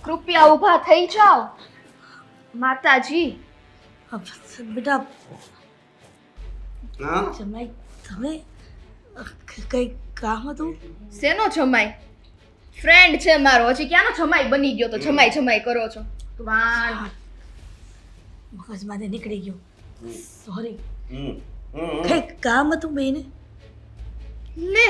કૃપયા ઊભા થઈ જાઓ માતાજી. બેટા હા જમાઈ તમે કઈ કામ હતું? શેનો જમાઈ? ફ્રેન્ડ છે મારો. હજી ક્યાંનો જમાઈ બની ગયો તો જમાઈ જમાઈ કરો છો? વાન મગજમાંથી નીકળી ગયો, સોરી. હમ કઈ કામ હતું બેને? લે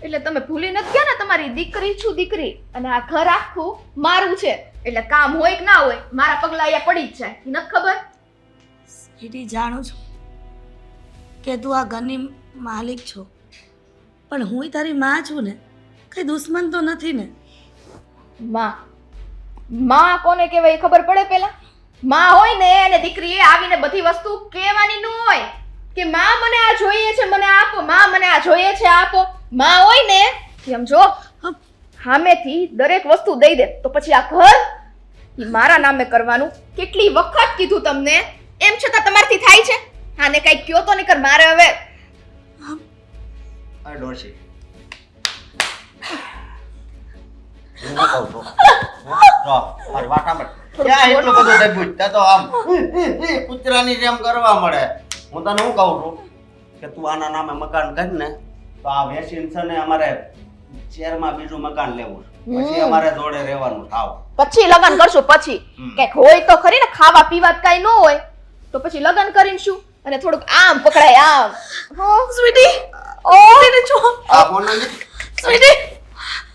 એટલે તમે ભૂલી નથી ગયા ને તમારી દીકરી છું દીકરી, અને આ ઘર આખું મારું છે, એટલે કામ હોય કે ના હોય મારા પગલા અહીંયા પડી જ જાય. નથી ખબર? સ્વીટી, જાણું છું કે તું આ ઘરની માલિક છો, પણ હું તારી માં છું ને, કઈ દુશ્મન તો નથી ને? માં કોને કહેવાય ખબર પડે પેલા? માં હોય ને અને દીકરીએ આવીને બધી વસ્તુ કહેવાની ન હોય કે માં મને આ જોઈએ છે મને આપો, માં મને આ જોઈએ છે આપો. માં હોય ને એમ જો સામેથી દરેક વસ્તુ દઈ દે તો પછી આ ઘર ઈ મારા નામે કરવાનું કેટલી વખત કીધું તમને, એમ છતાં તમારથી થાય છે? આને કઈ કયો તો નહીકર મારે હવે આ ડોશી હું કહું છું જો મારી વાત સાંભળ. ક્યાં એટલું બધું દબુજ તે તો આમ કૂતરાની જેમ કરવા મળે. હું તને શું કહું છું કે તું આના નામે મકાન કરી ને તો આ વેચીને છે ને અમારે શહેરમાં બીજું મકાન લેવું છે. પછી અમારે જોડે રહેવાનું થાવ. પછી લગન કરશું. પછી કઈક હોય તો ખરી ને, ખાવા પીવા કઈ ન હોય તો પછી લગન કરીને શું? અને થોડુંક આમ પકડાય આમ. સ્વીટી, ઓ તેને જો. આ સોનાની સ્વીટી,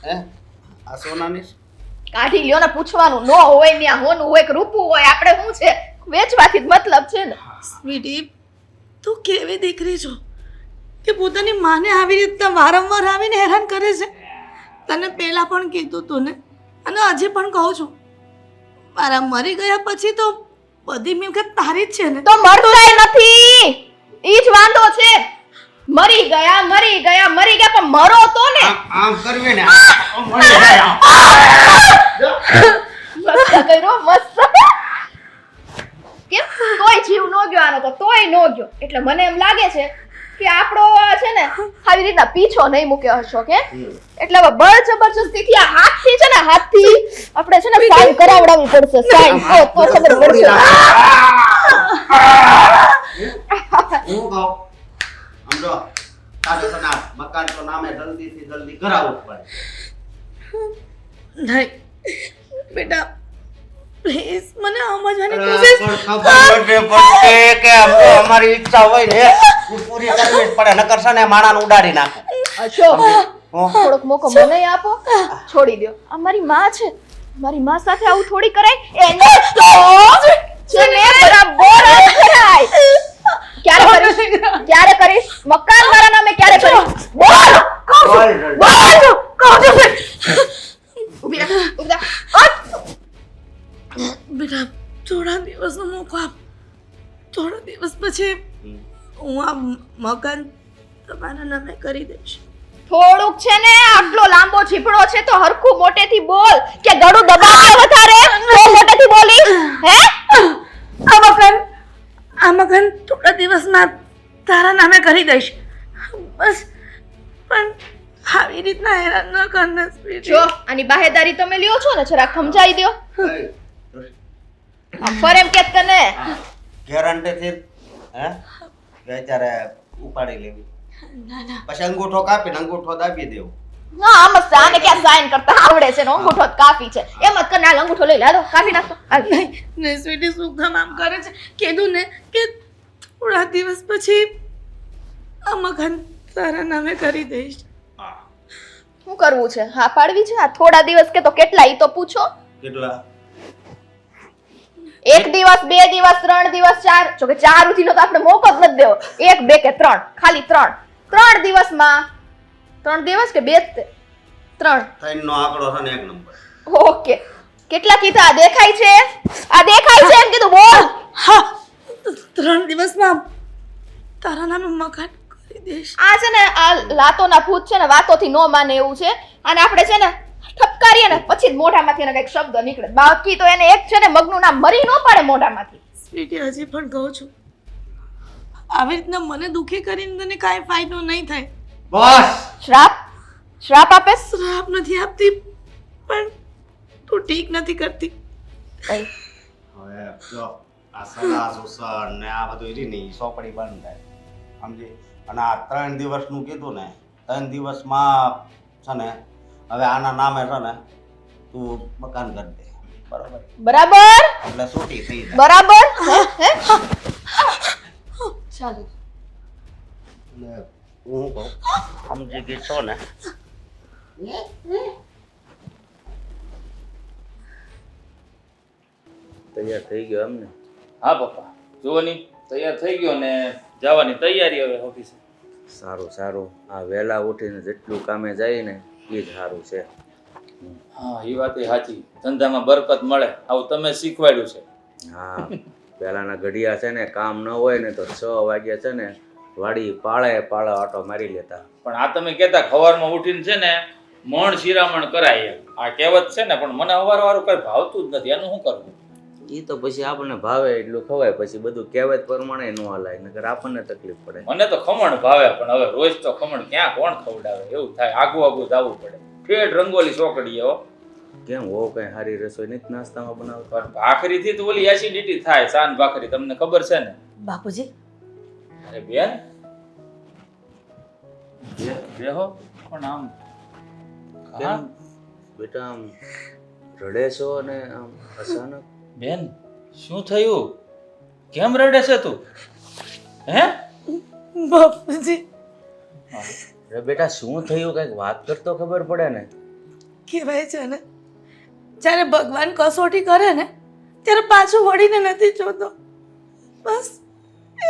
હે આ સોનાની કાઢી લ્યો ને, પૂછવાનું ન હોય ને આ હોનું હોય કે રૂપું હોય, આપણે શું છે વેચવાથી જ મતલબ છે ને. સ્વીટી, તું કેવી દીકરી છો કે પોતાની માને આવી રીતના વારંવાર આવીને હેરાન કરે છે? તને પહેલા પણ કીધું તું ને, અને હજી પણ કહું છું, મારા મરી ગયા પછી તો બધી મિલકત તારી જ છે ને? તો મરતાય નથી, ઈ જ વાંધો છે. મરી ગયા પણ મરો તો ને. આમ કરવી ને મસ્ત કર્યો, મસ્ત. કેમ તોય જીવ નો ગયો આનો તો, તોય નો ગયો. એટલે મને એમ લાગે છે કે આપણો છે ને આવી રીતના પીછો નહીં મૂક્યો હશો કે, એટલે હવે બળ જબરજસ્તીથી આ હાથથી છે ને, હાથથી આપણે છે ને સાઈન કરાવડાવવી પડશે. સાઈન તો ખબર પડશે. હું કહું સમજો તારે તને આ મકાન તો નામે જલ્દીથી જલ્દી કરાવવું પડે. નહીં બેટા, પ્લીઝ મને સમજવાની પણ કોશિશ. ખબર પડે કે અમારી ઈચ્છા હોય ને એ પૂરી કરવી જ પડે, નકર છે ને માણાને ઉડાડી નાખે. અશોક થોડોક મોકો મને આપો, છોડી દો. આ મારી માં છે, મારી માં સાથે આવું થોડી કરાય. એને તો છે ને બરાબર જ કરાય. ક્યારે કરીશ? મકાન મારા નામે ક્યારે કરીશ? બોલ ઉભી રાખ, ઉભી રાખ. બેટા, થોડા દિવસનો મોકો આપ. થોડા દિવસ પછી હું આ મકાન તમારા નામે કરી દઈશ. થોડુંક છે ને, આટલો લાંબો જીભડો છે તો હરખું મોટેથી બોલ, કે ગળું દબાવે વધારે તો મોટેથી બોલી. હે આ મકાન થોડા દિવસમાં તારા નામે કરી દઈશ. બસ, પણ આવી રીતના હેરાન ન કરને સ્વીટી. જો આની બાહેદારી તમે લ્યો છો ને, જરા સમજાઈ દો. ફર એમ કેત કને ગેરંટીથી હે કે અત્યારે ઉપાડી લેવી, ના ના, પછી અંગૂઠો કાપીને અંગૂઠો દાબી દેવો. ના આમ જ આને ક્યાં સાઈન કરતા આવડે છે ને, અંગૂઠો જ કાફી છે. એમ જ કરને આ અંગૂઠો લઈ લે, હાલો કાપી નાખો. હાલ. ને સ્વીટી શું કામ આમ કરે છે? કીધું ને કે થોડા દિવસ પછી આ મકાન તારા નામે કરી દઈશ. શું કરવું છે? હા પાડવી છે? આ થોડા દિવસ કે તો કેટલા ઈ તો પૂછો. કેટલા? 1 દિવસ 2 દિવસ 3 દિવસ 4, જો કે 4 ઉઠીનો તો આપણે મોકો જ નથી દેવો. 1 2 કે 3, ખાલી 3 દિવસમાં 3 દિવસ કે 2 3 ત્રણનો આંકડો છે ને 1 નંબર. ઓકે. કેટલા કીધા? આ દેખાય છે? આ દેખાય છે એમ કીધું, બોલ. હા, 3 દિવસમાં તારા નામે મકાન કરી દઈશ. આ છે ને આ લાતોના ભૂત છે ને, વાતોથી નો માને એવું છે. અને આપણે છે ને ઠપકારીએ ને પછી જ મોઢામાંથી એને કઈક શબ્દ નીકળે. બાકી તો એને એક છે ને મગનું નામ મરી ન પાડે મોઢામાંથી. સ્વીટી, હજી પણ કહું છું, આવી રીતના મને દુખી કરીને તને કાંઈ ફાયદો નહીં થાય. બસ શ્રાપ આપે? શ્રાપ નથી આપતી, પણ તું ઠીક નથી કરતી. ભાઈ હવે જો આ સલાહ સુસન ને આ બધું રી ને સોપડી બંધ થાય સમજી. અને આ 3 દિવસનું કીધું ને 3 દિવસમાં છે ને હવે આના નામે છે ને તું મકાન કરી દે બરોબર બરાબર એટલે છૂટી થઈ જાય. બરાબર હે ચાલો એટલે હું કહું સમજી ગઈ છો ને તૈયાર થઈ ગયો એમ ને? હા પપ્પા જુઓ ની તૈયાર થઈ ગયો ને જવાની તૈયારી હવે ઓફિસે. સારું સારું. આ વહેલા ઉઠીને જેટલું કામે જાય ને એ જ સારું છે. હા એ વાત એ સાચી, ધંધામાં બરકત મળે આવું તમે શીખવાડ્યું છે. હા, પહેલાના ઘડિયા છે ને કામ ન હોય ને તો 6 વાગ્યા છે ને વાડી પાળે પાળે આટો મારી લેતા. પણ આ તમે કહેતા સવારમાં ઉઠીને છે ને મણ શિરામણ કરાય એમ આ કહેવત છે ને, પણ મને અવારવારું કઈ ભાવતું જ નથી, એનું શું કરવું? એ તો પછી આપણને ભાવે એટલું ખવાય, પછી બધું કહેવત પ્રમાણે ન હલાય, નકર આપણને તકલીફ પડે. મને તો ખમણ ભાવે, પણ હવે રોજ તો ખમણ ક્યાં કોણ ખવડાવે, એવું થાય આગું આગું જવું પડે. ઠેઠ રંગોલી ચોકડીએ હો. કેમ હો, કઈ સારી રસોઈ નથી નાસ્તામાં બનાવતા? પણ ભાખરીથી તો ઓલી એસિડિટી થાય, સાન ભાખરી તમને ખબર છે ને? બાપુજી, અરે બેન બેહો. પણ આમ કેમ બેટા આમ રડે છો ને આમ અચાનક? બેન શું થયું? કેમ રડે છે તું? હે બાપુજી અરે બેટા શું થયું, કઈક વાત કરતો ખબર પડે ને. કહેવાય છે ને, જ્યારે ભગવાન કસોટી કરે ને ત્યારે પાછું વળીને નથી જોતો. બસ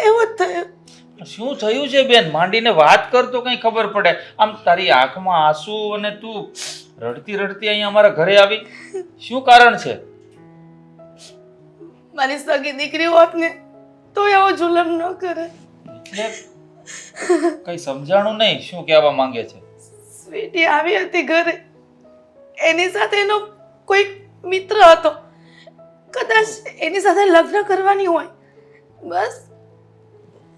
એવું જ થયું. શું થયું છે બેન? માંડીને વાત કર તો કઈ ખબર પડે. આમ તારી આંખમાં આંસુ અને તું રડતી રડતી અહીંયા અમારા ઘરે આવી, શું કારણ છે? મારી સગી દીકરી હોત ને તો એવો જુલમ ન કરે. એટલે કઈ સમજાણું નહીં, શું કહેવા માંગે છે? સ્વીટી આવી હતી ઘરે, એની સાથે એનો કોઈ મિત્ર હતો, કદાચ એની સાથે લગ્ન કરવાની હોય. બસ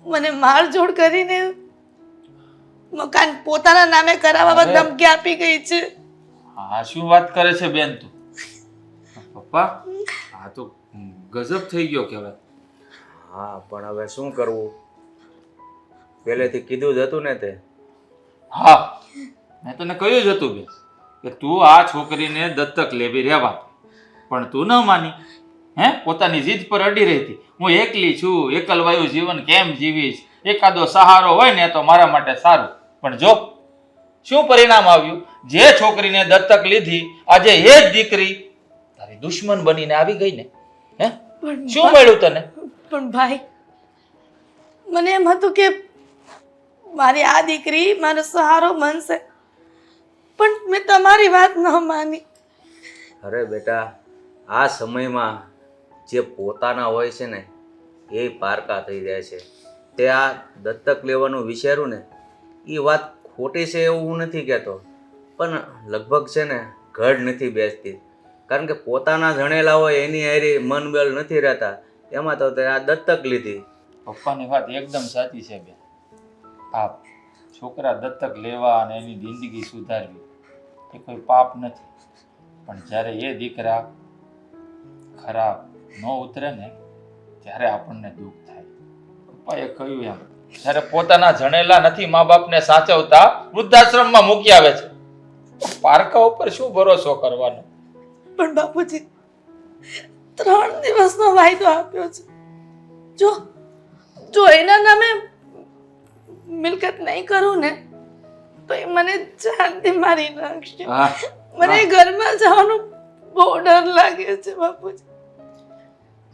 મને મારઝોડ કરીને મકાન પોતાના નામે કરાવવા ધમકી આપી ગઈ છે. હા શું વાત કરે છે બેન તું? પપ્પા આ તો ગજબ થઈ ગયો કહેવાય. હા પણ હવે શું કરવું, પહેલેથી કીધું જ હતું ને તે. હા મેં તને કહ્યું જ હતું બેન કે તું આ છોકરીને દત્તક લેવી રહેવા, પણ તું ન માની. પોતાની જીદ પર અડી રહેતી. હું એકલી છું, એકલવાયું જીવન કેમ જીવીશ, એકાદો સહારો હોય ને તો મારા માટે સારું. પણ જો શું પરિણામ આવ્યું? જે છોકરીને દત્તક લીધી આજે એ જ દીકરી તારી દુશ્મન બનીને આવી ગઈ ને. શું મળ્યું તને? પણ ભાઈ, મને એમ હતું કે મારી આ દીકરી મારો સહારો બનશે, પણ મેં તમારી વાત ન માની. અરે બેટા, આ સમયમાં જે પોતાના હોય છે ને એ પારકા થઈ જાય છે. તે આ દત્તક લેવાનું વિચાર્યું ને એ વાત ખોટી છે એવું હું નથી કહેતો, પણ લગભગ છે ને ઘડ નથી બેસતી. કારણ કે પોતાના જણેલા હોય એની હારી મનમેળ નથી રહેતા, એમાં તો તે આ દત્તક લીધી. પપ્પાની વાત એકદમ સાચી છે બેન. આ છોકરા દત્તક લેવા અને એની જિંદગી સુધારવી એ કોઈ પાપ નથી, પણ જ્યારે એ દીકરા ખરાબ ન ઉતરે ને ત્યારે આપણને દુઃખ થાય. પપ્પાએ કહ્યું એમ, જ્યારે પોતાના જણેલા નથી મા બાપને સાચવતા વૃદ્ધાશ્રમમાં મૂકી આવે છે, પારકા ઉપર શું ભરોસો કરવાનો? પણ બાપુજી, 3 દિવસનો વાયદો આપ્યો છે. જો એના નામે મિલકત નહીં કરું ને તો એ મને જાનથી મારી નાખશે. મને ઘરમાં જવાનું બહુ ડર લાગે છે બાપુજી.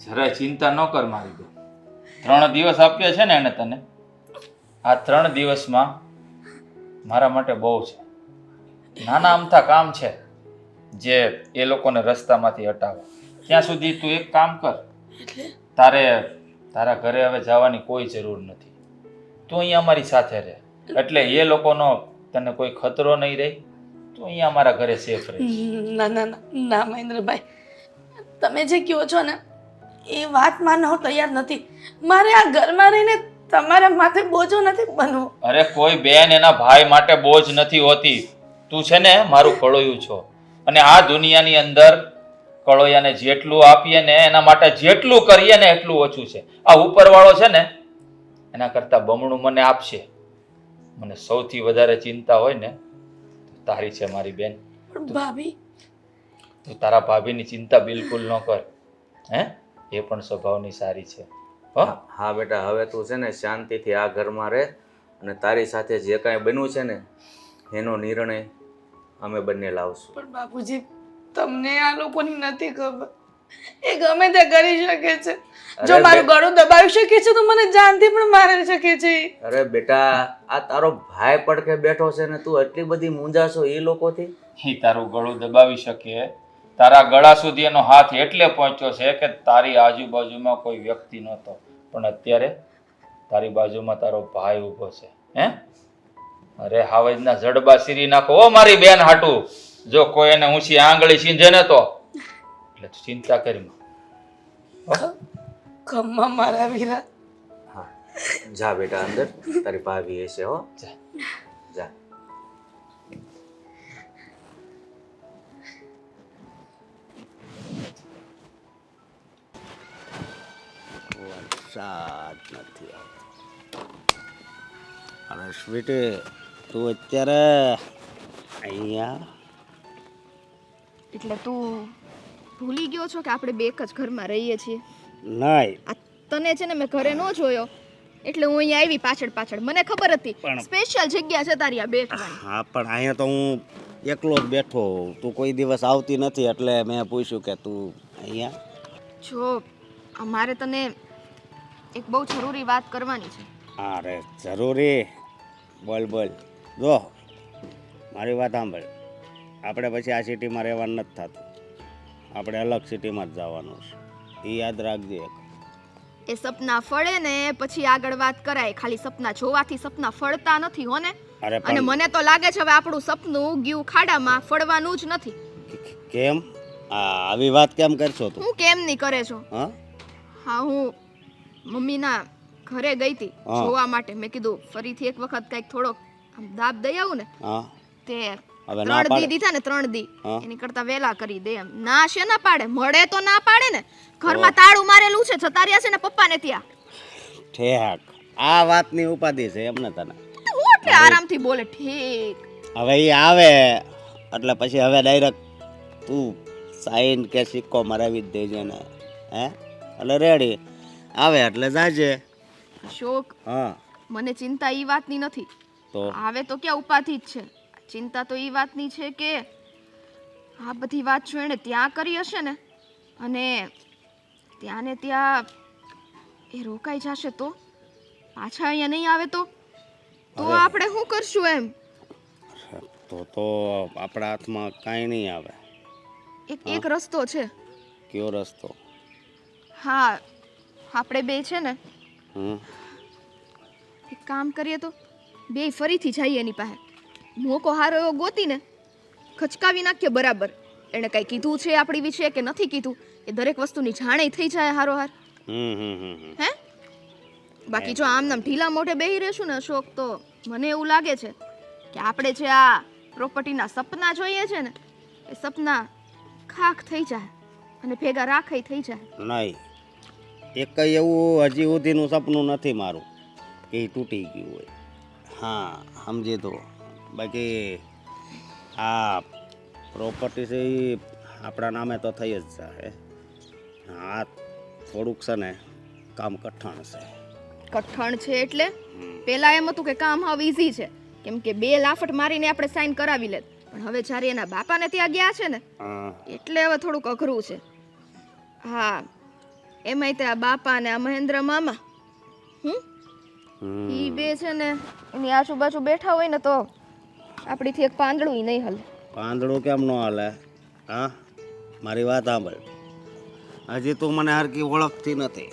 જરાય ચિંતા ન કર મારી બેન. 3 દિવસ આપ્યા છે ને એને તને, આ 3 દિવસમાં મારા માટે બહુ છે. નાના અમથા કામ છે જે એ લોકોને રસ્તામાંથી હટાવે. ત્યાં સુધી તું એક કામ કર, તારા ઘરે હવે જવાની કોઈ જરૂર નથી. તું અહીંયા અમારી સાથે રહે, એટલે એ લોકોનો તને કોઈ ખતરો નહીં રહે. તું અહીંયા અમારા ઘરે સેફ રહે. ના ના ના મહેન્દ્રભાઈ, તમે જે કહો છો ને એ વાત માનવા હું તૈયાર નથી. મારે આ ઘરમાં રહીને તમારા માથે બોજો નથી બનવું. અરે કોઈ બેન એના ભાઈ માટે બોજ નથી હોતી. તું છે ને મારું ખોળોયું છો, અને આ દુનિયાની અંદર કળોયાને જેટલું આપીએ ને એના માટે જેટલું કરીએ ને એટલું ઓછું છે. આ ઉપરવાળો છે ને એના કરતાં બમણું મને આપશે. મને સૌથી વધારે ચિંતા હોય ને તો તારી છે મારી બેન. પણ ભાભી, તું તારા ભાભીની ચિંતા બિલકુલ ન કર. હે, એ પણ સ્વભાવની સારી છે. હો, હા બેટા, હવે તું છે ને શાંતિથી આ ઘરમાં રહે અને તારી સાથે જે કાંઈ બન્યું છે ને એનો નિર્ણય અમે બંને લાવશું. પણ બાપુજી, તમને આ લોકોની નથી ખબર. એ ગમે તે કરી શકે છે. જો અરે મારું ગળું દબાવી શકે છે તો મને જાનથી પણ મારી શકે છે. અરે બેટા, આ તારો ભાઈ પડખે બેઠો છે ને તું એટલી બધી મૂંઝાશો એ લોકોથી? એ તારું ગળું દબાવી શકે. તારા ગળા સુધી એનો હાથ એટલે પહોંચ્યો છે કે તારી આજુબાજુમાં કોઈ વ્યક્તિ નહોતો, પણ અત્યારે તારી બાજુમાં તારો ભાઈ ઊભો છે. હે, અરે હાવજના જડબા સીરી નાખો ઓ મારી બેન હાટુ. જો કોઈ એને ઊંચી આંગળી સીંધે ને તો એટલે તું ચિંતા કરી માં. ખમ્મા મારા વીરા. હા, જા બેટા અંદર, તારી ભાભી હશે. હો, જા. જા. વરસાદ નથી આવતો. અરે સ્વીટી, તું અત્યારે અહીંયા? એટલે તું ભૂલી ગયો છો કે આપણે બે એક જ ઘરમાં રહીએ છીએ? નહીં, આ તને છે ને મેં ઘરે ન જોયો એટલે હું અહીંયા આવી પાછળ પાછળ. મને ખબર હતી પણ- સ્પેશિયલ જગ્યા છે તારી આ બેઠવાની. હા પણ અહીંયા તો હું એકલો જ બેઠો હોઉં. તું કોઈ દિવસ આવતી નથી એટલે મેં પૂછ્યું કે તું અહીંયા. જો મારે તને એક બહુ જરૂરી વાત કરવાની છે. અરે જરૂરી, બોલ બોલ. જો મારી વાત સાંભળ, આપણે પછી આ સિટીમાં રહેવાનું નથી થતું. આપણે અલગ સિટીમાં જ જવાનું છે, એ યાદ રાખજે. એ સપના ફળે ને પછી આગળ વાત કરાય. ખાલી સપના જોવાથી સપના ફળતા નથી હો ને. અરે અને મને તો લાગે છે હવે આપણું સપનું ઉગ્યું ખાડામાં, ફળવાનું જ નથી. કેમ આવી વાત કેમ કરશો તું? હું કેમ નહીં કરે છો? હા હા, હું મમ્મીના ઘરે ગઈ હતી હા. જોવા માટે. મેં કીધું ફરીથી એક વખત કંઈક થોડોક આમ દાબ દઈ આવું ને. હા તે હવે ના 3 દી પાડે? દીધા ને 3 દી હા. એની કરતા વહેલા કરી દે એમ. ના છે ના પાડે, મળે તો ના પાડે ને. ઘરમાં તાળું મારેલું છે, જતા રહ્યા છે ને પપ્પાને ત્યાં. ઠેક, આ વાતની ઉપાધિ છે એમને તને? હું એટલે આરામથી બોલે ઠીક. હવે એ આવે એટલે પછી હવે ડાયરેક્ટ તું સાઈન કે સિક્કો મરાવી જ દેજે ને. હે, એટલે રેડી આવે એટલે જાજે. અશોક, હા મને ચિંતા ઈ વાતની નથી. તો આવે તો ક્યાં ઉપાધિ જ છે. ચિંતા તો ઈ વાતની છે કે આ બધી વાત જો એણે ત્યાં કરી હશે ને અને ત્યાં ને ત્યાં એ રોકાઈ જશે તો પાછા અહીંયા નહીં આવે તો અરે. આપણે શું કરશું એમ? તો આપણા હાથમાં કાંઈ નહીં આવે. એક રસ્તો છે. કયો રસ્તો? હા, આપણે બે છે ને હમ એક કામ કરીએ તો બે ફરીથી જઈએ એની પાસે. મોકો હારો એવો ગોતીને ખચકાવી નાખીએ બરાબર. એણે કંઈ કીધું છે આપણી વિશે કે નથી કીધું એ દરેક વસ્તુની જાણે થઈ જાય હારો હાર. હે, બાકી જો આમ નામ ઢીલા મોઢે બેહી રહેશું ને અશોક, તો મને એવું લાગે છે કે આપણે જે આ પ્રોપર્ટીના સપના જોઈએ છે ને એ સપના ખાખ થઈ જાય અને ભેગા રાખાઈ થઈ જાય. નહીં, એક એવું હજી સુધીનું સપનું નથી મારું કે એ તૂટી ગયું હોય. હા સમજી તો. બાકી આ પ્રોપર્ટી છે એ આપણા નામે તો થઈ જ જાય. હા થોડુંક છે ને કામ કઠણ છે. કઠણ છે એટલે પેલા એમ હતું કે કામ હાવ ઈઝી છે, કેમ કે 2 લાફટ મારીને આપણે સાઈન કરાવી લેત. પણ હવે જ્યારે એના બાપાને ત્યાં ગયા છે ને હા એટલે હવે થોડુંક અઘરું છે. હા, એમાંય તે આ બાપા ને આ મહેન્દ્ર મામા ઈ બે છે ને એની આજુબાજુ બેઠા હોય ને તો આપણીથી એક પાંદડું નહીં હલે. પાંદડું કેમ ન હાલે? હા મારી વાત સાંભળ, હજી તું મને હરકી ઓળખતી નથી.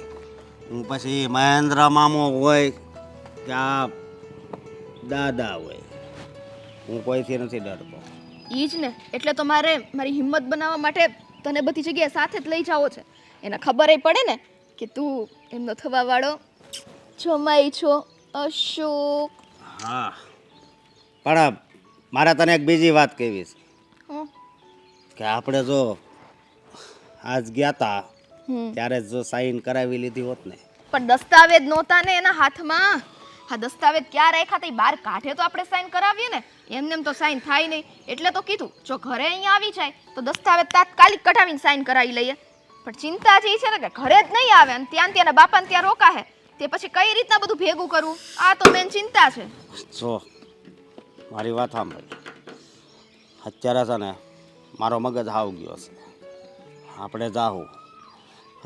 હું પછી મહેન્દ્ર મામો હોય કે આ દાદા હોય, હું કોઈથી નથી ડરતો. ઈ જ ને, એટલે તો મારે મારી હિંમત બનાવવા માટે તને બધી જગ્યાએ સાથે જ લઈ જાવો છે. એને ખબર પડે ને કે તું એમનો થવા વાળો જમાઈ છો અશોક. હા પણ મારે તને એક બીજી વાત કહેવી છે હં? કે આપણે જો આજ ગયા તા હમ ત્યારે જ જો સાઈન કરાવી લીધી હોત ને પણ દસ્તાવેજ નહોતા ને એના હાથમાં. હા દસ્તાવેજ ક્યાં રાખ્યા હતા ઈ બહાર કાઢે તો આપણે સાઈન કરાવીએ ને. એમને એમ તો સાઈન થાય નહીં. એટલે તો કીધું જો ઘરે અહીંયા આવી જાય તો દસ્તાવેજ તાત્કાલિક કઢાવીને સાઈન કરાવી લઈએ. પણ ચિંતા જે છે ને કે ઘરે જ નહીં આવે અને ત્યાંના બાપાને ત્યાં રોકાહે તે પછી કઈ રીતના બધું ભેગું કરવું આ તો મેન ચિંતા છે. જો મારી વાત સાંભળ, અત્યારે છે ને મારો મગજ હાવ ગયો છે. આપણે જાહું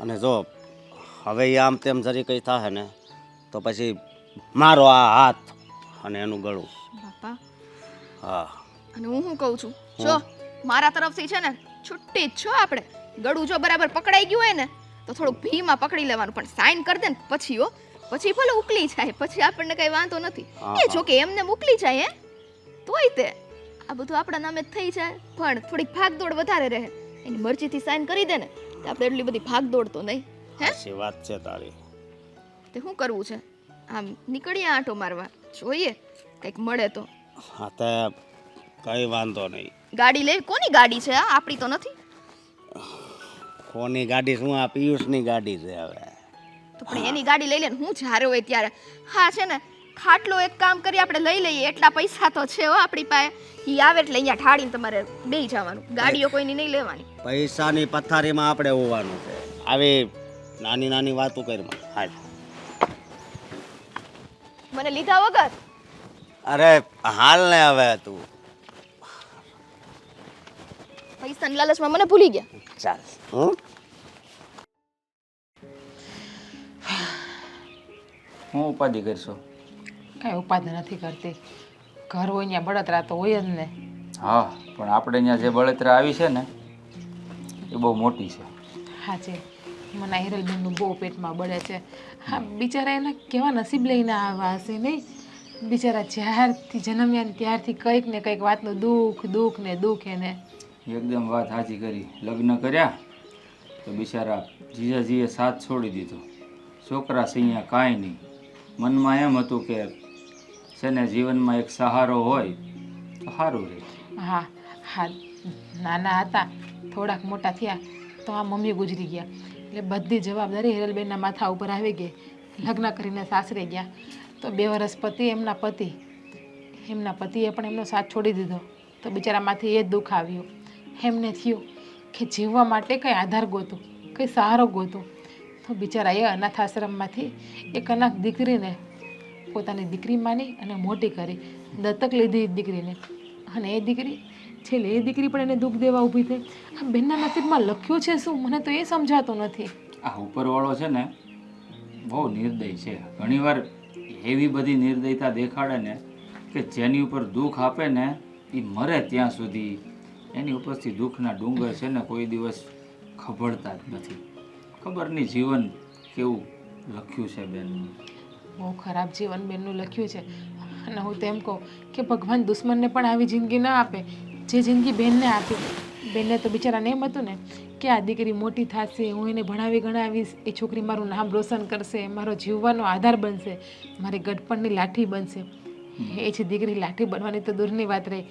અને જો હવે ઈ આમ તેમ જરી કંઈ થાય ને તો પછી મારો આ હાથ અને એનું ગળું. બાપા હા અને હું શું કહું છું જો મારા તરફથી છે ને છુટ્ટી જ છો આપણે. ગળું જો બરાબર પકડાઈ ગયું હોય ને તો થોડુંક ભીમાં પકડી લેવાનું પણ સાઈન કરી દે ને પછી હો પછી ભલે ઉકલી જાય પછી આપણને કઈ વાંધો નથી. એ જો કે એમને ઉકલી જાય હે તોય તે આ બધું આપણા નામે જ થઈ જાય પણ થોડીક ભાગદોડ વધારે રહે. એની મરજીથી સાઈન કરી દે ને તો આપણે એટલી બધી ભાગદોડ તો નહીં. હે સાચી વાત છે તારી. તે શું કરવું છે આમ નીકળીએ આંટો મારવા જોઈએ કંઈક મળે તો. હા તે કઈ વાંધો નહીં. ગાડી લેવી કોની ગાડી છે આ આપણી તો નથી. કોની ગાડી શું આ પિયુષની ગાડી છે હવે. તો પણ એની ગાડી લઈ લે ને હું જ્યારે હોય ત્યારે. હા છે ને ખાટલો એક કામ કરી આપણે લઈ લઈએ એટલા પૈસા તો છે હો આપણી પાસે. ઈ આવે એટલે અહીંયા ઠાડીને તમારે બેસી જવાનું. ગાડીઓ કોઈની નહીં લેવાની. પૈસાની પથારીમાં આપણે હોવાનું છે. આવી નાની નાની વાતો કરી હાલ. મને લીધા વગર અરે હાલ ને હવે તું પૈસાની લાલચમાં મને ભૂલી ગયા. ચાલ. હું હું ઉપાધિ કરશો? કાંઈ ઉપાધિ નથી કરતી. ઘર હોય ત્યાં બળતરા તો હોય જ ને. હા પણ આપણે અહીંયા જે બળતરા આવી છે ને એ બહુ મોટી છે. હા છે મને આ હિરલબેનનું બહુ પેટમાં બળે છે. હા બિચારા એના કેવા નસીબ લઈને આવ્યા હશે નહીં. બિચારા જ્યારથી જન્મ્યા ને ત્યારથી કંઈક ને કંઈક વાતનું દુઃખ ને દુઃખ એને. એકદમ વાત સાચી કરી. લગ્ન કર્યા તો બિચારા જીજાજીએ સાથ છોડી દીધો. છોકરા સિંહ્યા કાંઈ નહીં. મનમાં એમ હતું કે છે ને જીવનમાં એક સહારો હોય તો સારું રહે. હા હા નાના હતા થોડાક મોટા થયા તો આ મમ્મી ગુજરી ગયા એટલે બધી જવાબદારી હિરલબેનના માથા ઉપર આવી ગઈ. લગ્ન કરીને સાસરે ગયા તો 2 વર્ષ એમના પતિએ પણ એમનો સાથ છોડી દીધો તો બિચારામાંથી એ જ દુઃખ આવ્યું. એમને થયું કે જીવવા માટે કંઈ આધાર ગોતું કંઈ સહારો ગોતું તો બિચારાએ અનાથ આશ્રમમાંથી એક અનાથ દીકરીને પોતાની દીકરી માની અને મોટી કરી. દત્તક લીધી એ દીકરીને અને એ દીકરી છેલ્લે એ દીકરી પણ એને દુઃખ દેવા ઊભી થઈ. આ બેનના નસીબમાં લખ્યું છે શું મને તો એ સમજાતું નથી. આ ઉપરવાળો છે ને બહુ નિર્દય છે. ઘણીવાર એવી બધી નિર્દયતા દેખાડે ને કે જેની ઉપર દુઃખ આપે ને એ મરે ત્યાં સુધી એની ઉપરથી દુઃખના ડુંગર છે ને કોઈ દિવસ ખબરતા જ નથી. ખબર નહીં જીવન કેવું લખ્યું છે બેનનું. બહુ ખરાબ જીવન બેનનું લખ્યું છે અને હું તેમ કહું કે ભગવાન દુશ્મનને પણ આવી જિંદગી ન આપે જે જિંદગી બેનને આપી. બેનને તો બિચારાને એમ હતું ને કે આ દીકરી મોટી થશે હું એને ભણાવી ગણાવીશ એ છોકરી મારું નામ રોશન કરશે મારો જીવવાનો આધાર બનશે મારી ગડપણની લાઠી બનશે. એ જ દીકરી લાઠી બનવાની તો દૂરની વાત રહી.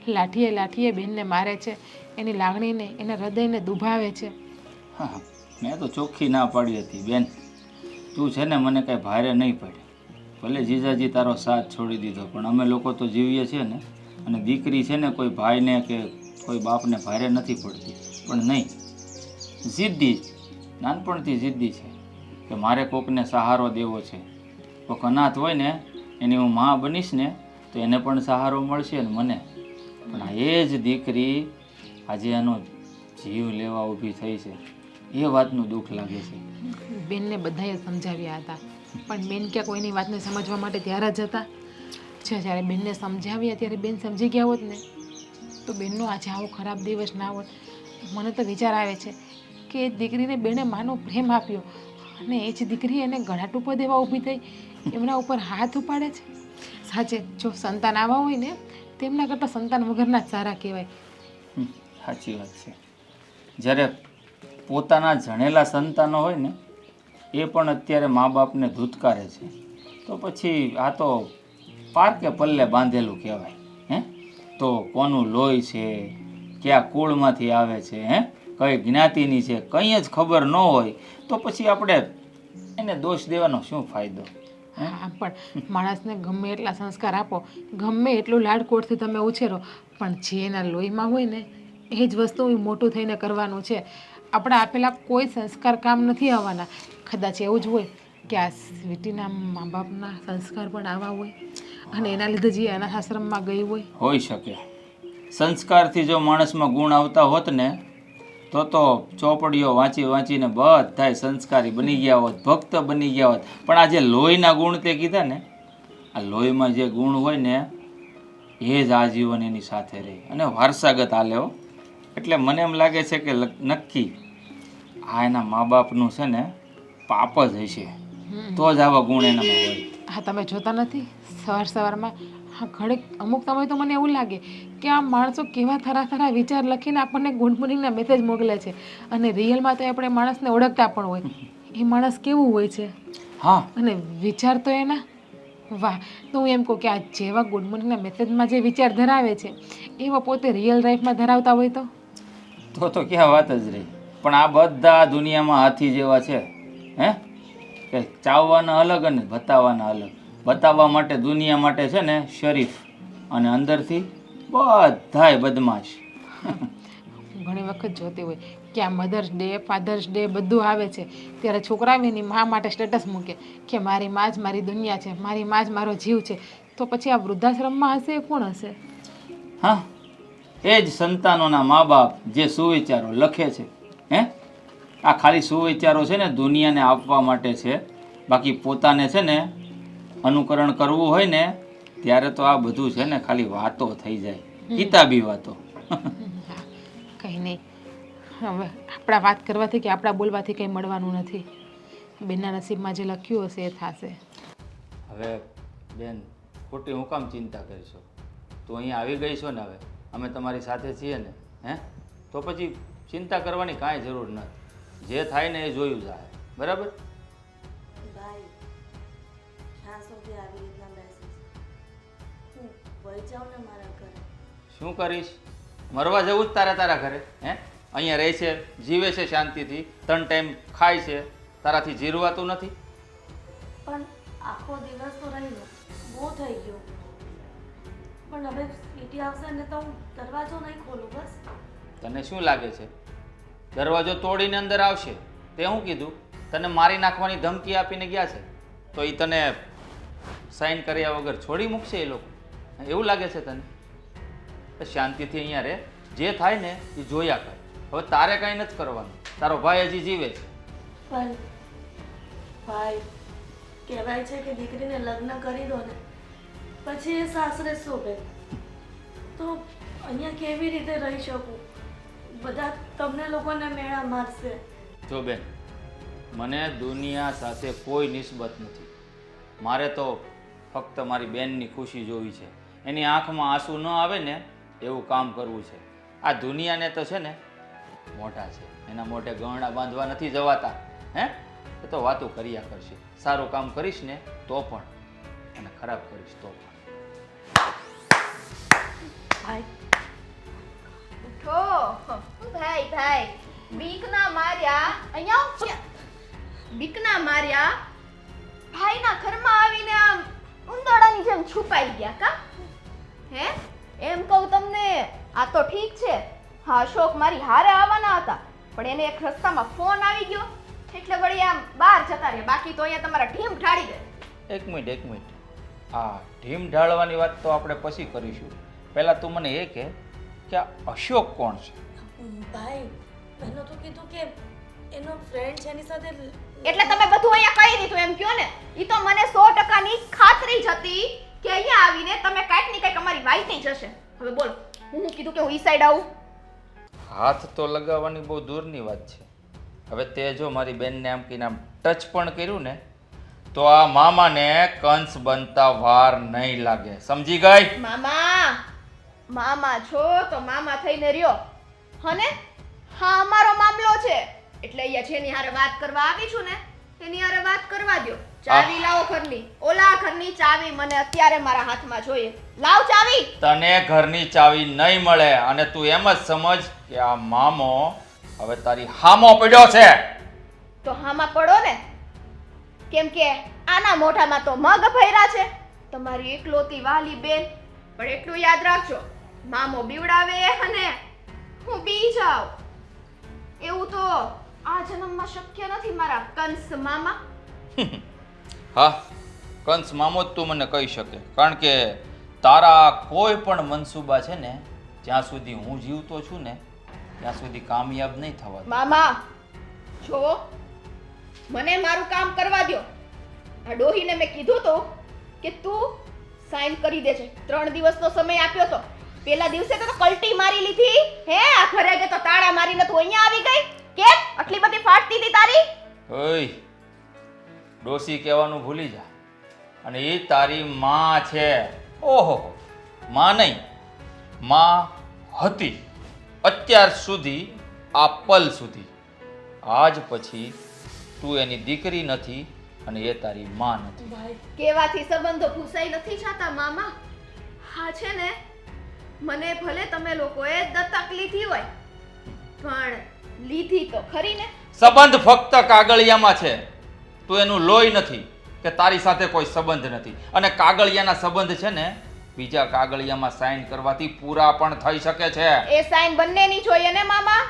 લાઠીએ બેનને મારે છે એની લાગણીને એના હૃદયને દુભાવે છે. હા મેં તો ચોખ્ખી ના પાડી હતી બેન તું છે ને મને કાંઈ ભારે નહીં પડે. ભલે જીજાજી તારો સાથ છોડી દીધો પણ અમે લોકો તો જીવીએ છીએ ને અને દીકરી છે ને કોઈ ભાઈને કે કોઈ બાપને ભારે નથી પડતી. પણ નહીં જિદ્દી નાનપણથી જિદ્દી છે કે મારે કોકને સહારો દેવો છે. કોક અનાથ હોય ને એની હું માં બનીશ ને તો એને પણ સહારો મળશે ને મને. પણ આ એ જ દીકરી આજે એનો જીવ લેવા ઊભી થઈ છે એ વાતનું દુઃખ લાગે છે. બેનને બધાએ સમજાવ્યા હતા પણ બેન ક્યાં કોઈની વાતને સમજવા માટે ત્યારે જ હતા. જ્યારે બેનને સમજાવ્યા ત્યારે બેન સમજી ગયા હોત ને તો બેનનો આજે આવો ખરાબ દિવસ ના હોત. મને તો વિચાર આવે છે કે એ દીકરીને બેને માનો પ્રેમ આપ્યો અને એ જ દીકરી એને ગળા ટૂંપો દેવા ઊભી થઈ એમના ઉપર હાથ ઉપાડે છે. સાચે જો સંતાન આવા હોય ને તેમના કરતાં સંતાન વગરના જ સારા કહેવાય. સાચી વાત છે. જ્યારે પોતાના જણેલા સંતાનો હોય ને એ પણ અત્યારે મા બાપને ધૂતકારે છે તો પછી આ તો પારકે પલ્લે બાંધેલું કહેવાય. હે તો કોનું લોહી છે કયા કુળમાંથી આવે છે હે કઈ જ્ઞાતિની છે કંઈ જ ખબર ન હોય તો પછી આપણે એને દોષ દેવાનો શું ફાયદો? હા પણ માણસને ગમે એટલા સંસ્કાર આપો, ગમે એટલું લાડકોડથી તમે ઉછેરો, પણ જે એના લોહીમાં હોય ને એ જ વસ્તુ મોટું થઈને કરવાનું છે. આપણે આપેલા કોઈ સંસ્કાર કામ નથી આવવાના. કદાચ એવું જ હોય કે આ સ્વીટીના મા બાપના સંસ્કાર પણ આવા હોય અને એના લીધે જે અનાથ આશ્રમમાં ગઈ હોય. હોઈ શકે. સંસ્કારથી જો માણસમાં ગુણ આવતા હોત ને તો ચોપડીઓ વાંચી વાંચીને બધાય સંસ્કારી બની ગયા હોત, ભક્ત બની ગયા હોત. પણ આ જે લોહીના ગુણ તે કીધા ને, આ લોહીમાં જે ગુણ હોય ને એ જ આજીવન એની સાથે રહે અને વારસાગત હાલે હો. એટલે મને એમ લાગે છે કે નક્કી આ એના મા બાપનું છે ને પાપ જ હશે, તો જ આવા ગુણ એનામાં હોય. હા તમે જોતા નથી સવારમાં હા ઘડીક અમુક સમય તો મને એવું લાગે કે આ માણસો કેવા થરા વિચાર લખીને આપણને ગુડ મોર્નિંગના મેસેજ મોકલે છે અને રિયલમાં તો આપણે માણસને ઓળખતા પણ હોય એ માણસ કેવું હોય છે. હા અને વિચાર તો એના વાહ. તો હું એમ કહું કે આ જેવા ગુડ મોર્નિંગના મેસેજમાં જે વિચાર ધરાવે છે એવા પોતે રિયલ લાઈફમાં ધરાવતા હોય તો ક્યાં વાત જ રહી. પણ આ બધા દુનિયામાં હાથી જેવા છે હે, કે ચાવવાના અલગ અને બતાવવાના અલગ. બતાવવા માટે દુનિયા માટે છે ને શરીફ અને અંદરથી બધાય બદમાશ. ઘણી વખત જોતી હોય કે આ મધર્સ ડે ફાધર્સ ડે બધું આવે છે ત્યારે છોકરા એની મા માટે સ્ટેટસ મૂકે કે મારી મા જ મારી દુનિયા છે, મારી મા જ મારો જીવ છે. તો પછી આ વૃદ્ધાશ્રમમાં હશે એ કોણ હશે? હા એ જ સંતાનોના મા બાપ જે સુવિચારો લખે છે હે, આ ખાલી સુવિચારો છે ને દુનિયાને આપવા માટે છે. બાકી પોતાને છે ને અનુકરણ કરવું હોય ને ત્યારે તો આ બધું છે ને ખાલી વાતો થઈ જાય, કિતાબી વાતો. કંઈ નહીં, હવે આપણા વાત કરવાથી કે આપણા બોલવાથી કંઈ મળવાનું નથી. બેનના નસીબમાં જે લખ્યું હશે એ થશે. હવે બેન ખોટી હું કામ ચિંતા કરીશું? તું અહીંયા આવી ગઈ છો ને, હવે અમે તમારી સાથે છીએ ને હે, તો પછી ચિંતા કરવાની કાંઈ જરૂર નથી. જે થાય ને એ જોયું જાય, બરાબર? ભાઈ ક્યાં સુધી આવી રીતના બેસીશ? હું વહી જાઉં ને મારા ઘરે. શું કરીશ? મરવા જવું જ તારા ઘરે હે? અહીંયા રહે છે, જીવે છે શાંતિથી, 3 ટાઈમ ખાય છે, તારાથી જીરવાતું નથી? પણ આખો દિવસ તો રહી લો, બહુ થઈ ગયું. પણ હવે સ્વીટી આવશે ને તો હું દરવાજો નહીં ખોલું બસ. તને શું લાગે છે દરવાજો તોડીને અંદર આવશે? તે શું કીધું? તને મારી નાખવાની ધમકી આપીને ગયા છે તો એ તને સાઈન કર્યા વગર છોડી મૂકશે એ લોકો? એવું લાગે છે તને? શાંતિથી અહીંયા રહે, જે થાય ને એ જોયા કર. હવે તારે કાંઈ નથી કરવાનું, તારો ભાઈ હજી જીવે છે. પણ ભાઈ કહેવાય છે કે દીકરીને લગ્ન કરી દો ને પછી એ સાસરે શોભે. તો અહીંયા કેવી રીતે રહી શકું? બધા તમને લોકોને મેળા મારશે. જો બેન, મને દુનિયા સાથે કોઈ નિસ્બત નથી. મારે તો ફક્ત મારી બેનની ખુશી જોવી છે, એની આંખમાં આંસુ ન આવે ને એવું કામ કરવું છે. આ દુનિયાને તો છે ને મોઢા છે, એના મોઢે ગહણા બાંધવા નથી જવાતા હે. એ તો વાતો કર્યા કરશે. સારું કામ કરીશ ને તો પણ અને ખરાબ કરીશ તો પણ. ભાઈ ઉઠો. ભાઈ બીકના માર્યા અહીંયા બીકના માર્યા ભાઈના ઘરમાં આવીને આમ ઉંદરડાની જેમ છુપાઈ ગયા કા? હે એમ કહું તમને, આ તો ઠીક છે. હા અશોક મારી હારે આવવાના હતા પણ એને એક રસ્તામાં ફોન આવી ગયો એટલે વળી આમ બહાર જતા રહ્યા. બાકી તો અહીંયા તમારા ઢીમ ઢાળી ગઈ. એક મિનિટ, આ ઢીમ ઢાળવાની વાત તો આપણે પછી કરીશું. પહેલાં તું મને એ કહે કે આ અશોક કોણ છે? ભાઈ મેં તો કીધું કે એનો ફ્રેન્ડ છે એની સાથે. એટલે તમે બધું અહીંયા કહી દીધું એમ કયો ને? ઈ તો મને 100%ની ખાતરી જ હતી કે અહીંયા આવીને તમે કાંઈક ને કાંઈક અમારી વાઈટ નહીં જશે. હવે બોલો, હું કીધું કે હું ઈ સાઈડ આવું? હાથ તો લગાવવાની બહુ દૂરની વાત છે. હવે તે જો મારી બેનને આમ કહીને આમ ટચ પણ કર્યું ને તો આ મામાને કંસ બનતા વાર નહીં લાગે. સમજી ગઈ? મામા છો તો મામા થઈને રહ્યો. હને હા અમારો મામલો છે એટલે અહીંયા જેની હારે વાત કરવા આવી છું ને તેની હારે વાત કરવા દ્યો. ચાવી લાવો ઘરની. ઓલા ઘરની ચાવી મને અત્યારે મારા હાથમાં જોઈએ. લાવ ચાવી. તને ઘરની ચાવી નહીં મળે અને તું એમ જ સમજ કે આ મામો હવે તારી હામો પડ્યો છે. તો હામાં પડો ને, કેમ કે આના મોઢામાં તો મગ ભર્યા છે, તમારી એકલોતી વાલી બેન. પણ એટલું યાદ રાખજો, મામો બીવડાવે અને હું બી જાઉં એવું તો આ જન્મમાં શક્ય નથી મારા કંસ મામા. હા, કંસ મામો જ તું મને કહી શકે, કારણ કે તારા કોઈ પણ મનસૂબા છે ને જ્યાં સુધી હું જીવતો છું ને ત્યાં સુધી કામયાબ નહીં થવા દે. મામા જોવો, મને મારું કામ કરવા દ્યો. આ ડોહીને મેં કીધું તો કે તું સાઈન કરી દેજે. 3 દિવસનો સમય આપ્યો તો. પેલા દિવસે તો કલટી મારી લીધી. હે આ ઘરે કે તો તાળા મારીને તું અહીંયા આવી ગઈ. કેમ આટલી બધી ફાટતી હતી તારી? ઓય, ડોસી કહેવાનું ભૂલી જા. અને એ તારી માં છે. ઓહો, માં નહીં, માં હતી અત્યાર સુધી, આ પલ સુધી. આજ પછી તું એની દીકરી નથી અને એ તારી માં નથી. કેવાથી સંબંધો ભૂસાઈ નથી જાતા મામા. હા છે ને, મને ભલે તમે લોકોએ દત્તક લીધી હોય, પણ લીધી તો ખરી ને. સંબંધ ફક્ત કાગળિયામાં છે. તું એનું લોહી નથી કે તારી સાથે કોઈ સંબંધ નથી. અને કાગળિયાના સંબંધ છે ને બીજા કાગળિયામાં સાઈન કરવાથી પૂરા પણ થઈ શકે છે. એ સાઈન બંનેની જોઈએ ને મામા.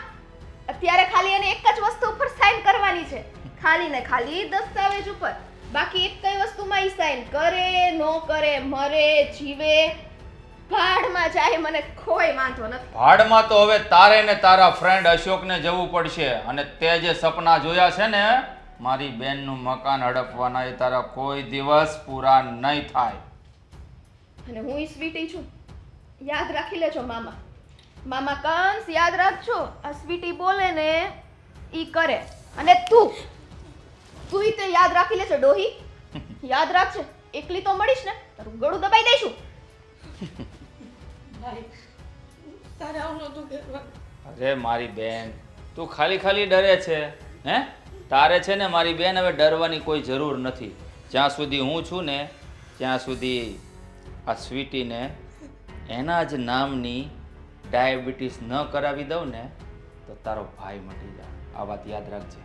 અત્યારે ખાલી એને એક જ વસ્તુ ઉપર સાઈન કરવાની છે, ખાલી ને ખાલી દસ્તાવેજ ઉપર. બાકી એક કઈ વસ્તુમાં ઈ સાઈન કરે નો કરે, મરે જીવે ભાડમાં જાય, મને કોઈ વાંધો નથી. ભાડમાં તો હવે તારે ને તારા ફ્રેન્ડ અશોકને જવું પડશે. અને તે જે સપના જોયા છે ને મારી બેનનું મકાન હડપવાના, એ તારા કોઈ દિવસ પૂરા નહીં થાય. અને હું ઈ સ્વીટી છું, યાદ રાખી લેજો મામા. મામા કંસ યાદ રાખજો, આ સ્વીટી બોલે ને ઈ કરે. અને તું તે યાદ રાખી લેજો ડોહી. યાદ રાખજે, એકલી તો મળીશ ને તારું ગળું દબાઈ દઈશું. તારે આવું નહોતું કહેવાનું. અરે મારી બેન, તું ખાલી ખાલી ડરે છે. હે, તારે છે ને મારી બેન હવે ડરવાની કોઈ જરૂર નથી. જ્યાં સુધી હું છું ને ત્યાં સુધી આ સ્વીટીને એના જ નામની ડાયાબિટીસ ન કરાવી દઉં ને તો તારો ભાઈ મટી જાય. આ વાત યાદ રાખજે.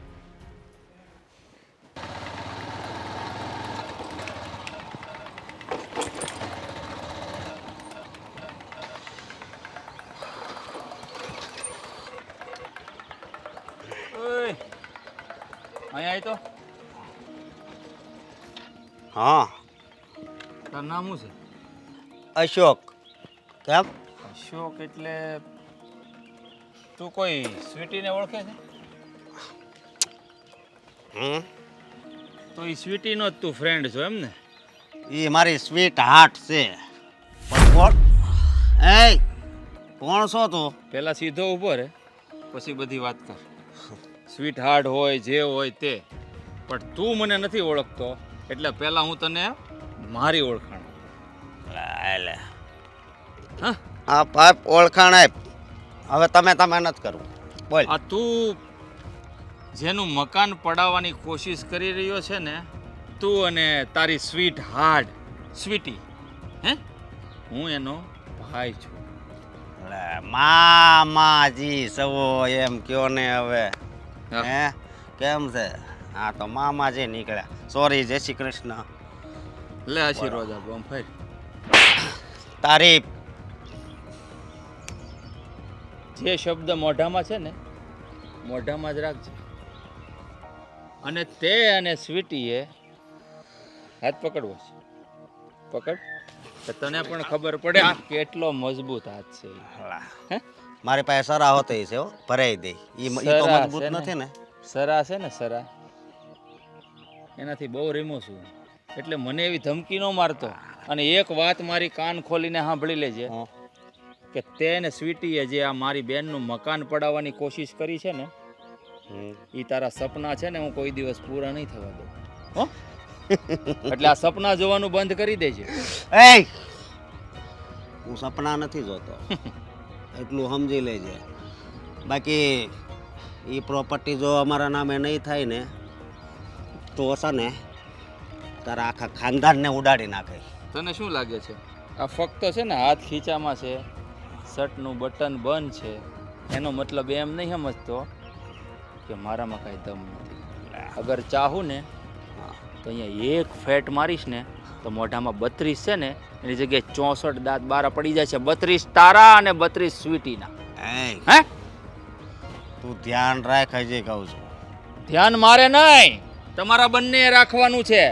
ઓય, અહીંયા આવી તો. હા, તારું નામ શું છે? અશોક. કેમ? અશોક એટલે તું કોઈ સ્વીટીને ઓળખે છે? તો એ સ્વીટીનો જ તું ફ્રેન્ડ છો એમ ને? એ મારી સ્વીટ હાર્ટ છે. પણ કોણ? એ કોણ છો તું? પહેલા સીધો ઊભો રહે, પછી બધી વાત કર. સ્વીટ હાર્ટ હોય જે હોય તે, પણ તું મને નથી ઓળખતો એટલે પહેલા હું તને મારી ઓળખાણ. લે હા, આ પાઇપ ઓળખાણ આપ. હવે તમે નથી કરવું. બોલ. આ તું જેનું મકાન પડાવવાની કોશિશ કરી રહ્યો છે ને, તું અને તારી સ્વીટ હાર્ટ સ્વીટી, હે, હું એનો ભાઈ છું. લે મામાજી સવો એમ કયો ને હવે. હે કેમ છે? હા તો મામાજી નીકળ્યા. સોરી, જય શ્રી કૃષ્ણ. લે આશીર્વાદ આપો આમ ફેર. તારી જે શબ્દ મોઢામાં છે ને મોઢામાં જ રાખજે. અને તે અને સ્વીટીએ હાથ પકડવો છે. પકડ, તો તને પણ ખબર પડે આ કેટલો મજબૂત હાથ છે. હે? મારી પાસે સરા હોતો છે હો, ભરાઈ દે. ઈ તો સરા મજબૂત છે ને? નથી ને. સરા છે ને, સરા, એનાથી બહુ રીમો છું. એટલે મને એવી ધમકી ન મારતો. અને એક વાત મારી કાન ખોલીને સાંભળી લેજે હં. કે તે ને સ્વીટીએ જે આ મારી બેનનું મકાન પડાવવાની કોશિશ કરી છે ને, એ તારા સપના છે ને હું કોઈ દિવસ પૂરા નહીં થવા દઉં. હો, એટલે આ સપના જોવાનું બંધ કરી દેજે. એ હું સપના નથી જોતો, એટલું સમજી લેજે. બાકી એ પ્રોપર્ટી જો અમારા નામે નહીં થાય ને તો છે ને તારા આખા ખાનદાનને ઉડાડી નાખે. તને શું લાગે છે આ ફક્ત છે ને હાથ ખીચામાં છે, શર્ટનું બટન બંધ છે, એનો મતલબ એમ નહીં સમજતો કે મારામાં કાંઈ દમ નથી. અગર ચાહું ને તો અહીંયા એક ફેટ મારીશ ને તો મોઢામાં 32 છે ને એની જગ્યાએ 64 દાંત બારા પડી જાય છે. 32 તારા અને 32 સ્વીટીના. એ હે તું ધ્યાન રાખ, હજી કહું છું. ધ્યાન મારે નહીં, તમારા બંને રાખવાનું છે.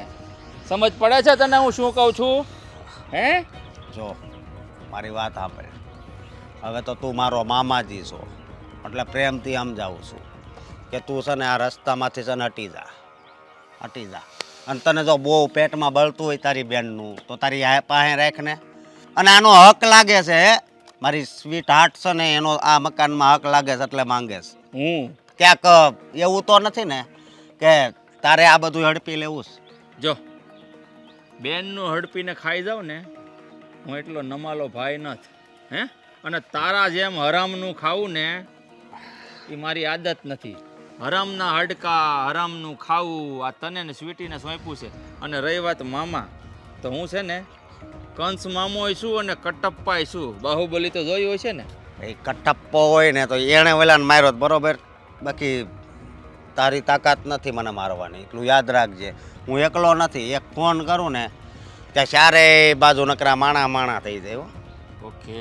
સમજ પડે છે તને હું શું કહું છું? હે જો મારી વાત સાંભળ. હવે તો તું મારો મામાજી છો એટલે પ્રેમથી સમજાવું છું કે તું છે ને આ રસ્તામાંથી છે ને હટી જા. અને તને જો બહુ પેટમાં બળતું હોય તારી બેનનું તો તારી પાસે રાખ ને. અને આનો હક લાગે છે, મારી સ્વીટ હાર્ટ છે ને એનો આ મકાનમાં હક લાગે છે એટલે માંગે છે. હું ક્યાંક એવું તો નથી ને કે તારે આ બધું હડપી લેવું છે? જો બેનનું હડપીને ખાઈ જાઉં ને હું એટલો નમાલો ભાઈ નથી. હે અને તારા જેમ હરામનું ખાવું ને એ મારી આદત નથી. હરામના હડકા હરામનું ખાવું આ તને ને સ્વીટીને સોંપ્યું છે. અને રહી વાત મામા, તો હું છે ને કંસ મામોય છું અને કટપ્પાય છું. બાહુબલી તો જોયું હોય છે ને. એ કટપ્પો હોય ને તો એણે ઓલાને માર્યો બરોબર, બાકી તારી તાકાત નથી મને મારવાની, એટલું યાદ રાખજે. હું એકલો નથી, એક ફોન કરું ને ત્યાં ચારેય બાજુ નકરા માણા થઈ જાય હો. ઓકે,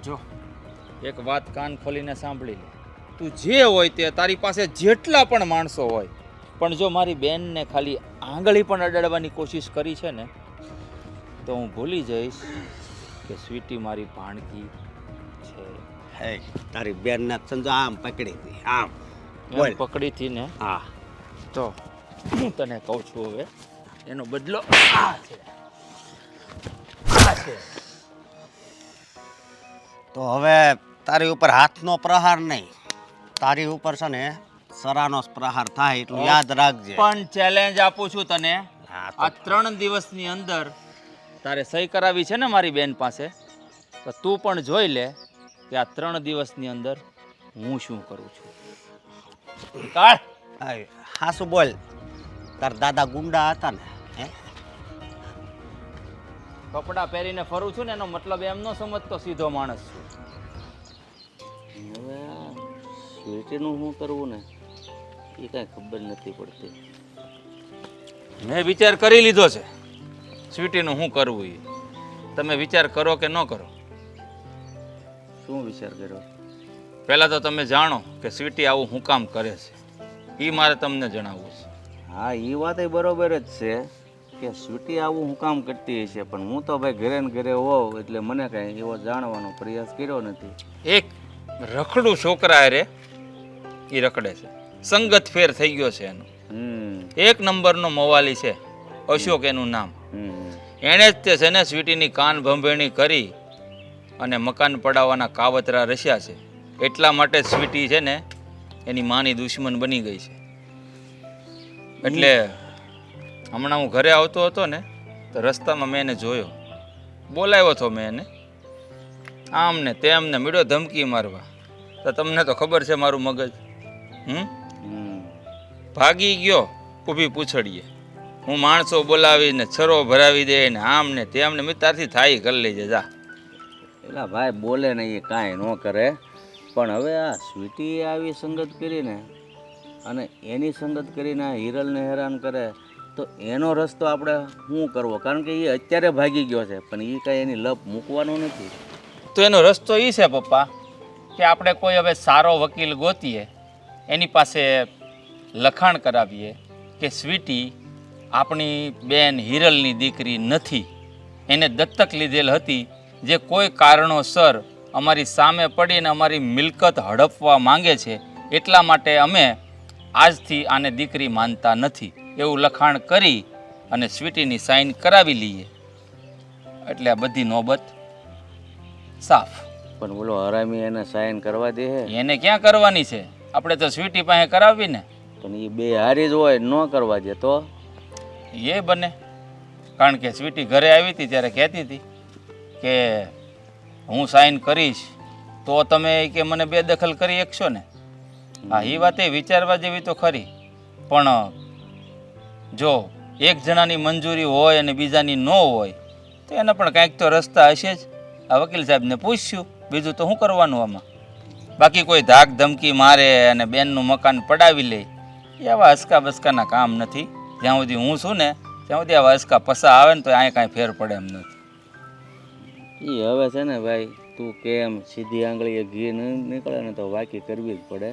જો એક વાત કાન ખોલીને સાંભળી લે. તું જે હોય તે તારી પાસે જેટલા પણ માણસો હોય, પણ જો મારી બેનને ખાલી આંગળી પણ અડાડવાની કોશિશ કરી છે ને તો હું ભૂલી જઈશ કે સ્વીટી મારી ભાણકી છે. હે તારી બેનને સમજો આમ પકડી હતી, આમ એમ બોલ. પકડી હતી ને હા તો હું તને કહું છું હવે એનો બદલો આ છે. આ છે. તો હવે તારી ઉપર હાથનો પ્રહાર નહીં, તારી ઉપર છે ને સરાનો પ્રહાર થાય એટલું યાદ રાખજે. પણ ચેલેન્જ આપું છું તને, હા આ 3 દિવસની અંદર તારે સહી કરાવી છે ને મારી બેન પાસે, તો તું પણ જોઈ લે કે આ 3 દિવસની અંદર હું શું કરું છું. કાઢ. હા શું બોલ, તાર દાદા ગુંડા હતા ને? હે કપડાં પહેરીને ફરું છું ને એનો મતલબ એમ ન સમજતો સીધો માણસ છું. હવે સ્વીટીનું શું કરવું ને એ કાંઈ ખબર નથી પડતી. મેં વિચાર કરી લીધો છે સ્વીટીનું શું કરવું એ. તમે વિચાર કરો કે ન કરો? શું વિચાર કર્યો? પહેલાં તો તમે જાણો કે સ્વીટી આવું શું કામ કરે છે, એ મારે તમને જણાવવું છે. હા એ વાત બરોબર જ છે કે સ્વીટી આવું હું કામ કરતી છે, પણ હું તો ભાઈ ઘરે ને ઘરે હોઉં એટલે મને કાંઈ એવો જાણવાનો પ્રયાસ કર્યો નથી. એક રખડું છોકરા રે એ રખડે છે, સંગત ફેર થઈ ગયો છે એનો. 1 નંબરનો મવાલી છે, અશોક એનું નામ. એણે જ તે છે ને સ્વીટીની કાન ભંભેણી કરી અને મકાન પડાવવાના કાવતરા રચ્યા છે. એટલા માટે સ્વીટી છે ને એની માની દુશ્મન બની ગઈ છે. એટલે હમણાં હું ઘરે આવતો હતો ને તો રસ્તામાં મેં એને જોયો, બોલાવ્યો હતો મેં એને, આમ ને તેમ ને મીડો ધમકી મારવા. તો તમને તો ખબર છે મારું મગજ. ભાગી ગયો ઊભી પૂછડીએ. હું માણસો બોલાવીને છરો ભરાવી દે ને આમ ને તેમ ને મેં તારથી થાય કરી લેજે જા. એલા ભાઈ બોલે ને એ કાંઈ ન કરે, પણ હવે આ સ્વીટી આવી સંગત કરીને અને એની સંગત કરીને આ હિરલને હેરાન કરે તો એનો રસ્તો આપણે શું કરવો? કારણ કે એ અત્યારે ભાગી ગયો છે પણ એ કાંઈ એની લપ મૂકવાનો નથી. તો એનો રસ્તો એ છે પપ્પા કે આપણે કોઈ હવે સારો વકીલ ગોતીએ, એની પાસે લખાણ કરાવીએ કે સ્વીટી આપણી બેન હિરલની દીકરી નથી, એને દત્તક લીધેલ હતી, જે કોઈ કારણોસર અમારી સામે પડીને અમારી મિલકત હડપવા માંગે છે, એટલા માટે અમે આજથી આને દીકરી માનતા નથી, એવું લખાણ કરી અને સ્વીટીની સાઈન કરાવી લઈએ એટલે આ બધી નોબત સાફ. પણ બોલો હરામી એને સાઈન કરવા દે છે? એને ક્યાં કરવાની છે, આપણે તો સ્વીટી પાસે કરાવી ને. પણ એ બે હારી જ હોય, ન કરવા દે તો એ બને, કારણ કે સ્વીટી ઘરે આવી હતી ત્યારે કહેતી હતી કે હું સાઈન કરીશ તો તમે કે મને બેદખલ કરી શકશો ને. હા એ વાત એ વિચારવા જેવી તો ખરી, પણ જો એક જણાની મંજૂરી હોય અને બીજાની ન હોય તો એને પણ કાંઈક તો રસ્તા હશે જ. આ વકીલ સાહેબને પૂછશું, બીજું તો શું કરવાનું આમાં. બાકી કોઈ ધાક ધમકી મારે અને બેનનું મકાન પડાવી લે એવા હસકા બસકાના કામ નથી. જ્યાં સુધી હું છું ને ત્યાં સુધી આવા હસકા પસા આવે ને તો અહીંયા કાંઈ ફેર પડે એમ નથી. એ હવે છે ને ભાઈ, તું કેમ સીધી આંગળીએ ઘી ન નીકળે ને તો વાકી કરવી જ પડે.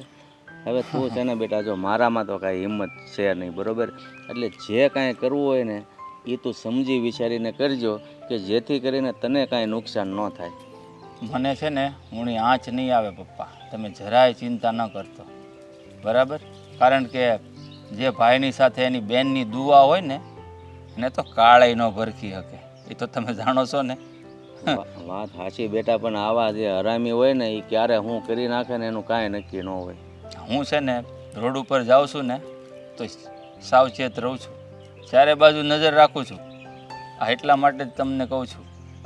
હવે તું છે ને બેટા, જો મારામાં તો કાંઈ હિંમત છે નહીં, બરોબર? એટલે જે કાંઈ કરવું હોય ને એ તું સમજી વિચારીને કરજો કે જેથી કરીને તને કાંઈ નુકસાન ન થાય. મને છે ને ઊણી આંચ નહીં આવે પપ્પા, તમે જરાય ચિંતા ન કરતો, બરાબર? કારણ કે જે ભાઈની સાથે એની બેનની દુઆ હોય ને એને તો કાળે ન ભરખી શકે, એ તો તમે જાણો છો ને. વાત સાચી બેટા, પણ આવા જે હરામી હોય ને એ ક્યારે હું કરી નાખે ને એનું કાંઈ નક્કી ન હોય. હું છે ને રોડ ઉપર જાઉં છું ને તો સાવચેત રહું છું, ચારે બાજુ નજર રાખું છું. આ એટલા માટે જ તમને કહું છું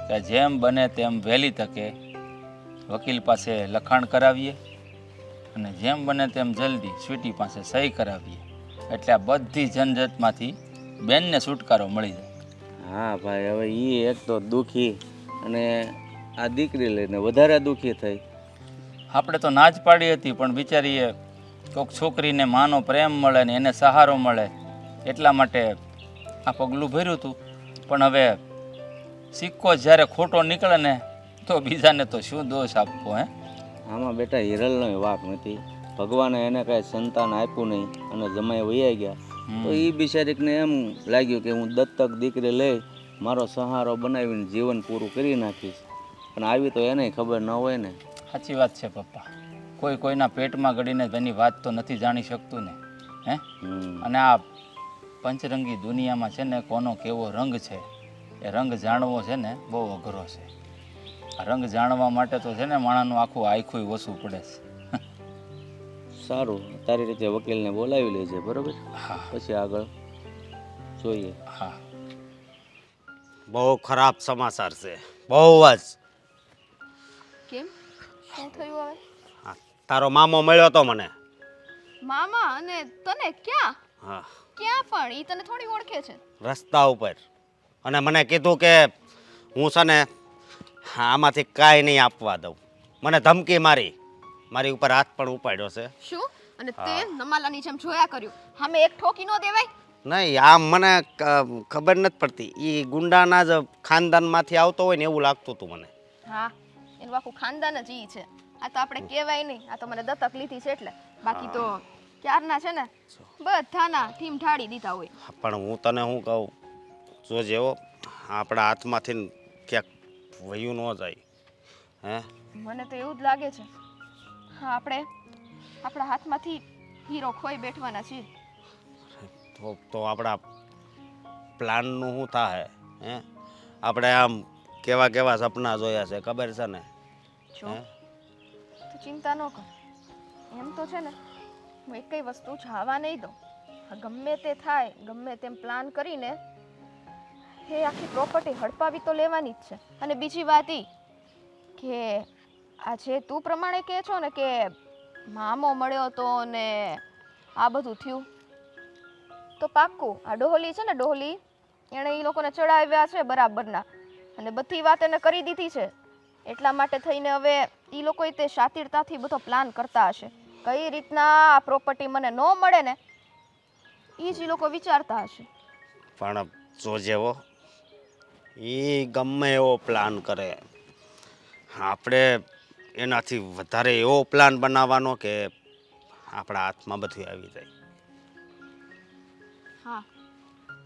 કે જેમ બને તેમ વહેલી તકે વકીલ પાસે લખાણ કરાવીએ અને જેમ બને તેમ જલ્દી સ્વીટી પાસે સહી કરાવીએ, એટલે આ બધી ઝંઝટમાંથી બેનને છુટકારો મળી જાય. હા ભાઈ, હવે એ એક તો દુઃખી અને આ દીકરી લઈને વધારે દુઃખી થઈ. આપણે તો ના જ પાડી હતી, પણ બિચારીએ કોઈક છોકરીને માનો પ્રેમ મળે ને એને સહારો મળે એટલા માટે આ પગલું ભર્યું હતું. પણ હવે સિક્કો જ્યારે ખોટો નીકળે ને તો બીજાને તો શું દોષ આપવો? હે, આમાં બેટા હિરલનો વાંક નથી. ભગવાને એને કાંઈ સંતાન આપ્યું નહીં અને જમાઈ વૈયા ગયા તો એ બિચારીકને એમ લાગ્યું કે હું દત્તક દીકરી લઈ મારો સહારો બનાવીને જીવન પૂરું કરી નાખીશ. પણ આવી તો એને ખબર ન હોય ને. સાચી વાત છે પપ્પા, કોઈ કોઈના પેટમાં ગળીને એની વાત તો નથી જાણી શકતું ને. હે, અને આ પંચરંગી દુનિયામાં છે ને કોનો કેવો રંગ છે એ રંગ જાણવો છે ને બહુ અઘરો છે. આ રંગ જાણવા માટે તો છે ને માણાનું આખું આખું વસવું પડે છે. સારું, તારી રીતે વકીલને બોલાવી લેજે, બરોબર? હા પછી આગળ જોઈએ. હા. બહુ ખરાબ સમાચાર છે, બહુ જ. કેમ, શું થયું હવે? હા, તારો મામો મળ્યો તો મને. મામા? અને તને ક્યાં? હા, ક્યાં પણ? ઈ તને થોડી ઓળખે છે. રસ્તા ઉપર. અને મને કીધું કે હું છે ને આમાંથી કાંઈ નહીં આપવા દઉં. મને ધમકી મારી, મારી ઉપર હાથ પણ ઉપાડ્યો છે. શું? અને તે નમાલાની જેમ જોયા કર્યું, સામે એક ઠોકી ન દેવાય? નહીં, આમ મને ખબર નથી પડતી. એ ગુંડાના જ ખાનદાનમાંથી આવતો હોય ને એવું લાગતું હતું મને. હા, એનું આખું ખાનદાન જ ઈ છે. આ તો આપણે કહેવાય નહીં, આ તો મને દત્તક લીધી છે એટલે. બાકી તો ક્યારના છે ને બધાના ઠીમ ઠાડી દીધા હોય. પણ હું તને શું કહું, જો જેવો આપણા હાથમાંથી ક્યાંક વયું ન જાય. હે, મને તો એવું જ લાગે છે હા, આપણે આપણા હાથમાંથી હીરો ખોઈ બેઠવાના છીએ. તો આપણા પ્લાનનું શું થાય? હે, આપણે આમ કેવા કેવા સપના જોયા છે ખબર છે ને? જો તું ચિંતા ન કર, એમ તો છે ને હું એકઈ વસ્તુ જવા નહીં દઉં. ગમે તે થાય, ગમે તેમ પ્લાન કરીને એ આખી પ્રોપર્ટી હડપાવી તો લેવાની જ છે. અને બીજી વાત એ કે આ જે તું પ્રમાણે કહે છો ને કે મામો મળ્યો તો ને આ બધું થયું, તો પાક્કું આ ડોહલી છે ને ડોહલી, એણે એ લોકોને ચડાવ્યા છે બરાબરના અને બધી વાત એને કરી દીધી છે. એટલા માટે થઈને હવે એ લોકોએ તે શાતિરતાથી બધો પ્લાન કરતા હશે. કઈ રીતના આ પ્રોપર્ટી મને ન મળે ને એ જ એ લોકો વિચારતા હશે. પણ જોજે હો, એ ગમે એવો પ્લાન કરે, આપણે એનાથી વધારે એવો પ્લાન બનાવવાનો કે આપણા હાથમાં બધું આવી જાય. હા,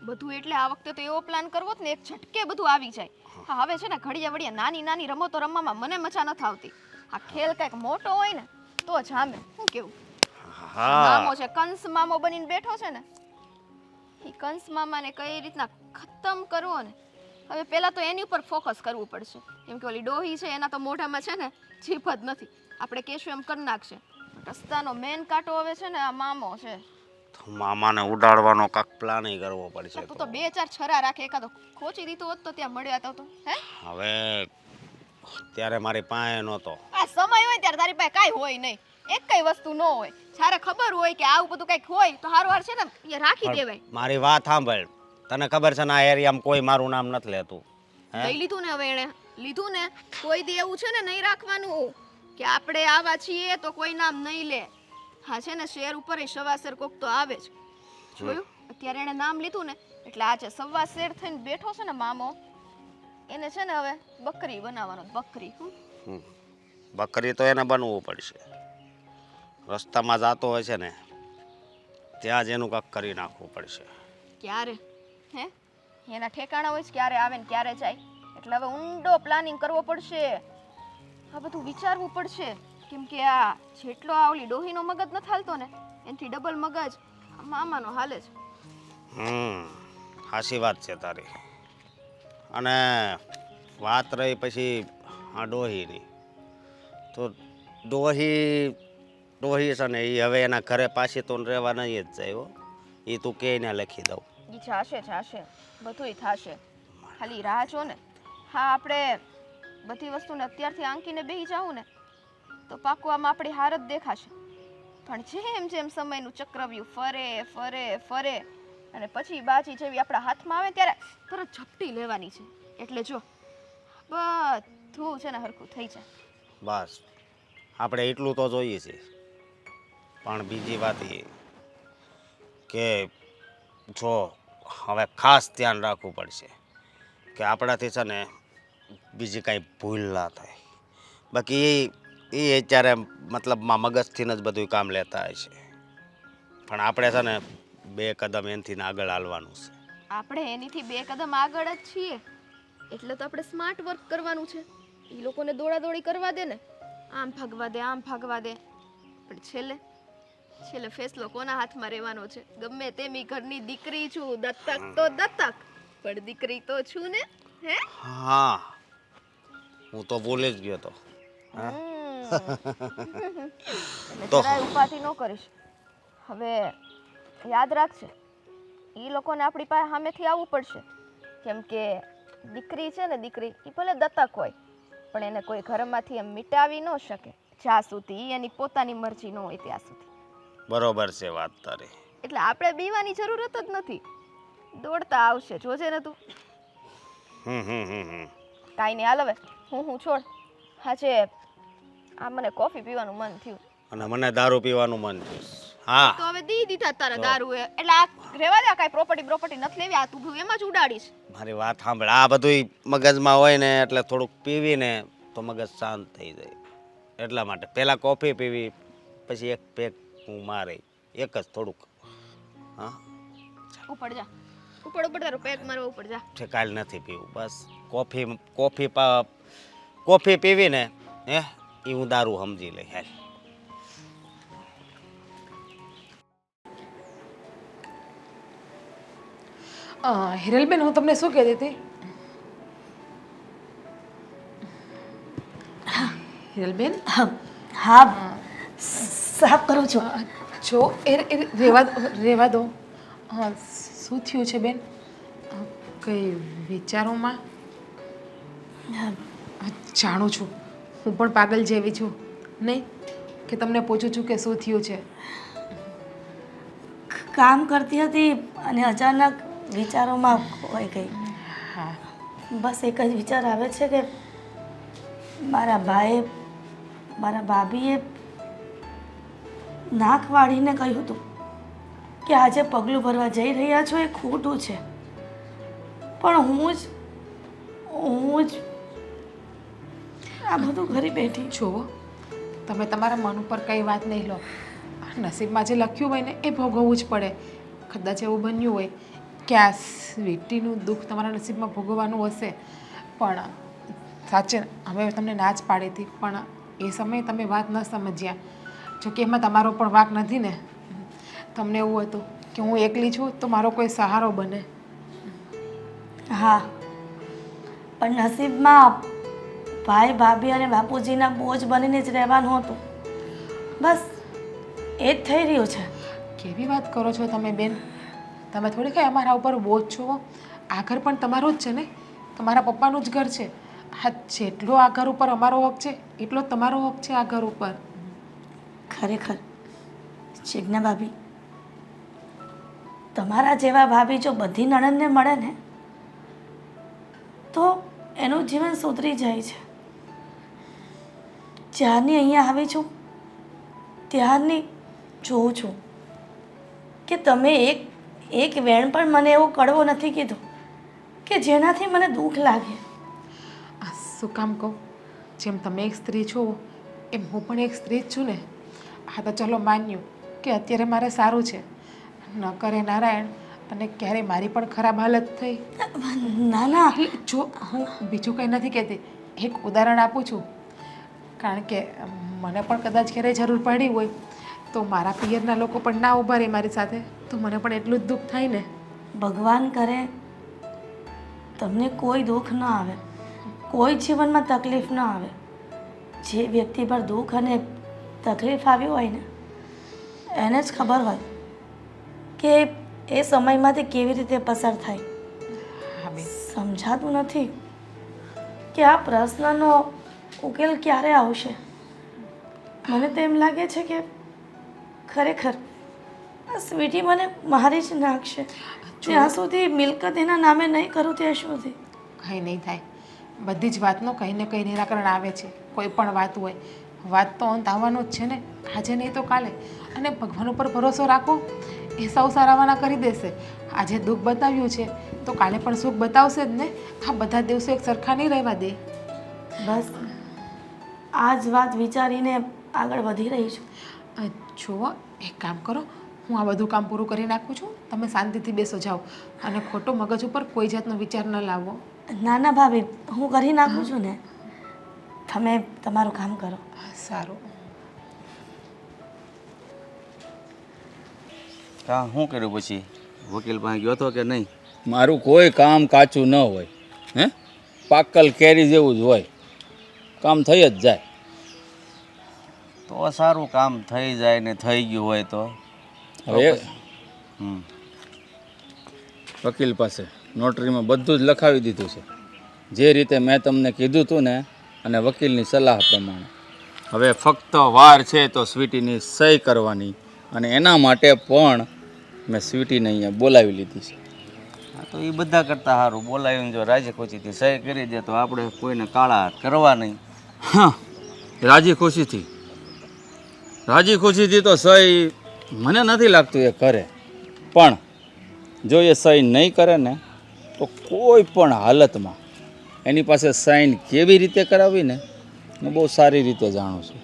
બધું એટલે આ વખતે તો એવો પ્લાન કરવો જ ને એક ઝટકે બધું આવી જાય. હા, હવે છે ને ઘડિયા વડિયા નાની નાની રમતો રમવામાં મને મજા નથી આવતી. આ ખેલ કંઈક મોટો હોય ને તો જામે. શું કેવું? મામો છે, કંસ મામો બનીને બેઠો છે ને, એ કંસ મામાને કઈ રીતના ખતમ કરવો ને, હવે પહેલા તો એની ઉપર ફોકસ કરવું પડશે. કેમ કે ઓલી ડોહી છે એના તો મોઢામાં છે ને જીભ જ નથી. આપણે કહેશું એમ કરી નાખશે. રસ્તાનો મેન કાંટો હવે છે ને આ મામો છે. તો મામાને ઉડાડવાનો કાંક પ્લાન કરવો પડશે. તું તો 2-4 છરા રાખે, એકાદો ખોચી દીધો હોત તો ત્યાં મળ્યા તો હે. હવે ત્યારે મારી પાસે નહોતો. આ સમય હોય ત્યારે તારી પાસે કાંઈ હોય નહીં, એક કઈ વસ્તુ ન હોય. જ્યારે ખબર હોય કે આવું બધું કંઈક હોય તો હારું હાર છે ને એ રાખી દેવાય. મારી વાત સાંભળ, તને ખબર છે ને આ એરિયામાં કોઈ મારું નામ નથી લેતું. લઈ લીધું ને હવે એણે લીધું ને, કોઈ દી એવું છે ને નહીં રાખવાનું કે આપણે આવા છીએ તો કોઈ નામ નહીં લે. હા છે ને શેર ઉપર સવાસેર કોક તો આવે જ. જોયું અત્યારે એણે નામ લીધું ને એટલે આ જે સવાસેર થઈને બેઠો છે ને મામો એને છે ને હવે બકરી બનાવવાનો બકરી. બકરી તો એને બનવું પડશે. રસ્તામાં જતો હોય છે ને ત્યાં જ એનું કાંક કરી નાખવું પડશે. ક્યારે હે એના ઠેકાણા હોય છે ક્યારે આવે ને ક્યારે જાય એટલે હવે ઊંડો પ્લાનિંગ કરવો પડશે. આ બધું વિચારવું પડશે કેમ કે આ જેટલો આ ઓલી ડોહીનો મગજ ન હાલતો ને એનાથી ડબલ મગજ આ મામાનો હાલે છે. સાચી વાત છે તારી. અને વાત રહી પછી આ ડોહીની, તો ડોહી છે ને એ હવે એના ઘરે પાછી તો રહેવા નહીં જ જાય હો. એ તું કે ને લખી દઉં. ઈ જાશે બધુંય થશે. ખાલી રાહ જો ને. હા આપણે બધી વસ્તુને અત્યારથી આંકીને બેસી જાવું ને તો પાકું આમાં આપણી હાર જ દેખાશે. પણ જેમ જેમ સમયનું ચક્રવ્યૂહ ફરે ફરે ફરે અને પછી બાજી જેવી આપણા હાથમાં આવે ત્યારે તરત ઝપટી લેવાની છે. એટલે જો બધું છે ને હરખું થઈ જાય. બસ આપણે એટલું તો જોઈએ છે. પણ બીજી વાત એ કે જો હવે ખાસ ધ્યાન રાખવું પડશે કે આપણાથી છે ને બીજી કાંઈ ભૂલ ના થાય. બાકી એ અત્યારે મતલબમાં મગજથી જ બધું કામ લેતા હોય છે. પણ આપણે છે ને 2 કદમ એનાથી આગળ હાલવાનું છે. આપણે એનીથી 2 કદમ આગળ જ છીએ એટલે તો આપણે સ્માર્ટ વર્ક કરવાનું છે. એ લોકોને દોડાદોડી કરવા દે ને આમ ભાગવા દે આમ ભાગવા દે પણ છેલ્લે ફેસલો કોના હાથમાં રહેવાનો છે. ગમે તેમ ઈ ઘરની દીકરી છું દત્તક તો દત્તક પણ દીકરી તો છું ને. હે હા હું તો ભૂલી જ ગયો તો. એટલે જરાય ઉપાધિ ન કરીશ. હવે યાદ રાખજે એ લોકોને આપણી પાસે સામેથી આવવું પડશે કેમ કે દીકરી છે ને દીકરી એ ભલે દત્તક હોય પણ એને કોઈ ઘરમાંથી એમ મિટાવી ન શકે જ્યાં સુધી એની પોતાની મરજી ન હોય ત્યાં સુધી. બરોબર છે વાત તારી. એટલે આપણે બીવાની જરૂરત જ નથી. દોડતા આવશે જોજે ને તું. કાંઈ નહીં હાલ હવે હું છોડ. આજે આ મને કોફી પીવાનું મન થયું અને મને દારૂ પીવાનું મન થયું. હા તો હવે દી દીધા તારા દારૂ એટલે આ રેવા દે. કાંઈ પ્રોપર્ટી નથી લેવી. આ તું એમાં જ ઉડાડીશ. મારી વાત સાંભળ. આ બધું મગજમાં હોય ને એટલે થોડુંક પીવીને તો મગજ શાંત થઈ જાય. એટલા માટે પહેલાં કોફી પીવી પછી એક પેક હું મારે એક જ થોડુંક. હા ઉપર જા ઉપર તારું પેક મારવા ઉપર જા. કાલ નથી પીવું. બસ કોફી પીવીને એ હું દારૂ સમજી લઈ. હાલ હિરલબેન હું તમને શું કહેતી હતી? હિરલબેન હા સાફ કરું છું. જો રેવા દો. હા શું થયું છે બેન? કઈ વિચારોમાં? જાણું છું હું પણ પાગલ જેવી છું નહીં કે તમને પૂછું છું કે શું થયું છે. કામ કરતી હતી અને અચાનક વિચારોમાં ખોવાઈ ગઈ. હા બસ એક જ વિચાર આવે છે કે મારા ભાઈએ મારા ભાભીએ નાક વાળીને કહ્યું હતું કે આજે પગલું ભરવા જઈ રહ્યા છો એ ખોટું છે. પણ હું જ આ બધું ઘરે બેઠી. જુઓ તમે તમારા મન ઉપર કંઈ વાત નહીં લો. નસીબમાં જે લખ્યું હોય ને એ ભોગવવું જ પડે. કદાચ એવું બન્યું હોય કે આ સ્વીટીનું દુઃખ તમારા નસીબમાં ભોગવવાનું હશે પણ સાચે અમે તમને ના જ પાડી હતી પણ એ સમયે તમે વાત ન સમજ્યા. જોકે એમાં તમારો પણ વાંક નથી ને. તમને એવું હતું કે હું એકલી છું તો મારો કોઈ સહારો બને. હા પણ નસીબમાં ભાઈ ભાભી અને બાપુજીના બોજ બનીને જ રહેવાનું હતું. બસ એ જ થઈ રહ્યું છે. કેવી વાત કરો છો તમે બેન? તમે થોડી કંઈ અમારા ઉપર બોજ છો. આ ઘર પણ તમારું જ છે ને. તમારા પપ્પાનું જ ઘર છે. હા જેટલો આ ઘર ઉપર અમારો હક છે એટલો તમારો હક છે આ ઘર ઉપર. ખરેખર શિગ્ના ભાભી તમારા જેવા ભાભી જો બધી નણંદને મળે ને તો એનું જીવન સુધરી જાય છે. જ્યારની અહીંયા આવી છું ત્યારની જોઉં છું કે તમે એક વેણ પણ મને એવો કડવો નથી કીધો કે જેનાથી મને દુઃખ લાગે. આ શું કામ કહું, જેમ તમે એક સ્ત્રી છો એમ હું પણ એક સ્ત્રી જ છું ને. હા તો ચલો માન્યું કે અત્યારે મારે સારું છે, ન કરે નારાયણ અને ક્યારેય મારી પણ ખરાબ હાલત થઈ. ના ના, એટલે જો હું બીજું કંઈ નથી કહેતી, એક ઉદાહરણ આપું છું. કારણ કે મને પણ કદાચ ક્યારેય જરૂર પડી હોય તો મારા પિયરના લોકો પણ ના ઊભા રહે મારી સાથે, તો મને પણ એટલું જ દુઃખ થાય ને. ભગવાન કરે તમને કોઈ દુઃખ ન આવે, કોઈ જીવનમાં તકલીફ ન આવે. જે વ્યક્તિ પર દુઃખ અને તકલીફ આવી હોય ને એને જ ખબર હોય કે એ સમયમાંથી કેવી રીતે પસાર થાય. હા બેન, સમજાતું નથી કે આ પ્રશ્નનો ઉકેલ ક્યારે આવશે. મને તો એમ લાગે છે કે ખરેખર આ સ્વીટી મને મારી જ નાખશે. જ્યાં સુધી મિલકત એના નામે નહીં કરું ત્યાં સુધી. કંઈ નહીં થાય, બધી જ વાતનો કંઈ ને કંઈ નિરાકરણ આવે છે. કોઈ પણ વાત હોય, વાત તો અંત આવવાનો જ છે ને, આજે નહીં તો કાલે. અને ભગવાન ઉપર ભરોસો રાખો, એ સૌ સારાવાના કરી દેશે. આજે દુઃખ બતાવ્યું છે તો કાલે પણ સુખ બતાવશે જ ને. આ બધા દિવસો એક સરખા નહીં રહેવા દે. બસ આ જ વાત વિચારીને આગળ વધી રહી છું. જુઓ, એક કામ કરો, હું આ બધું કામ પૂરું કરી નાખું છું, તમે શાંતિથી બેસો જાઓ અને ખોટો મગજ ઉપર કોઈ જાતનો વિચાર ન લાવો. ના ના ભાભી, હું કરી નાખું છું ને, તમે તમારું કામ કરો. સારું. કાં શું કર્યું પછી? વકીલ પાસે ગયો હતો કે નહીં? મારું કોઈ કામ કાચું ન હોય, હે પાકલ કેરી જેવું જ હોય, કામ થઈ જ જાય. તો સારું, કામ થઈ જાય ને થઈ ગયું હોય તો. હવે હમ વકીલ પાસે નોટરીમાં બધું જ લખાવી દીધું છે, જે રીતે મેં તમને કીધું હતું ને, અને વકીલની સલાહ પ્રમાણે. હવે ફક્ત વાર છે તો સ્વીટીની સહી કરવાની, અને એના માટે પણ મેં સ્વીટીને અહીંયા બોલાવી લીધી છે. હા, તો એ બધા કરતાં સારું બોલાવીને જો રાજી ખુશીથી સહી કરી દે તો આપણે કોઈને કાળા હાથ કરવા નહીં. હા, રાજી ખુશીથી તો સહી મને નથી લાગતું એ કરે, પણ જો એ સહી નહીં કરે ને તો કોઈ પણ હાલતમાં એની પાસે સાઈન કેવી રીતે કરાવી ને હું બહુ સારી રીતે જાણું છું.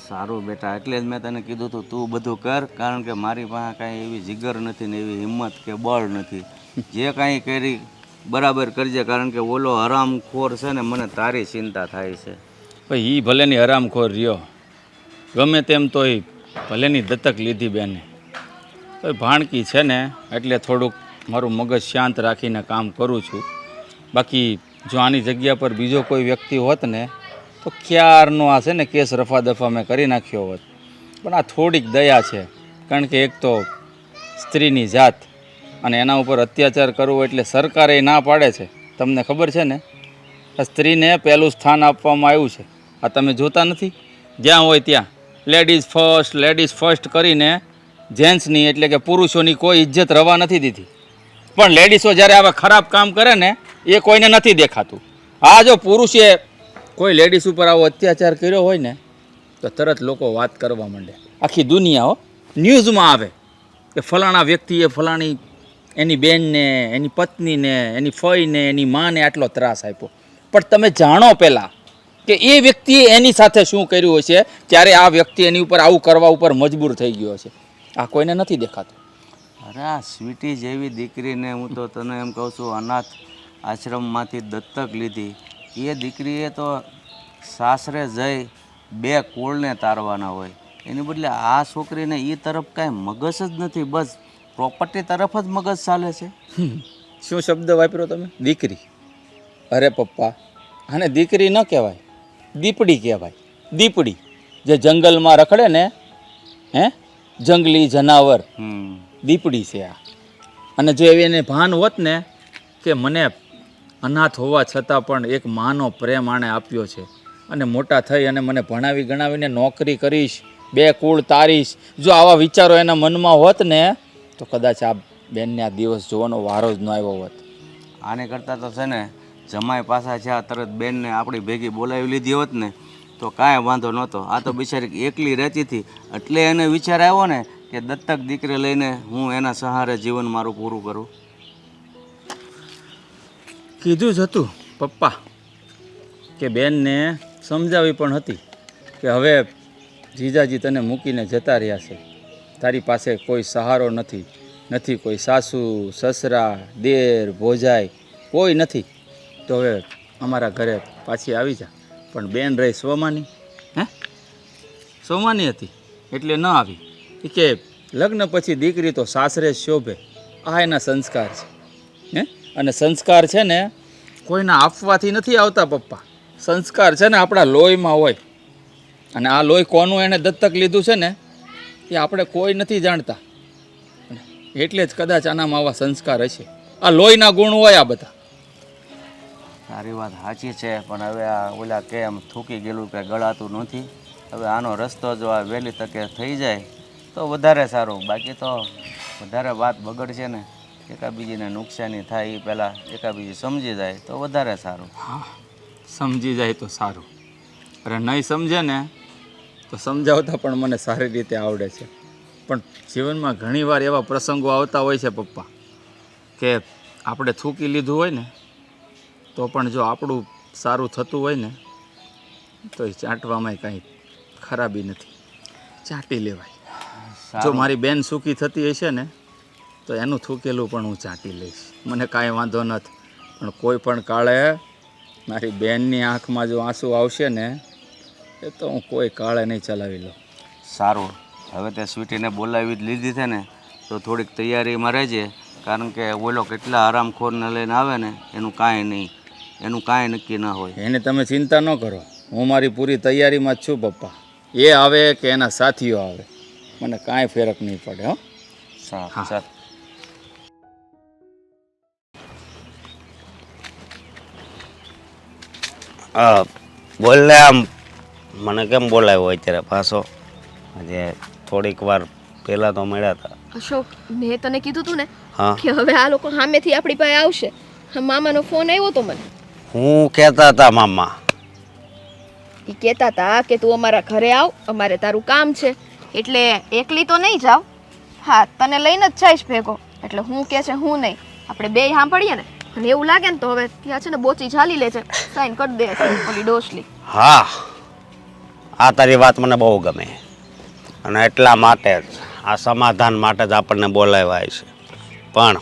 સારું બેટા, એટલે જ મેં તને કીધું હતું તું બધું કર, કારણ કે મારી પાસે કાંઈ એવી જીગર નથી ને એવી હિંમત કે બળ નથી. જે કાંઈ કરી બરાબર કરજે, કારણ કે ઓલો હરામખોર છે ને મને તારી ચિંતા થાય છે. ભાઈ એ ભલેની હરામખોર રહ્યો, ગમે તેમ તોય ભલેની દત્તક લીધી બેને, તો ભાણકી છે ને એટલે થોડુંક મારું મગજ શાંત રાખીને કામ કરું છું. બાકી જો આની જગ્યા પર બીજો કોઈ વ્યક્તિ હોત ને તો ક્યારનો આ છે ને કેસ રફા દફા મેં કરી નાખ્યો હોત. પણ આ થોડીક દયા છે, કારણ કે એક તો સ્ત્રીની જાત અને એના ઉપર અત્યાચાર કરવો એટલે સરકારે ના પાડે છે. તમને ખબર છે ને, આ સ્ત્રીને પહેલું સ્થાન આપવામાં આવ્યું છે. આ તમે જોતા નથી, જ્યાં હોય ત્યાં લેડીઝ ફર્સ્ટ કરીને જેન્ટ્સની એટલે કે પુરુષોની કોઈ ઇજ્જત રવા નથી દીધી. પણ લેડીઝો જ્યારે આવા ખરાબ કામ કરે ને એ કોઈને નથી દેખાતું. આ જો પુરુષે કોઈ લેડીઝ ઉપર આવો અત્યાચાર કર્યો હોય ને તો તરત લોકો વાત કરવા માંડે, આખી દુનિયા ન્યૂઝમાં આવે કે ફલાણા વ્યક્તિએ ફલાણી એની બેનને, એની પત્નીને, એની ફઈને, એની માને આટલો ત્રાસ આપ્યો. પણ તમે જાણો પહેલાં કે એ વ્યક્તિએ એની સાથે શું કર્યું હશે, ત્યારે આ વ્યક્તિ એની ઉપર આવું કરવા ઉપર મજબૂર થઈ ગયો છે. આ કોઈને નથી દેખાતું. અરે આ સ્વીટી જેવી દીકરીને હું તો તને એમ કહું છું અનાથ આશ્રમમાંથી દત્તક લીધી. એ દીકરીએ તો સાસરે જઈ બે કુળને તારવાના હોય, એની બદલે આ છોકરીને એ તરફ કાંઈ મગજ જ નથી, બસ પ્રોપર્ટી તરફ જ મગજ ચાલે છે. શું શબ્દ વાપર્યો તમે? દીકરી? અરે પપ્પા, આને દીકરી ન કહેવાય, દીપડી કહેવાય. દીપડી જે જંગલમાં રખડે ને, હે જંગલી જનાવર, દીપડી છે આ. અને જો એવી એને ભાન હોત ને કે મને અનાથ હોવા છતાં પણ એક માનો પ્રેમ આણે આપ્યો છે અને મોટા થઈ અને મને ભણાવી ગણાવીને નોકરી કરીશ, બે કુળ તારીશ, જો આવા વિચારો એના મનમાં હોત ને તો કદાચ આ બેનને આ દિવસ જોવાનો વારો જ ન આવ્યો હોત. આને કરતાં તો છે ને જમાઈ પાછા છે આ તરત બેનને આપણી ભેગી બોલાવી લીધી હોત ને તો કાંઈ વાંધો નહોતો. આ તો બિચારી એકલી રહેતી હતી એટલે એને વિચાર આવ્યો ને કે દત્તક દીકરી લઈને હું એના સહારે જીવન મારું પૂરું કરું. કીધું જ હતું પપ્પા કે બેનને સમજાવી પણ હતી કે હવે જીજાજી તને મૂકીને જતા રહ્યા છે, તારી પાસે કોઈ સહારો નથી કોઈ સાસુ સસરા દેર ભોજાઈ કોઈ નથી, તો હવે અમારા ઘરે પાછી આવી જા. પણ બેન રહી સ્વમાની, સ્વમાની હતી એટલે ન આવી. એ કે લગ્ન પછી દીકરી તો સાસરે જ શોભે, આ એના સંસ્કાર છે. અને સંસ્કાર છે ને કોઈના આપવાથી નથી આવતા પપ્પા, સંસ્કાર છે ને આપણા લોહીમાં હોય. અને આ લોહી કોનું એણે દત્તક લીધું છે ને એ આપણે કોઈ નથી જાણતા, એટલે જ કદાચ આનામાં આવા સંસ્કાર હશે. આ લોહીના ગુણ હોય આ બધા. તારી વાત સાચી છે, પણ હવે આ ઓલા કેમ થૂકી ગયેલું કે ગળાતું નથી. હવે આનો રસ્તો જો આ વહેલી તકે થઈ જાય તો વધારે સારું, બાકી તો વધારે વાત બગડશે ને, એકાબીજીને નુકસાની થાય એ પહેલાં એકાબીજી સમજી જાય તો વધારે સારું. હા, સમજી જાય તો સારું. અરે નહીં સમજે ને તો સમજાવતા પણ મને સારી રીતે આવડે છે. પણ જીવનમાં ઘણીવાર એવા પ્રસંગો આવતા હોય છે પપ્પા કે આપણે થૂકી લીધું હોય ને તો પણ જો આપણું સારું થતું હોય ને તો એ ચાટવામાં કાંઈ ખરાબી નથી, ચાટી લેવાય. જો મારી બેન સુખી થતી હશે ને તો એનું થૂકેલું પણ હું ચાટી લઈશ, મને કાંઈ વાંધો નથી. પણ કોઈ પણ કાળે મારી બેનની આંખમાં જો આંસુ આવશે ને એ તો હું કોઈ કાળે નહીં ચલાવી લઉં. સારું, હવે તે સ્વીટીને બોલાવી જ લીધી છે ને તો થોડીક તૈયારીમાં રહેજે, કારણ કે ઓલો કેટલા આરામખોરને લઈને આવે ને એનું કાંઈ નક્કી ના હોય. એને તમે ચિંતા ન કરો, હું મારી પૂરી તૈયારીમાં જ છું પપ્પા. એ આવે કે એના સાથીઓ આવે મને કાંઈ ફરક નહીં પડે. હો સારું ચાલ. બોલ ને, આમ મને કેમ બોલાવ્યો અત્યારે પાછો? આજે થોડીક વાર પહેલાં તો મળ્યા હતા. અશોક, મેં તને કીધું તું ને હા, કે હવે આ લોકો સામેથી આપણી પાસે આવશે. મામાનો ફોન આવ્યો તો મને. હું કહેતા હતા મામા? એ કહેતા હતા કે તું અમારા ઘરે આવ, અમારે તારું કામ છે, એટલે એકલી તો નહીં જાવ. હા, તને લઈને જ જઈશ ભેગો. એટલે હું કે છે હું નહીં, આપણે બેય સાંભળીએ ને, અને એવું લાગે ને તો હવે ત્યાં છે ને બોચી ઝાલી લે છે, સાઈન કરી દે છે ઓલી ડોસલી. હા, આ તારી વાત મને બહુ ગમે, અને એટલા માટે જ આ સમાધાન માટે જ આપણને બોલાવ્યા છે. પણ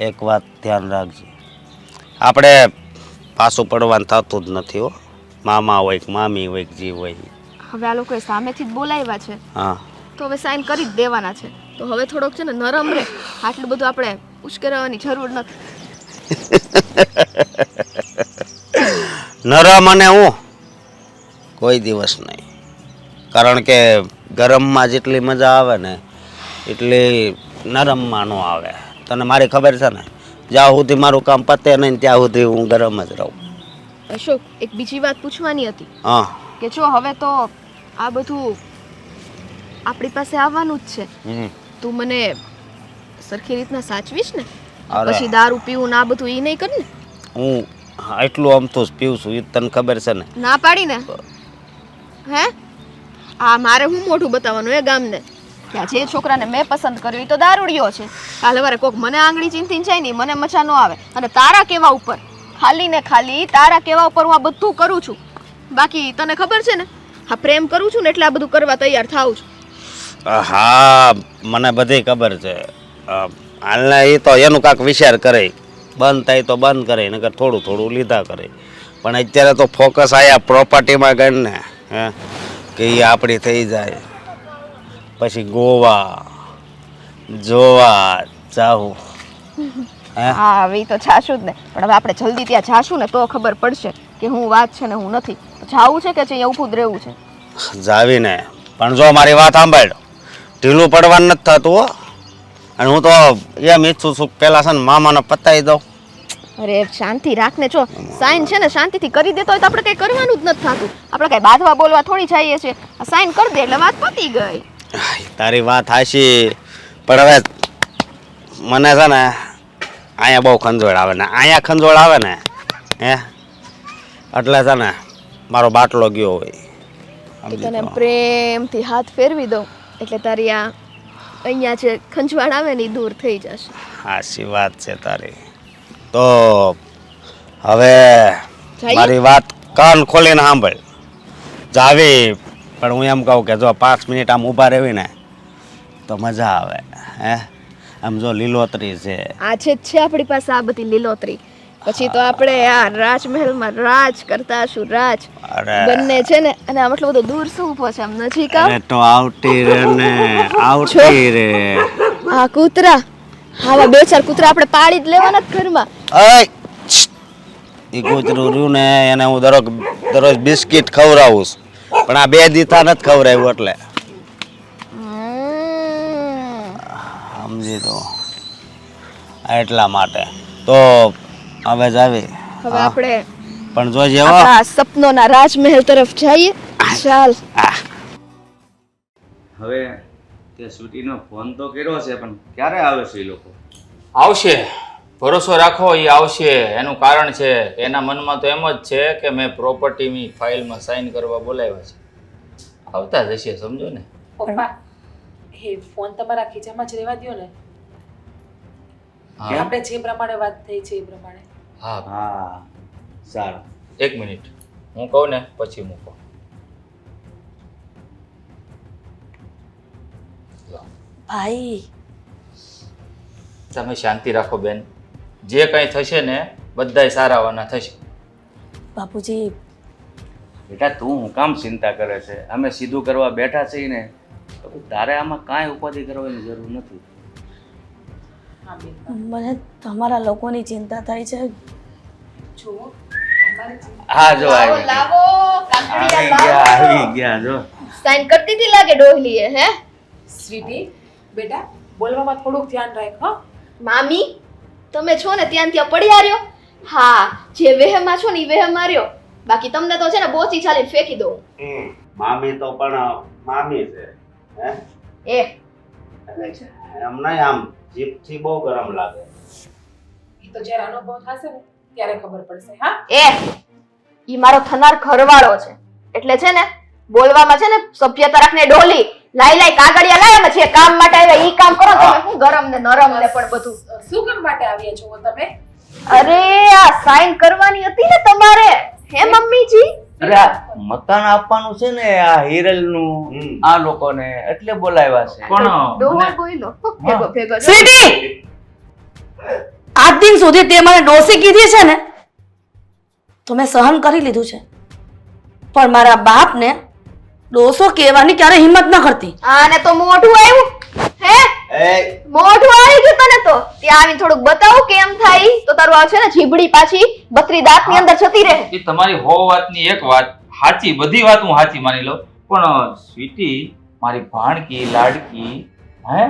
એક વાત ધ્યાન રાખજે, આપણે પાછું પડવાનું થતું જ નથી હો. મામા હોય કે મામી હોય કે જી હોય. હવે આ લોકોએ સામેથી જ બોલાવ્યા છે હા, તો હવે સાઈન કરી જ દેવાના છે. તો હવે થોડોક છે ને નરમ રહે, આટલું બધું આપણે ઉશ્કેરવાની જરૂર નથી. નરમ અને હું કોઈ દિવસ નહીં, કારણ કે ગરમમાં જેટલી મજા આવે ને એટલી નરમમાં ન આવે. તને મારી ખબર છે ને, જ્યાં સુધી મારું કામ પતે નહીં ત્યાં સુધી હું ગરમ જ રહું. અશોક, એક બીજી વાત પૂછવાની હતી હા, કે જો હવે તો આ બધું આપણી પાસે આવવાનું જ છે, તું મને સરખી રીતના સાચવીશ ને? અરે. પછી દારૂ પીવું ના બધું ઈ નહીં કર ને? હું એટલું અમથું જ પીવું છું, એ તને ખબર છે ને. ના પાડી ને? હે, આ મારે હું મોઢું બતાવવાનું એ ગામને કે આ જે છોકરાને મેં પસંદ કર્યો એ તો દારૂડિયો છે. કાલે વારે કોક મને આંગળી ચીંધીને જાય ને મને મજા ન આવે. અને તારા કેવા ઉપર, ખાલી ને ખાલી તારા કેવા ઉપર હું આ બધું કરું છું. બાકી તને ખબર છે ને, હા પ્રેમ કરું છું ને એટલે આ બધું કરવા તૈયાર થાઉં છું. હા, મને બધી ખબર છે. હાલના એ તો એનું કાંક વિચાર કરે, બંધ થાય તો બંધ કરે, નકર થોડું થોડું લીધા કરે. પણ અત્યારે તો ફોકસ આયા પ્રોપર્ટીમાં ગણ ને, હે, કે એ આપણી થઈ જાય પછી ગોવા જોવા જાવું. હા, હવે ઈ તો જાશું જ ને, પણ હવે આપણે જલ્દી ત્યાં જાશું ને તો ખબર પડશે કે હું વાત છે ને હું નથી. જાવું છે કે અહીંયા ઊભું જ રહેવું છે? જાવીને. પણ જો મારી વાત સાંભળ, ઢીલું પડવાનું નથી થતું હો. અને હું તો એમ ઈચ્છું છું પહેલાં છે ને મામાને પતાવી દઉં. અરે શાંતિ રાખને, જો સાઈન છે ને શાંતિથી કરી દેતો હોય તો આપણે કંઈ કરવાનું જ નથી થતું. આપણે કંઈ બાંધવા બોલવા થોડી જઈએ છીએ. સાઈન કરી દે એટલે વાત પતી ગઈ. તારી વાત હાશી, પણ હવે મને છે ને અહીંયા બહુ ખંજોળ આવે ને અહીંયા ખંજોળ આવે ને, હે, એટલે છે ને મારો બાટલો ગયો હોય. કે સમજી તને તો. પ્રેમથી હાથ ફેરવી દઉં એટલે તારી આ અહીંયા જે ખંજવાળ આવે ને એ દૂર થઈ જશે. હાચી વાત છે તારી. તો હવે જઈએ? મારી વાત કાન ખોલીને સાંભળ. જાવી પણ હું એમ કહું કે જો 5 મિનિટ આમ ઊભા રહેવી ને તો મજા આવે. હે આમ જો લીલોતરી છે. આજે જ છે આપણી પાસે આ બધી લીલોતરી. પછી તો આપણે આ રાજમહેલમાં રાજ કરતા હશું રાજ. અરે બંને છે ને અને આમ એટલો બધો દૂર શું ઊભો છે આમ નજીક આવ. અરે તો આવતી રે ને આવતી રે. આ કૂતરા આવા 2-4 કૂતરા આપણે પાડી જ લેવાના જ ઘરમાં. અય ઈ કૂતરું રહ્યું ને એને હું દરરોજ બિસ્કિટ ખવડાવું છું. પણ આ 2 દીથા નથી ખવડાવ્યું એટલે સમજી તો એટલા માટે તો હવે જ આવી. હવે આપણે પણ જોજે હો. આપણા સપનોના રાજમહેલ તરફ જઈએ. ચાલ. હવે તે સ્વીટીનો ફોન તો કર્યો છે પણ ક્યારે આવે છે એ લોકો? આવશે, ભરોસો રાખો, એ આવશે. એનું કારણ છે કે એના મનમાં તો એમ જ છે કે મેં પ્રોપર્ટીની ફાઇલમાં સાઇન કરવા બોલાવ્યા છે. આવતા જ હશે, સમજો ને. પપ્પા એ ફોન તમારા ખીચામાં જ રહેવા દ્યો ને. હા આપણે જે પ્રમાણે વાત થઈ છે એ પ્રમાણે. હા, હા સારું. 1 મિનિટ હું કહું ને પછી મૂકો. લો, ભાઈ તમે શાંતિ રાખો બેન. જે કંઈ થશે ને બધાય સારાવાના થશે. બાપુજી બેટા તું હું કામ ચિંતા કરે છે? અમે સીધું કરવા બેઠા છીએ ને તો તારે આમાં કાંઈ ઉપાધિ કરવાની જરૂર નથી. હા બેન, મને તમારા લોકોની ચિંતા થાય છે. જુઓ અમારી હા જો લાવો આવી લાવો કાકડિયા ગયા લાવો. આવી ગયા જો. સાઈન કરતી હતી લાગે ડોહલીએ હે. સ્વીટી બેટા બોલવામાં થોડુંક ધ્યાન રાખ હો. મામી તમે છો ને ત્યાં ત્યાં પડ્યા રહ્યો. હા જે વહેમમાં છો ને એ વહેમમાં રહ્યો. બાકી તમને તો છે ને બોચી ચાલીને ફેંકી દઉં. મામી તો પણ મામી છે. હે એ એમ નહીં આમ જીભથી બહુ ગરમ લાગે. એ તો જ્યારે અનુભવ થશે ને ત્યારે ખબર પડશે. હા ઈ મારો થનાર ઘરવાળો છે એટલે છે ને બોલવામાં છે ને સભ્યતા રાખને ડોલી લાઈ કાગળિયા લાય અમે જે કામ માટે આવ્યા ઈ કામ કરો તમે. હું ગરમ ને નરમ ને પણ બધું. શું કામ માટે આવ્યા છો તમે? અરે આ સાઈન કરવાની હતી ને તમારે હે મમ્મીજી. અરે આ મકાન આપવાનું છે ને આ હિરલનું આ લોકોને એટલે બોલાવ્યા છે. પણ ડોહો મને- બોયલો ભેગો ભેગો જો. સ્વીટી આજ દિન સુધી તે મને ડોસી કીધી છે ને તો મેં સહન કરી લીધું છે, પણ મારા બાપને ડોસો કહેવાની ક્યારે હિંમત ન કરતી. આને તો મોઢું આવ્યું હે એ મોઢું આવી ગયું તને તો. ત્યાં આવીને થોડુંક બતાવું કેમ થાય તો તારું આ છે ને જીભડી પાછી 32 દાંતની અંદર જતી રહે. એ તમારી હો વાતની એક વાત સાચી, બધી વાત હું સાચી માની લઉં, પણ સ્વીટી મારી ભાણકી લાડકી, હે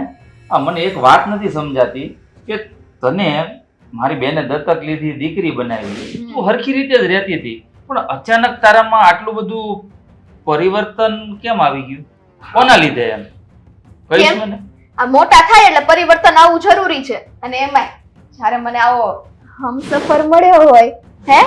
આ મને એક વાત નથી સમજાતી કે તને મારી બેને દત્તક લીધી, દીકરી બનાવી, તું હરખી રીતે જ રહેતી હતી, પણ અચાનક તારામાં આટલું બધું પરિવર્તન કેમ આવી ગયું? કોના લીધે એમ કહીશ કેમ? મને? આ મોટા થાય એટલે પરિવર્તન આવવું જરૂરી છે. અને એમાંય જ્યારે મને આવો હમસફર મળ્યો હોય હે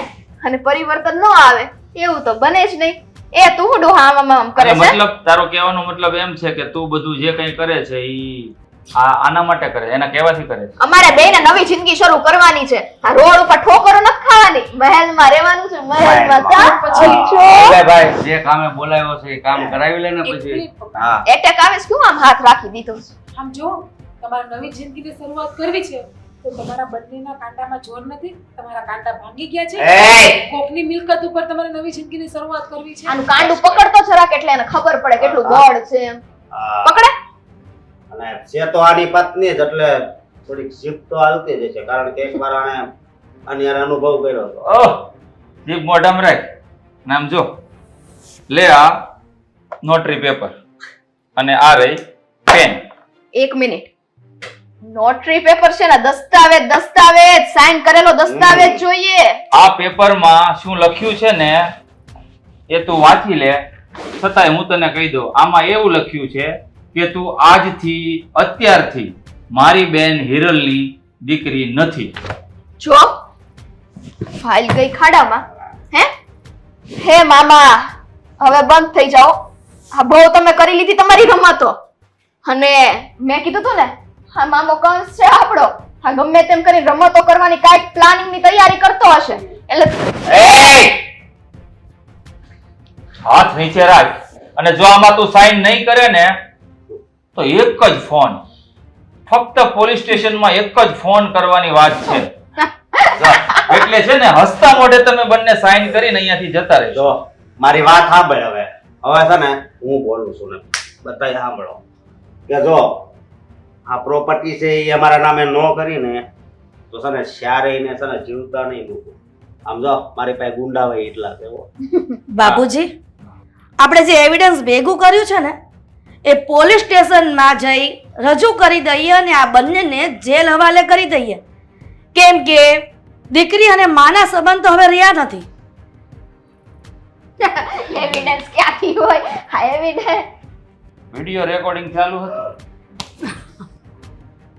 અને પરિવર્તન ન આવે એવું તો બને જ નહીં. એ તું ડોહા આમ કરે અરે છે. મતલબ તારો કહેવાનો મતલબ એમ છે કે તું બધું જે કંઈ કરે છે ઈ આના માટે કરે, એના કહેવાથી કરે છે. અમારે બેને નવી જિંદગી શરૂ કરવાની છે. આ રોડ ઉપર ઠોકરો નથી ખાવાની, મહેલમાં રહેવાનું છે. મહેલમાં ત્યાં પછી છો એટલે ભાઈ જે કામે બોલાવ્યો છે એ કામ કરાવી લે ને એક પછી. મિનિટ પપ્પા. હા એટેક આવે છે શું આમ હાથ રાખી દીધો છે? આમ જો તમારે નવી જિંદગીની શરૂઆત કરવી છે તો તમારા બંનેના કાંટામાં જોર નથી. તમારા કાંટા ભાંગી ગયા છે. એ! કોકની મિલકત ઉપર તમારે નવી જિંદગીની શરૂઆત કરવી છે. આનું કાંડું પકડતો જરાક એટલે એને ખબર પડે કેટલું બળ છે એમ. હા. પકડે અને છે તો આની પત્ની જ એટલે થોડીક જીભ તો હાલતી જ છે કારણ કે એકવાર આણે આની હારે અનુભવ કર્યો હતો. ઓહ જીભ મોઢામાં રાખ. નામ જો લે આ નોટરી પેપર અને આ રહી પેન. એક મિનિટ. નોટરી પેપર છે ને દસ્તાવેજ સાઈન કરેલો દસ્તાવેજ જોઈએ. આ પેપરમાં શું લખ્યું છે ને એ તું વાંચી લે. છતાંય હું તને કહી દઉં, આમાં એવું લખ્યું છે કે તું આજથી અત્યારથી મારી બેન હિરલની દીકરી નથી. જો ફાઇલ ગઈ ખાડામાં હે હે મામા, હવે બંધ થઈ જાઓ. હા, બહુ તમે કરી લીધી તમારી રમતો. અને મેં કીધું તું ને, હા મામો કંસ છે આપણો. હા, ગમે તેમ કરી રમતો કરવાની કાંઈક પ્લાનિંગ ની તૈયારી કરતો હશે. એટલે હાથ નીચે રાખ. અને જો આમાં તું સાઈન નહીં કરે ને તો એક જ ફોન, ફક્ત પોલીસ સ્ટેશનમાં એક જ ફોન કરવાની વાત છે. જા, એટલે છે ને હસતા મોઢે તમે બંને સાઈન કરીને અહીંયાથી જતા રહેજો. જો મારી વાત સાંભળ. હવે છે ને હું બોલું છું ને બધાય સાંભળો કે જો આ પ્રોપર્ટી છે એ અમારા નામે ન કરીને તો છે ને શ્યારેયને છે ને જીવતા નહીં મૂકું. આમ જો મારી પાસે ગુંડા હોય એટલા છે હો. બાપુજી, આપણે જે એવિડન્સ ભેગું કર્યું છે ને એ પોલીસ સ્ટેશનમાં જઈ રજૂ કરી દઈએ અને આ બંનેને જેલ હવાલે કરી દઈએ. કેમ કે દીકરી અને માના સંબંધ તો હવે રહ્યા નથી. એવિડન્સ ક્યાંથી હોય? હા, એવિડન્સ વિડિયો રેકોર્ડિંગ ચાલુ હતું.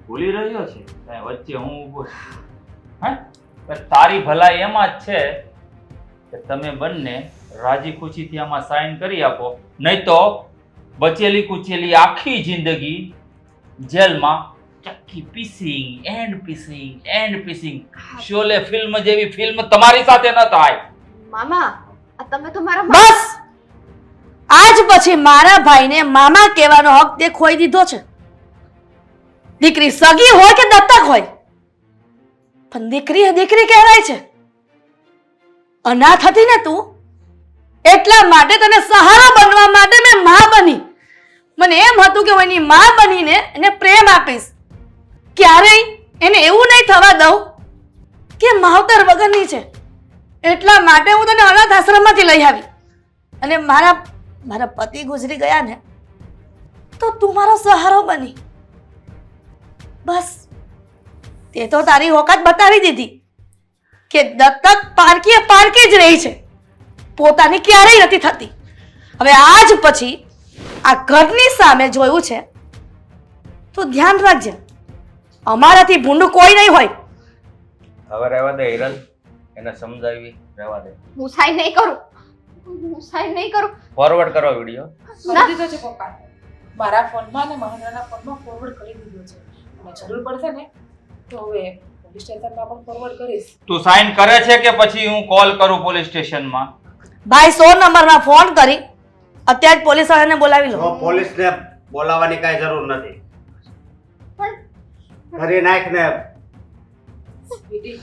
ભૂલી રહ્યો છે ત્યાં વચ્ચે હું ઊભો છું. હે? પણ તારી ભલાઈ એમાં જ છે કે તમે બંને રાજી ખુશીથી આમાં સાઈન કરી આપો, નહીં તો બચેલી કુચેલી આખી જિંદગી જેલમાં ચક્કી પીસિંગ એન્ડ પીસિંગ શોલે ફિલ્મ જેવી ફિલ્મ તમારી સાથે ન થાય. મામા, આ તમે તો મારા બસ, આજ પછી મારા ભાઈને મામા કહેવાનો હક તે ખોઈ દીધો છે. દીકરી સગી હોય કે દત્તક હોય, પણ દીકરી એ દીકરી કહેવાય છે. અનાથ હતી ને તું, એટલા માટે તને સહારો બનવા માટે મેં માં બની. મને એમ હતું કે હું એની માં બનીને એને પ્રેમ આપીશ. ક્યારેય એને એવું નહીં થવા દઉં કે માવતર વગરની છે. એટલા માટે હું તને અનાથ આશ્રમમાંથી લઈ આવી. અને મારા પતિ ગુજરી ગયા ને તો તું મારો સહારો બની. બસ, તે તો તારી ઓકાત બતાવી દીધી કે દત્તક પારકી જ રહી છે, પોતાની ક્યારેય નથી થતી. હવે આજ પછી આ ઘરની સામે જોયું છે તો ધ્યાન રાખજે, અમારાથી ભૂંડું કોઈ નહીં હોય. હવે રહેવા દે હિરલ, એને સમજાવી રહેવા દે. હું સાઈન નહીં કરું. હું સાઈન નહીં કરું. ફોરવર્ડ કરો વિડિયો. કરી દીધો છે પપ્પા. મારા ફોનમાં અને મહેન્દ્રના ફોનમાં ફોરવર્ડ કરી દીધો છે. અને જરૂર પડશે ને તો હવે પોલીસ સ્ટેશનમાં પણ ફોરવર્ડ કરીશ. તું સાઈન કરે છે કે પછી હું કોલ કરું પોલીસ સ્ટેશનમાં? ભાઈ 100 નંબરમાં ફોન કરી અત્યારે જ પોલીસ વાળાને બોલાવી લો. જો પોલીસને બોલાવવાની કાંઈ જરૂર નથી. કરી નાખ ને. બેટી,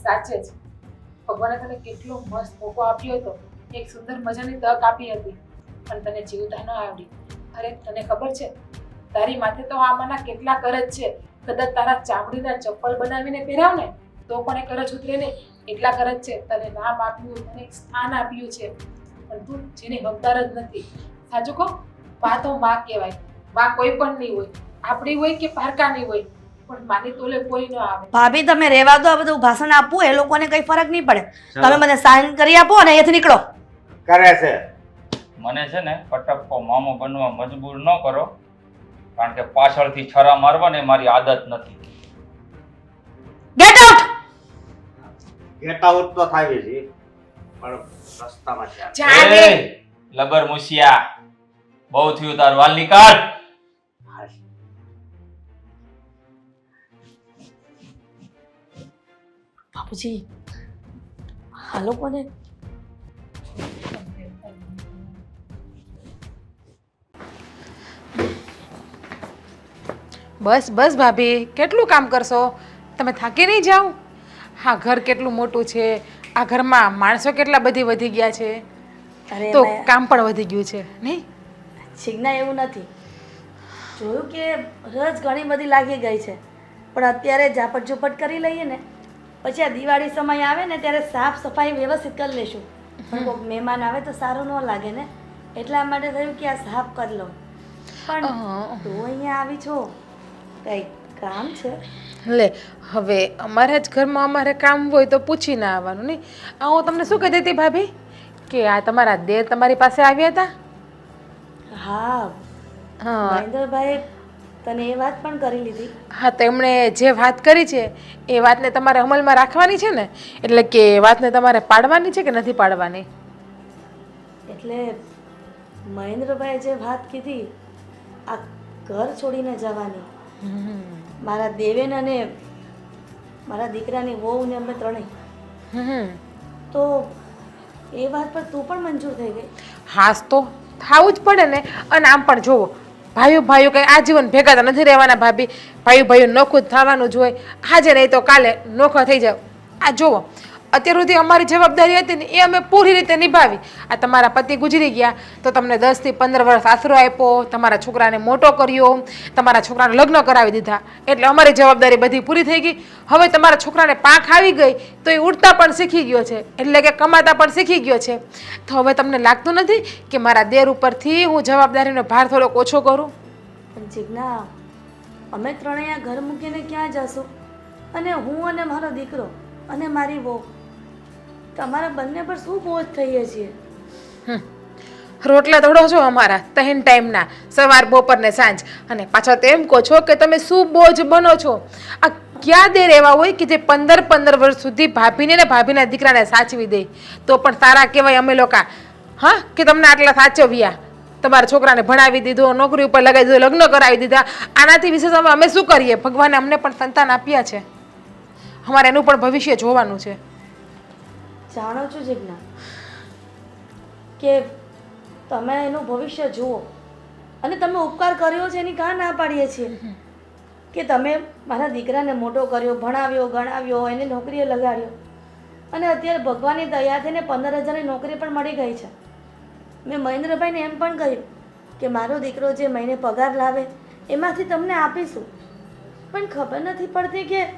સાચે જ ભગવાને તને કેટલો મસ્ત મોકો આપ્યો હતો. એક સુંદર મજાની તક આપી હતી પણ તને જીવતા ન આવડી. અરે તને ખબર છે તારી માથે તો આમાંના કેટલા કરજ છે. કદાચ તારા ચામડીના ચપ્પલ બનાવીને પહેરાવ ને તો પણ એ કરજ ઉતરે નહીં. એટલા કરજ છે. તને નામ આપ્યું, તને એક સ્થાન આપ્યું છે, પણ તું જેની હકદાર જ નથી. સાચું કહું, બા તો માં કહેવાય. બા કોઈ પણ નહીં હોય, આપણી હોય કે પારકાની હોય, પણ માની તોલે કોઈ ન આવે. ભાભી તમે રહેવા દો, આ બધું ભાષણ આપવું એ લોકોને કઈ ફરક નહીં પડે. તમે મને સાઈન કરી આપો અને અહીંયાથી નીકળો. કરે છે મને છે ને કટપ્પો મામો બનવા મજબૂર ન કરો, કારણ કે પાછળથી છરા મારવા ને મારી આદત નથી. Get out. ગેટ આઉટ તો થાય છે પણ રસ્તામાં છે. જા રે. એ, લબર મુશિયા, બહુ થયું તારું, હાલ નીકાળ. બાપુજી, આ લોકોને બસ બસ ભાભી, કેટલું કામ કરશો? તમે થાકી નહીં જાઓ? હા, ઘર કેટલું મોટું છે, આ ઘરમાં માણસો કેટલા બધી વધી ગયા છે, અરે તો મેં- કામ પણ વધી ગયું છે નહીં? છિગ્ના એવું નથી. જોયું કે રજ ઘણી બધી લાગી ગઈ છે, પણ અત્યારે ઝાપટ ઝૂપટ કરી લઈએ ને પછી આ દિવાળી સમય આવે ને ત્યારે સાફ સફાઈ વ્યવસ્થિત કરી લઈશું. પણ કોઈક મહેમાન આવે તો સારું ન લાગે ને, એટલા માટે થયું કે આ સાફ કરી લઉં. પણ તું અહીંયા આવી છો, કંઈક કામ છે? લે, હવે અમારા જ ઘરમાં અમારે કામ હોય તો પૂછીને આવવાનું નહીં. આ હું તમને શું કહેતી હતી ભાભી, કે આ તમારા દેર તમારી પાસે આવ્યા હતા? હા, હા મહેન્દ્રભાઈ તને એ વાત પણ કરી લીધી. હા, તેમણે જે વાત કરી છે એ વાતને તમારે અમલમાં રાખવાની છે ને, એટલે કે એ વાતને તમારે પાડવાની છે કે નથી પાડવાની? એટલે મહેન્દ્રભાઈ જે વાત કીધી આ ઘર છોડીને જવાની, મારા દેવેન અને મારા દીકરાની વહુને અમે ત્રણેય, તો એ વાત પર તું પણ મંજૂર થઈ ગઈ? હાસ તો થાવું જ પડે ને. અને આમ પણ જોવો, ભાઈઓ ભાઈઓ કંઈ આજીવન ભેગા તો નથી રહેવાના ભાભી. ભાઈઓ ભાઈઓ નોખું જ થવાનું જ હોય. આજે નહીં તો કાલે નોખા થઈ જાવ. આ જુઓ, અત્યાર સુધી અમારી જવાબદારી હતી ને એ અમે પૂરી રીતે નિભાવી. આ તમારા પતિ ગુજરી ગયા તો તમને 10 થી 15 વર્ષ આશરો આપ્યો, તમારા છોકરાને મોટો કર્યો, તમારા છોકરાને લગ્ન કરાવી દીધા, એટલે અમારી જવાબદારી બધી પૂરી થઈ ગઈ. હવે તમારા છોકરાને પાંખ આવી ગઈ તો એ ઉડતા પણ શીખી ગયો છે, એટલે કે કમાતા પણ શીખી ગયો છે. તો હવે તમને લાગતું નથી કે મારા દેર ઉપરથી હું જવાબદારીનો ભાર થોડોક ઓછો કરું? પણ જીજ્ઞા, અમે ત્રણેય ઘર મૂકીને ક્યાં જશું? અને હું અને મારો દીકરો અને મારી વહુ તમારા બંને પર શું બોજ થઈએ છીએ? રોટલા તોડો છો અમારા 3 ટાઈમના, સવાર બપોર ને સાંજ, અને પાછા તેમ કહો છો કે તમે શું બોજ બનો છો? આ ક્યાં દેર એવા હોય કે જે 15 વર્ષ સુધી ભાભીને ને ભાભીના દીકરાને સાચવી દે, તો પણ સારા કહેવાય અમે લોકો? હા, કે તમને આટલા સાચવ્યા, તમારા છોકરાને ભણાવી દીધો, નોકરી ઉપર લગાવી દીધો, લગ્ન કરાવી દીધા. આનાથી વિશેષ અમે શું કરીએ? ભગવાને અમને પણ સંતાન આપ્યા છે, અમારે એનું પણ ભવિષ્ય જોવાનું છે. જાણો છો જીજ્ઞા કે તમે એનું ભવિષ્ય જુઓ, અને તમે ઉપકાર કર્યો છે એની કાં ના પાડીએ છીએ કે તમે મારા દીકરાને મોટો કર્યો, ભણાવ્યો, ગણાવ્યો, એને નોકરીએ લગાડ્યો, અને અત્યારે ભગવાનની દયાથી એને 15,000ની નોકરી પણ મળી ગઈ છે. મેં મહેન્દ્રભાઈને એમ પણ કહ્યું કે મારો દીકરો જે મહિને પગાર લાવે એમાંથી તમને આપીશું, પણ ખબર નથી પડતી કે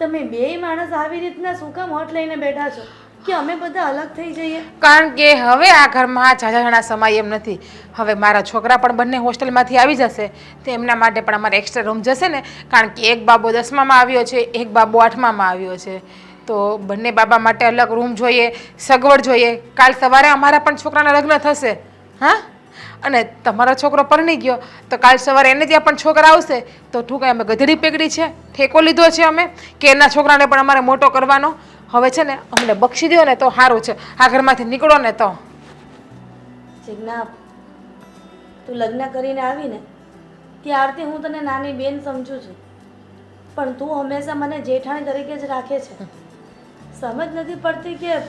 તમે બેય માણસ આવી રીતના શું કામ હઠ લઈને બેઠા છો કે અમે બધા અલગ થઈ જઈએ? કારણ કે હવે આ ઘરમાં ઝાઝા જણા સમાય એમ નથી. હવે મારા છોકરા પણ બંને હોસ્ટેલમાંથી આવી જશે, તો એમના માટે પણ અમારે એક્સ્ટ્રા રૂમ જશે ને, કારણ કે એક બાબો 10મામાં આવ્યો છે, એક બાબો 8મામાં આવ્યો છે, તો બંને બાબા માટે અલગ રૂમ જોઈએ, સગવડ જોઈએ. કાલ સવારે અમારા પણ છોકરાના લગ્ન થશે. હા, અને તમારો છોકરો પરણી ગયો તો કાલ સવારે એને ત્યાં પણ છોકરા આવશે, તો ઠું કાંઈ અમે ગધેડી પેગડી છે? ઠેકો લીધો છે અમે કે એના છોકરાને પણ અમારે મોટો કરવાનો? હવે છે ને અમને બક્ષી દો ને તો સારું છે, આ ઘરમાંથી નીકળો ને તો. જીજ્ઞા, તું લગ્ન કરીને આવીને ત્યારથી હું તને નાની બેન સમજું છું, પણ તું હંમેશા મને જેઠાણી તરીકે જ રાખે છે. સમજ નથી પડતી કે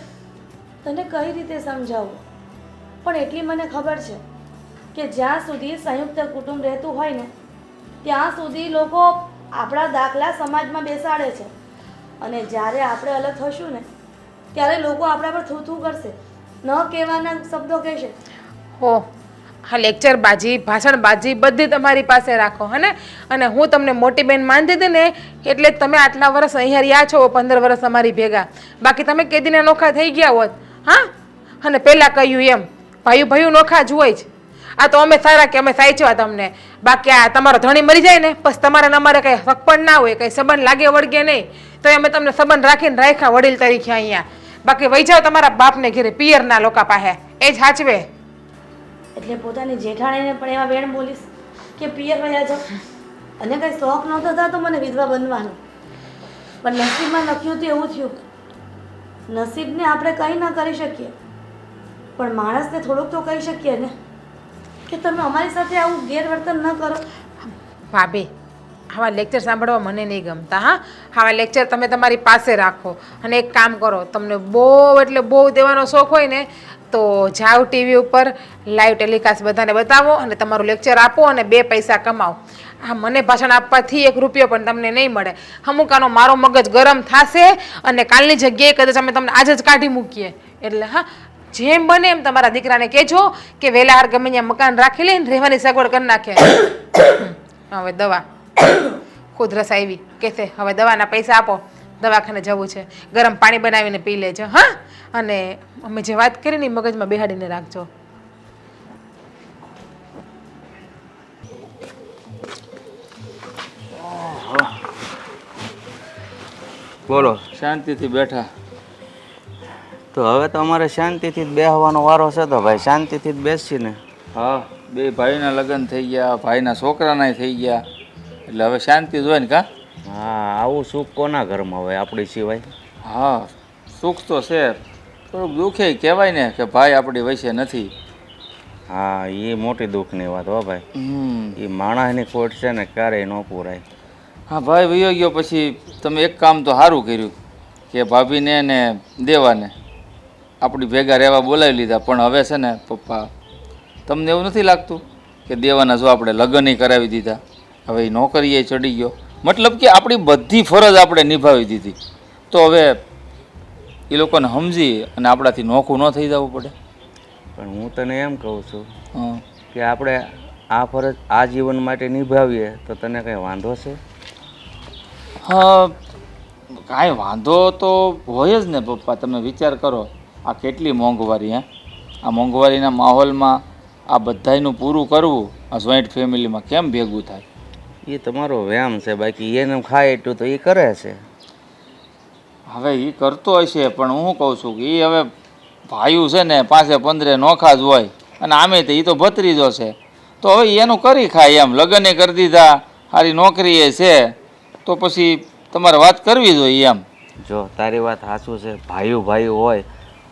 તને કઈ રીતે સમજાવું. પણ એટલી મને ખબર છે કે જ્યાં સુધી સંયુક્ત કુટુંબ રહેતું હોય ને ત્યાં સુધી લોકો આપણા દાખલા સમાજમાં બેસાડે છે, અને જ્યારે આપણે અલગ થશું ને ત્યારે લોકો આપણા પર થૂ થૂ કરશે, ન કહેવાના શબ્દો કહેશે. હો, હા, લેક્ચર બાજી, ભાષણ બાજી બધી તમારી પાસે રાખો, હે ને? અને હું તમને મોટી બેન માનતી હતી ને એટલે જ તમે આટલા વર્ષ અહીંયા રહ્યા છો, 15 વર્ષ અમારી ભેગા. બાકી તમે કેદીને નોખા થઈ ગયા હોત. હા, અને પહેલાં કહ્યું એમ ભાઈઓ ભાઈઓ નોખા જ હોય જ. આ તો અમે સારા કે અમે સાચવા તમને, બાકી આ તમારો ધણી મરી જાય ને બસ તમારે ને અમારે કંઈ હક પણ ના હોય, કંઈ સંબંધ લાગે વળગે નહીં, તો અમે તમને સંબંધ રાખીને રાખ્યા વડીલ તરીકે અહીંયા. બાકી વહી જાઓ તમારા બાપને ઘેરે, પિયરના લોકો પાસે, એ જ સાચવે. એટલે પોતાની જેઠાણીને પણ એવા વેણ બોલીશ કે પિયર વયા જાઓ? અને કંઈ શોખ નહોતો થતો મને વિધવા બનવાનો, પણ નસીબમાં લખ્યું તો એવું થયું. નસીબને આપણે કંઈ ન કરી શકીએ, પણ માણસને થોડુંક તો કહી શકીએ ને કે તમે અમારી સાથે આવું ગેરવર્તન ન કરો. ભાભી, આવા લેક્ચર સાંભળવા મને નહીં ગમતા. હા, આવા લેક્ચર તમે તમારી પાસે રાખો, અને એક કામ કરો, તમને બહુ એટલે બહુ દેવાનો શોખ હોય ને તો જાઓ ટીવી ઉપર લાઈવ ટેલિકાસ્ટ બધાને બતાવો અને તમારું લેક્ચર આપો અને 2 પૈસા કમાઓ. હા, મને ભાષણ આપવાથી 1 રૂપિયો પણ તમને નહીં મળે. અમુક આનો મારો મગજ ગરમ થશે અને કાલની જગ્યાએ કદાચ અમે તમને આજે જ કાઢી મૂકીએ. એટલે હા, જેમ બને એમ તમારા દીકરાને કહેજો કે વહેલા હાર ગમે ત્યાં મકાન રાખી લઈને રહેવાની સગવડ કરી નાખે. હવે દવા ખુદ રસ આવી કહેશે, હવે દવાના પૈસા આપો, દવાખાને જવું છે, ગરમ પાણી બનાવીને પી લેજો. હા, અને અમે જે વાત કરી ને એ મગજમાં બેહાડીને રાખજો. બોલો. શાંતિથી બેઠા. તો હવે તો અમારે શાંતિથી જ બેસવાનો વારો છે, તો ભાઈ શાંતિથી જ બેસી ને. હા, 2 ભાઈના લગ્ન થઈ ગયા, ભાઈના છોકરાના થઈ ગયા, એટલે હવે શાંતિ જ હોય ને. કા? હા, આવું સુખ કોના ઘરમાં હોય આપણી સિવાય? હા, સુખ તો છે, થોડુંક દુઃખે કહેવાય ને કે ભાઈ આપણી વચ્ચે નથી. હા એ મોટી દુઃખની વાત હો ભાઈ. એ માણસની ખોટ છે ને ક્યારેય ન પૂરાય. હા ભાઈ વયો ગયો પછી તમે એક કામ તો સારું કર્યું કે ભાભીને ને દેવાને આપણી ભેગા રહેવા બોલાવી લીધા. પણ હવે છે ને પપ્પા, તમને એવું નથી લાગતું કે દેવાના જો આપણે લગ્ન કરાવી દીધા, હવે એ નોકરીએ ચડી ગયો, મતલબ કે આપણી બધી ફરજ આપણે નિભાવી દીધી, તો હવે એ લોકોને સમજી અને આપણાથી નોખું ન થઈ જવું પડે? પણ હું તને એમ કહું છું હં. કે આપણે આ ફરજ આ જીવન માટે નિભાવીએ તો તને કંઈ વાંધો છે? હા, કાંઈ વાંધો તો હોય જ ને પપ્પા. તમે વિચાર કરો, આ કેટલી મોંઘવારી. આ મોંઘવારીના માહોલમાં આ બધાયનું પૂરું કરવું આ જોઈન્ટ ફેમિલીમાં કેમ ભેગું થાય? એ તમારો વ્યાયામ છે, બાકી એને ખાય એટલું તો એ કરે છે. હવે એ કરતો હશે, પણ હું કહું છું કે એ હવે ભાઈઓ છે ને 5-15 નોખા જ હોય, અને આમે તો એ તો ભત્રીજો છે, તો હવે એનું કરી ખાય એમ. લગ્ને કરી દીધા, સારી નોકરીએ છે, તો પછી તમારે વાત કરવી જોઈએ એમ. જો તારી વાત સાચું છે, ભાઈઓ હોય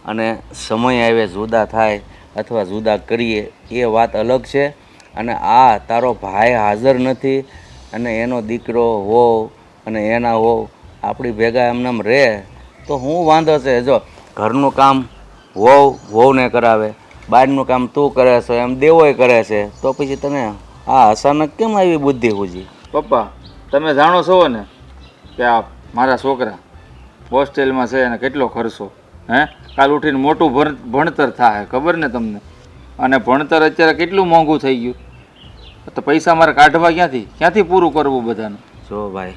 અને સમય આવે જુદા થાય અથવા જુદા કરીએ એ વાત અલગ છે. અને આ તારો ભાઈ હાજર નથી અને એનો દીકરો હોવ અને એના હોવ આપણી ભેગા એમનેમ રહે તો શું વાંધો છે? જો ઘરનું કામ વહુને કરાવે, બહારનું કામ તું કરે છે, એમ દેવોય કરે છે, તો પછી તને આ અચાનક કેમ આવી બુદ્ધિ સૂજી? પપ્પા, તમે જાણો છો ને કે આ મારા છોકરા હોસ્ટેલમાં છે અને કેટલો ખર્ચો, કાલ ઉઠીને મોટું ભણતર થાય, ખબર ને તમને? અને ભણતર અત્યારે કેટલું મોંઘું થઈ ગયું, તો પૈસા મારે કાઢવા ક્યાંથી પૂરું કરવું બધાનું? જો ભાઈ,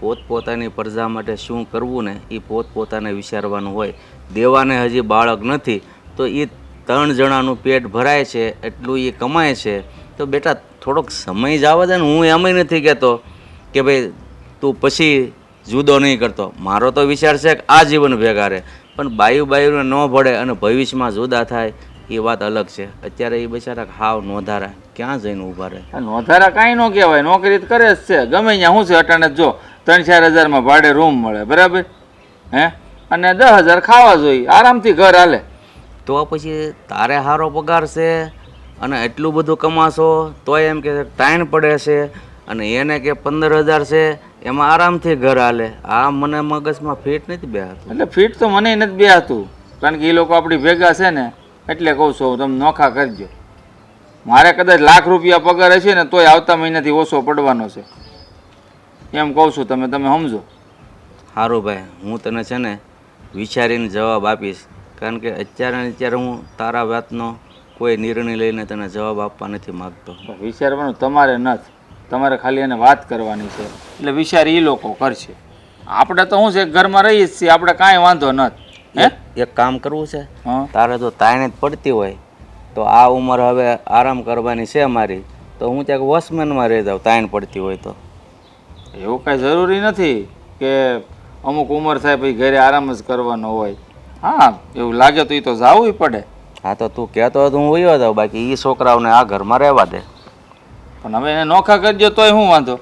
પોતપોતાની પ્રજા માટે શું કરવું ને એ પોતપોતાને વિચારવાનું હોય. દેવાને હજી બાળક નથી તો એ 3 જણાનું પેટ ભરાય છે, એટલું એ કમાય છે, તો બેટા થોડોક સમય જ આવવા દે ને. હું એમાંય નથી કહેતો કે ભાઈ તું પછી જુદો નહીં કરતો. મારો તો વિચાર છે કે આ જીવન ભેગા રહે, પણ બાયુને ન ભળે અને ભવિષ્યમાં જુદા થાય એ વાત અલગ છે. અત્યારે એ બિચારા હાવ નોંધારા ક્યાં જઈને ઊભા રહે? નોંધારા કાંઈ ન કહેવાય, નોકરી તો કરે જ છે ગમે ત્યાં. શું છે અટાણે જો 3-4 હજારમાં ભાડે રૂમ મળે, બરાબર? અને 10,000 ખાવા જોઈએ, આરામથી ઘર હાલે. તો પછી તારે સારો પગાર છે અને એટલું બધું કમાશો તોય એમ કે ટાઈમ પડે છે, અને એને કે 15,000 છે એમાં આરામથી ઘર હાલે. આ મને મગજમાં ફિટ નથી બેહાતું. એટલે ફિટ તો મને નથી બેહાતું, કારણ કે એ લોકો આપણી ભેગા છે ને, એટલે કહું છું તમે નોખા કરજો. મારે કદાચ ₹1,00,000 પગાર હશે ને તોય આવતા મહિનાથી ઓછો પડવાનો છે, એમ કહું છું. તમે સમજો. સારું ભાઈ, હું તને છે ને વિચારીને જવાબ આપીશ, કારણ કે અત્યારે હું તારા વાતનો કોઈ નિર્ણય લઈને તને જવાબ આપવા નથી માગતો. વિચારવાનું તમારે નથી, તમારે ખાલી એને વાત કરવાની છે, એટલે વિચાર એ લોકો કરશે. આપણે તો શું છે ઘરમાં રહીએ જ છીએ, આપણે કાંઈ વાંધો નથી. એક કામ કરવું છે, હા, તારે જો તાઈને જ પડતી હોય તો આ ઉંમર હવે આરામ કરવાની છે મારી, તો હું ત્યાં વોચમેનમાં રહી જાઉં તાઈને પડતી હોય તો. એવું કાંઈ જરૂરી નથી કે અમુક ઉંમર થાય પછી ઘરે આરામ જ કરવાનો હોય. હા, એવું લાગે તો એ તો જવું પડે. હા, તો તું કહેતો હોય તો હું વયો જાઉં, બાકી એ છોકરાઓને આ ઘરમાં રહેવા દે. પણ હવે એને નોખા કરજો તોય શું વાંધો?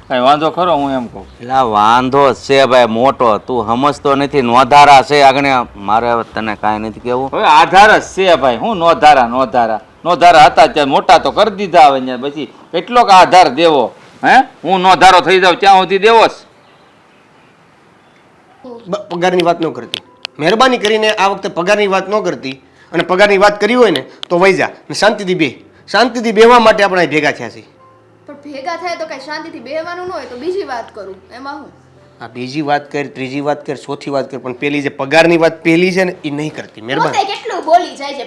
કાંઈ વાંધો ખરો? હું એમ કહું. એટલે વાંધો છે ભાઈ મોટો, તું સમજતો નથી. નોંધારા છે આગળ, મારે હવે તને કાંઈ નથી કહેવું. હવે આધાર જ છે ભાઈ. હું નોંધારા હતા ત્યાં મોટા તો કરી દીધા, હવે ત્યાં પછી કેટલોક આધાર દેવો? હું નોંધારો થઈ જાઉં ત્યાં સુધી દેવો જ. પગારની વાત ન કરતી, મહેરબાની કરીને આ વખતે પગારની વાત ન કરતી. અને પગારની વાત કરી હોય ને તો વહી જા ને શાંતિથી બેહવા માટે આપણે અહીં ભેગા થયા છીએ. પણ ભેગા થાય તો કઈ શાંતિથી બેહવાનું ન હોય તો બીજી વાત કરું, એમાં હું? આ બીજી વાત કર, ત્રીજી વાત કર, ચોથી વાત કર, પણ પેલી જે પગારની વાત પેલી છે ને એ નહીં કરતી. મહેરબાની. પોતે કેટલું બોલી જાય છે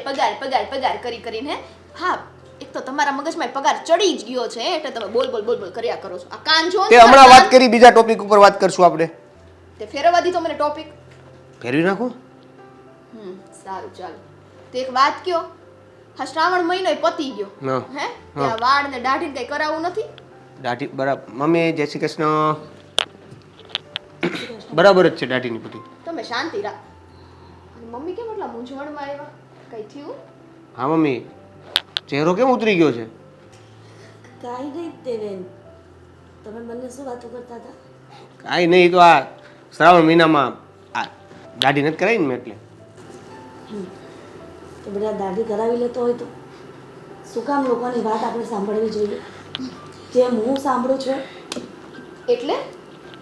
પગાર કરીને. હા, એક તો તમારા મગજમાં પગાર ચડી જ ગયો છે એટલે તમે બોલ કર્યા કરો છો. આ કાન જો તે હમણાં વાત કરી, બીજા ટોપિક ઉપર વાત કરશું આપણે. તે ફેરવવા દીધો મને ટોપિક. ફેરવી નાખો. સારું, ચાલો. તો એક વાત કયો, હા શ્રાવણ મહિનો પતી ગયો, ત્યાં વાળ ને દાઢી કઈ કરાવવું નથી? દાઢી બરાબર મમ્મી, જય શ્રી કૃષ્ણ. બરાબર જ છે દાઢીની બધી. તમે શાંતિ રાખ. મમ્મી કેમ એટલા મૂંઝવણમાં આવ્યા? કઈ થયું? હા મમ્મી, ચહેરો કેમ ઉતરી ગયો છે? કાંઈ નહીં દેવેન, તમે મને શું વાતો કરતા હતા? કાંઈ નહીં, તો આ શ્રાવણ મહિનામાં આ દાઢી નથી કરાવી ને મેં એટલે. તો બધા દાદી કરાવી લેતો હોય તો શું કામ લોકોની વાત આપણે સાંભળવી જોઈએ? જેમ હું સાંભળું છું એટલે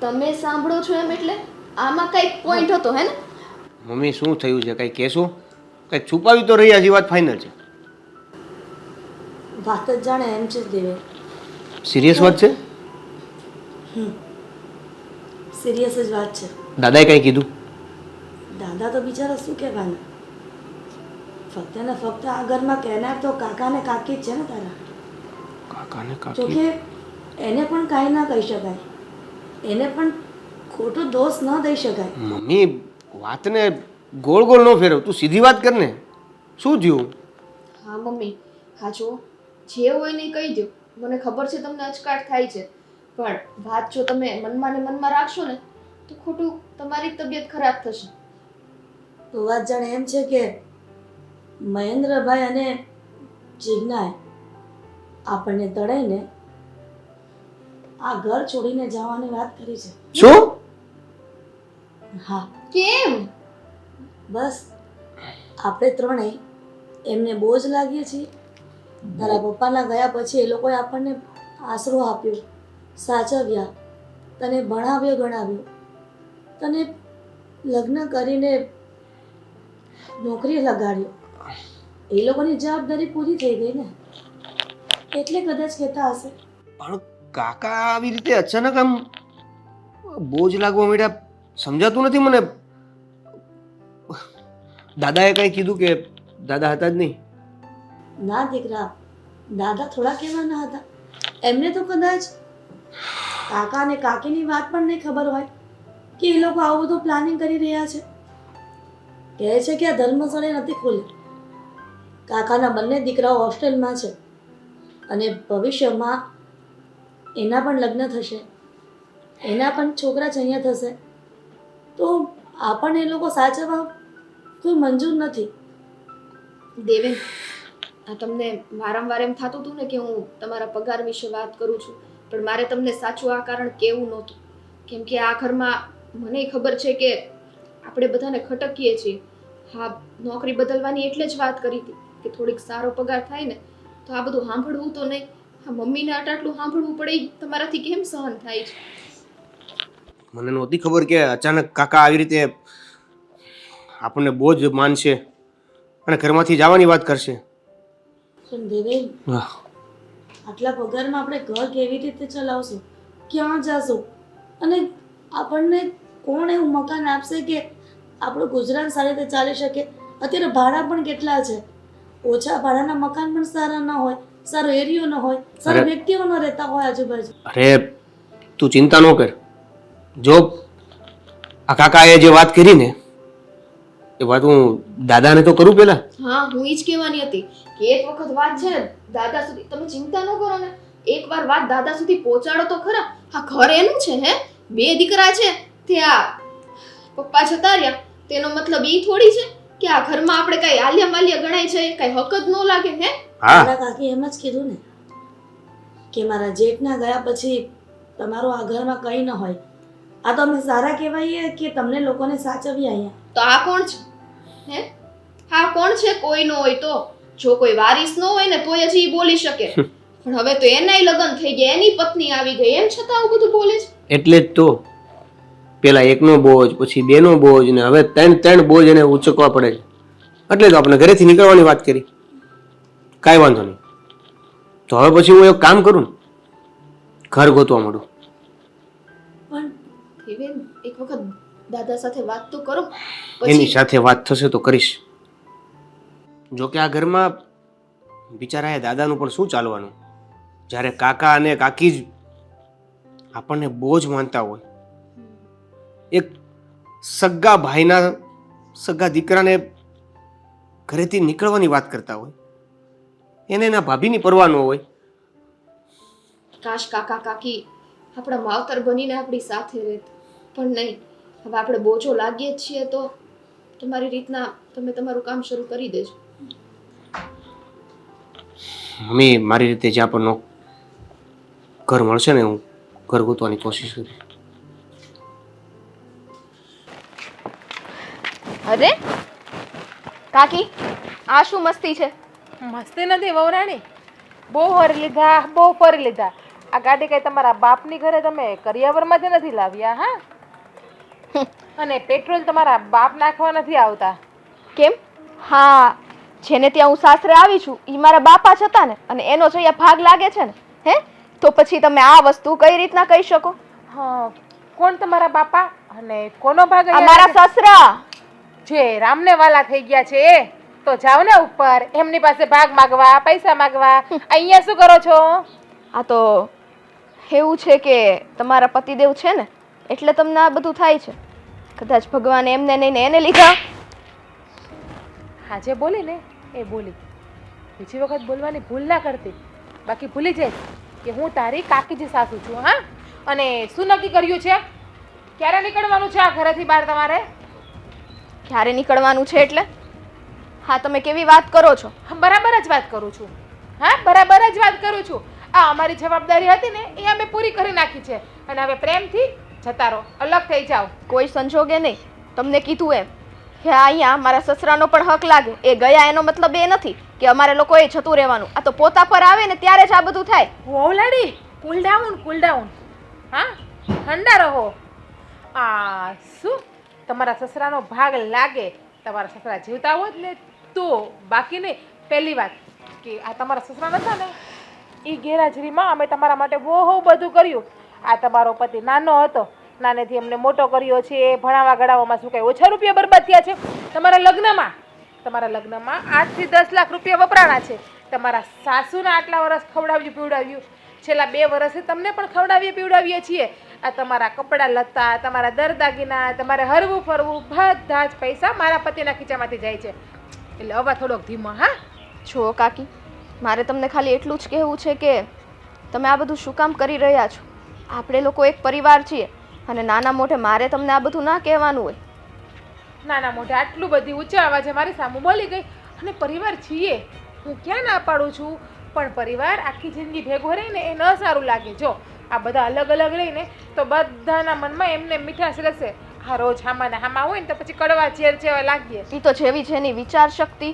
તમે સાંભળો છો એમ એટલે આમાં કઈક પોઈન્ટ હતો હે ને? મમ્મી શું થયું છે કંઈ કહેશો? કંઈક છુપાવી તો રહ્યા છે, વાત ફાઇનલ છે. વાત જ જાણે એમ છે દેવે. સિરિયસ વાત છે? સિરિયસ જ વાત છે. દાદાએ કંઈ કીધું? દાદા તો બિચારા શું કહેવાના, ફક્ત ને ફક્ત આ ઘરમાં કહેનાર તો કાકા ને કાકી જ છે ને તારા. કાકાને જોકે એને પણ કાંઈ ના કહી શકાય, એને પણ ખોટો દોષ ન દઈ શકાય. મમ્મી વાતને ગોળ ગોળ ન ફેરવ, તું સીધી વાત કર ને. શું થયું? હા મમ્મી, હા જો જે હોય ને એ કહી દો. મને ખબર છે તમને અચકાટ થાય છે, પણ વાત જો તમે મનમાં ને મનમાં રાખશો ને તો ખોટું તમારી તબિયત ખરાબ થશે. તો વાત જાણે એમ છે કે મહેન્દ્રભાઈ અને જીજ્ઞાએ આપણને તળાઈને આ ઘર છોડીને જવાની વાત કરી છે. શું? હા, કેમ? બસ આપણે ત્રણેય એમને બોજ લાગીએ છીએ. તારા પપ્પાના ગયા પછી એ લોકોએ આપણને આશરો આપ્યો, સાચવ્યા, તને ભણાવ્યો ગણાવ્યો, તને લગ્ન કરીને નોકરી લગાડ્યો. એ લોકોની જવાબદારી પૂરી થઈ ગઈ ને, એટલે કદાચ કહેતા હશે. પણ કાકા આવી રીતે અચાનક આમ બોજ લાગવા માંડ્યા, સમજાતું નથી મને. દાદાએ કંઈ કીધું કે દાદા હતા જ નહીં? ના દીકરા, દાદા થોડા કહેવાના હતા. એમને તો કદાચ કાકા અને કાકીની વાત પણ નહીં ખબર હોય કે એ લોકો આવું બધું પ્લાનિંગ કરી રહ્યા છે. કહે છે કે આ ધર્મશાળા નથી ખોલી, કાકાના બંને દીકરાઓ હોસ્ટેલમાં છે અને ભવિષ્યમાં એના પણ લગ્ન થશે, એના પણ છોકરા જ અહીંયા થશે. તો આપણને એ લોકો સાચવવા કોઈ મંજૂર નથી. દેવેન, આ તમને વારંવાર એમ થતું હતું ને કે હું તમારા પગાર વિશે વાત કરું છું, પણ મારે તમને સાચું આ કારણ કેવું નહોતું. કેમ કે આ ઘરમાં મને ખબર છે કે આપણે બધાને ખટકીએ છીએ. હા, નોકરી બદલવાની એટલે જ વાત કરી હતી કે થોડીક સારો પગાર થાય ને તો આ બધું સાંભળવું તો નહીં. હા, મમ્મીને આટલું સાંભળવું પડે ઈ તમારાથી કેમ સહન થાય છે? મને નહોતી ખબર કે અચાનક કાકા આવી રીતે આપણને બોજ માનશે અને ઘરમાંથી જવાની વાત કરશે. પણ દેવેન, વાહ, આટલા પગારમાં આપણે ઘર કેવી રીતે ચલાવશું? ક્યાં જાશું? અને આપણને કોણ એવું મકાન આપશે કે આપણું ગુજરાન સારી રીતે ચાલી શકે? અત્યારે ભાડા પણ કેટલા છે. ઓછા ભાડાના મકાન પણ સારા ન હોય, સારો એરિયો ન હોય, સારા વ્યક્તિઓ ન રહેતા હોય આજુબાજુ. અરે તું ચિંતા ન કર. જો આ કાકાએ જે વાત કરી ને એ વાત હું દાદાને તો કરું પેલા. હા, હું ઈ જ કહેવાની હતી કે એક વખત વાત છે ને દાદા સુધી, તમે ચિંતા ન કરો ને, એકવાર વાત દાદા સુધી પહોંચાડો તો ખરા. હા, ઘર એનું છે હે, બે દીકરા છે, તે આ પપ્પા જતા રહ્યા તેનો મતલબ ઈ થોડી છે કે આ ઘરમાં આપણે કઈ આલિયા માલિયા ગણાય છે, કઈ હક જ ન લાગે હે. મારા કાકી એમ જ કીધું ને કે મારા જેઠના ગયા પછી તમારું આ ઘરમાં કંઈ ન હોય. આ તો અમે સારા કહેવાઈએ કે તમને લોકોને સાચવીએ અહીંયા. તો આ કોણ છે હે? હા, કોણ છે? કોઈ ન હોય તો, જો કોઈ વારીસ ન હોય ને તોય હજી ઈ બોલી શકે, પણ હવે તો એનાય લગ્ન થઈ ગયા, એની પત્ની આવી ગઈ, એમ છતાં આવું બધું બોલે છે. એટલે જ તો પેલા એકનો બોજ, પછી બેનો બોજ, ને હવે ત્રણ બોજ એને ઉચકવા પડે છે. એટલે તો આપણે ઘરેથી નીકળવાની વાત કરી. કાંઈ વાંધો નહીં. તો હવે પછી હું એક કામ કરું ને, ઘર ગોતવા માંડું. પણ દેવેન, એક વખત દાદા સાથે વાત તો કરો. એની પછી સાથે વાત થશે તો કરીશ. જો કે આ ઘરમાં બિચારા દાદાનું પણ શું ચાલવાનું, જ્યારે કાકા અને કાકી જ આપણને બોજ માનતા હોય. એક સગા ભાઈના સગા દીકરાને ઘરેથી નીકળવાની વાત કરતા હોય, એને એના ભાભીની પરવા ન હોય. કાશ કાકા કાકી આપણા માવતર બનીને આપણી સાથે રહેત, પણ નહીં. હવે આપણે બોજો લાગીએ જ છીએ તો તમારી રીતના તમે તમારું કામ શરૂ કરી દેજો. મમ્મી મારી રીતે જ્યાં પણ ઘર મળશે ને હું ઘર ગોતવાની કોશિશ કરીશ. અરે કાકી, આ શું મસ્તી છે? મસ્તી નથી વહુરાણી, બહુ ફરી લીધા, બહુ ફરી લીધા. આ ગાડી કઈ તમારા બાપની ઘરે તમે કરિયાવરમાંથી નથી લાવ્યા? હા, અને પેટ્રોલ તમારા બાપ નાખવા નથી આવતા. કેમ? હા, જેને ત્યાં હું સાસરે આવી છું ઈ મારા બાપા જ હતા ને, અને એનો જો અહીંયા ભાગ લાગે છે ને, હે? તો પછી તમે આ વસ્તુ કઈ રીતના કહી શકો? હા, કોણ તમારા બાપા અને કોનો ભાગ આ અહીંયા મારા સસરા. જે રામને વાલા થઈ ગયા છે એ તો જાવ ને ઉપર એમની પાસે ભાગ માગવા, પૈસા માગવા. અહીંયા શું કરો છો? આ તો એવું છે કે તમારા પતિદેવ છે ને એટલે તમને આ બધું થાય છે. કદાચ ભગવાન એમને નહીં ને એને લીધા. આજે બોલી ને એ બોલી, બીજી વખત બોલવાની ભૂલ ના કરતી, બાકી ભૂલી જઈશ કે હું તારી કાકીજી સાસુ છું. હા, અને શું નક્કી કર્યું છે? ક્યારે નીકળવાનું છે આ ઘરેથી બહાર તમારે? ક્યારે નીકળવાનું છે એટલે? હા, તમે કેવી વાત કરો છો? હા, બરાબર જ વાત કરું છું. હા, બરાબર જ વાત કરું છું. આ અમારી જવાબદારી હતી ને એ અમે પૂરી કરી નાખી છે, અને હવે પ્રેમથી જતા રહો, અલગ થઈ જાઓ. કોઈ સંજોગે નહીં. તમને કીધું એમ કે અહીંયા મારા સસરાનો પણ હક લાગે. એ ગયા એનો મતલબ એ નથી કે અમારે લોકોએ જતું રહેવાનું. આ તો પોતા પર આવે ને ત્યારે જ આ બધું થાય. વહુલાડી, કુલ ડાઉન, કુલ ડાઉન. હા, ઠંડા રહો. આ શું તમારા સસરાનો ભાગ લાગે? તમારા સસરા જીવતા હોત ને તો, બાકી નહીં. પહેલી વાત કે આ તમારા સસરા નતા ને એ ગેરહાજરીમાં અમે તમારા માટે બહુ બધું કર્યું. આ તમારો પતિ નાનો હતો, નાનેથી અમને મોટો કર્યો છે. ભણાવવા ગણાવવામાં શું કાંઈ ઓછા રૂપિયા બરબાદ થયા છે? તમારા લગ્નમાં 8 થી 10 લાખ રૂપિયા વપરાણા છે. તમારા સાસુના આટલા વર્ષ ખવડાવ્યું પીવડાવ્યું, છેલ્લા 2 વર્ષથી તમને પણ ખવડાવીએ પીવડાવીએ છીએ. આ તમારા કપડાં લત્તા, તમારા દરદાગીના, તમારે હરવું ફરવું, બધા જ પૈસા મારા પતિના ખીચામાંથી જાય છે. એટલે હવે થોડોક ધીમો. હા, જો કાકી, મારે તમને ખાલી એટલું જ કહેવું છે કે તમે આ બધું શું કામ કરી રહ્યા છો? આપણે લોકો એક પરિવાર છીએ, અને નાના મોઢે મારે તમને આ બધું ના કહેવાનું હોય. નાના મોઢે આટલું બધી ઊંચા અવાજે મારી સામું બોલી ગઈ. અને પરિવાર છીએ, હું ક્યાં ના પાડું છું, પણ પરિવાર આખી જિંદગી ભેગો રહીને એ ન સારું લાગે. જો આ બધા અલગ અલગ રહીને તો બધાના મનમાં એમને મીઠાશ રહેશે. આ રોજ હામાના હામા હોય ને તો પછી કડવા ઝેર જેવા લાગીએ. એ તો જેવી જેની વિચાર શક્તિ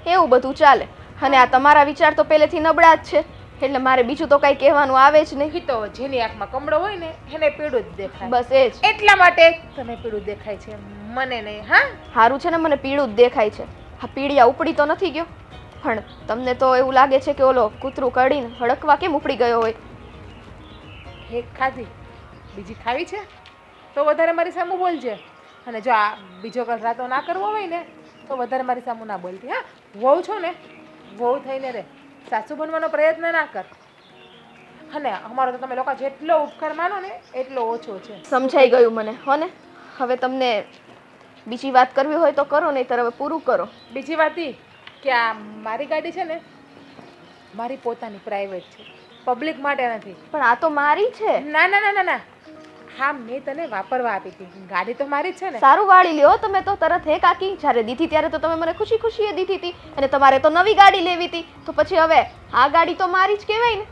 એવું બધું ચાલે. અને આ તમારા વિચાર તો પહેલેથી નબળા જ છે, એટલે મારે બીજું તો કાંઈ કહેવાનું આવે જ નહીં. ઈ તો જેની આંખમાં કમળો હોય ને એને પીળું જ દેખાય. બસ એ જ. એટલા માટે તને પીળું દેખાય છે, મને નહીં. હા, સારું છે ને, મને પીળું જ દેખાય છે. હા, પીળિયા ઉપડી તો નથી ગયો, પણ તમને તો એવું લાગે છે કે ઓલો કૂતરું કડીને હડકવા કેમ ઉપડી ગયો હોય. એક ખાધી, બીજી ખાવી છે તો વધારે મારી સામું બોલજે. અને જો આ બીજો રાતો ના કરવો હોય ને તો વધારે મારી સામું ના બોલતી. હા, વહુ છો ને, વહુ થઈને રે, સાસુ બનવાનો પ્રયત્ન ના કર. અને અમારો તો તમે લોકો જેટલો ઉપકાર માનો ને એટલો ઓછો છે. સમજાઈ ગયું મને. હો ને, હવે તમને બીજી વાત કરવી હોય તો કરો, નહીં હવે પૂરું કરો. બીજી વાત ઈ કે આ મારી ગાડી છે ને મારી પોતાની પ્રાઇવેટ છે, પબ્લિક માટે નથી. પણ આ તો મારી છે. ના ના ના ના ના, હા, મેં તને વાપરવા આપી હતી. ગાડી તો મારી જ છે ને. સારું વાળી લ્યો તમે તો તરત. હે કાકી, જ્યારે દીધી ત્યારે તો તમે મને ખુશી ખુશીએ દીધી હતી, અને તમારે તો નવી ગાડી લેવી હતી, તો પછી હવે આ ગાડી તો મારી જ કહેવાય ને.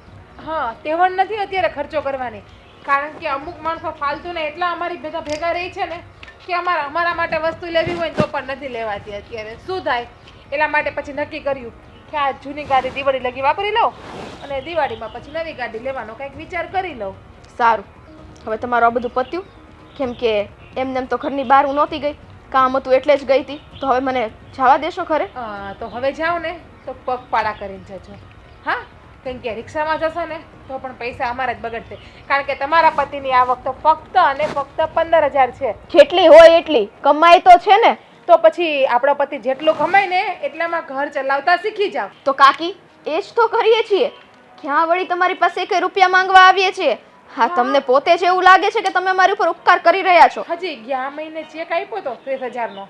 હા, તેવડ નથી અત્યારે ખર્ચો કરવાની, કારણ કે અમુક માણસો ફાલતુ ને એટલા અમારી ભેગા રહી છે ને કે અમારા માટે વસ્તુ લેવી હોય ને તો પણ નથી લેવાતી. અત્યારે શું થાય એટલા માટે પછી નક્કી કર્યું કે આ જૂની ગાડી દિવાળી લગી વાપરી લઉં, અને દિવાળીમાં પછી નવી ગાડી લેવાનો કંઈક વિચાર કરી લઉં. સારું, હવે તમારું આ બધું પત્યું? કેમ કે એમને તો ઘરની બહાર હું નહોતી ગઈ, કામ હતું એટલે જ ગઈ હતી. તો હવે મને જવા દેશો ખરે? તો હવે જાઓ ને તો પગપાળા કરીને જજો. હા, કેમ કે રિક્ષામાં જશો ને તો પણ પૈસા અમારા જ બગડશે, કારણ કે તમારા પતિની આવક તો ફક્ત અને ફક્ત 15,000 છે. જેટલી હોય એટલી કમાઈ તો છે ને. તો પછી આપણો પતિ જેટલું કમાય ને એટલામાં ઘર ચલાવતા શીખી જાવ. તો કાકી, એ જ તો કરીએ છીએ. ક્યાં વળી તમારી પાસે 1 રૂપિયા માંગવા આવીએ છીએ? હા, તમને પોતે જ એવું લાગે છે કે તમે મારી ઉપર ઉપકાર કરી રહ્યા છો. હજી ગયા મહિને ચેક આપ્યો તો 30,000 નો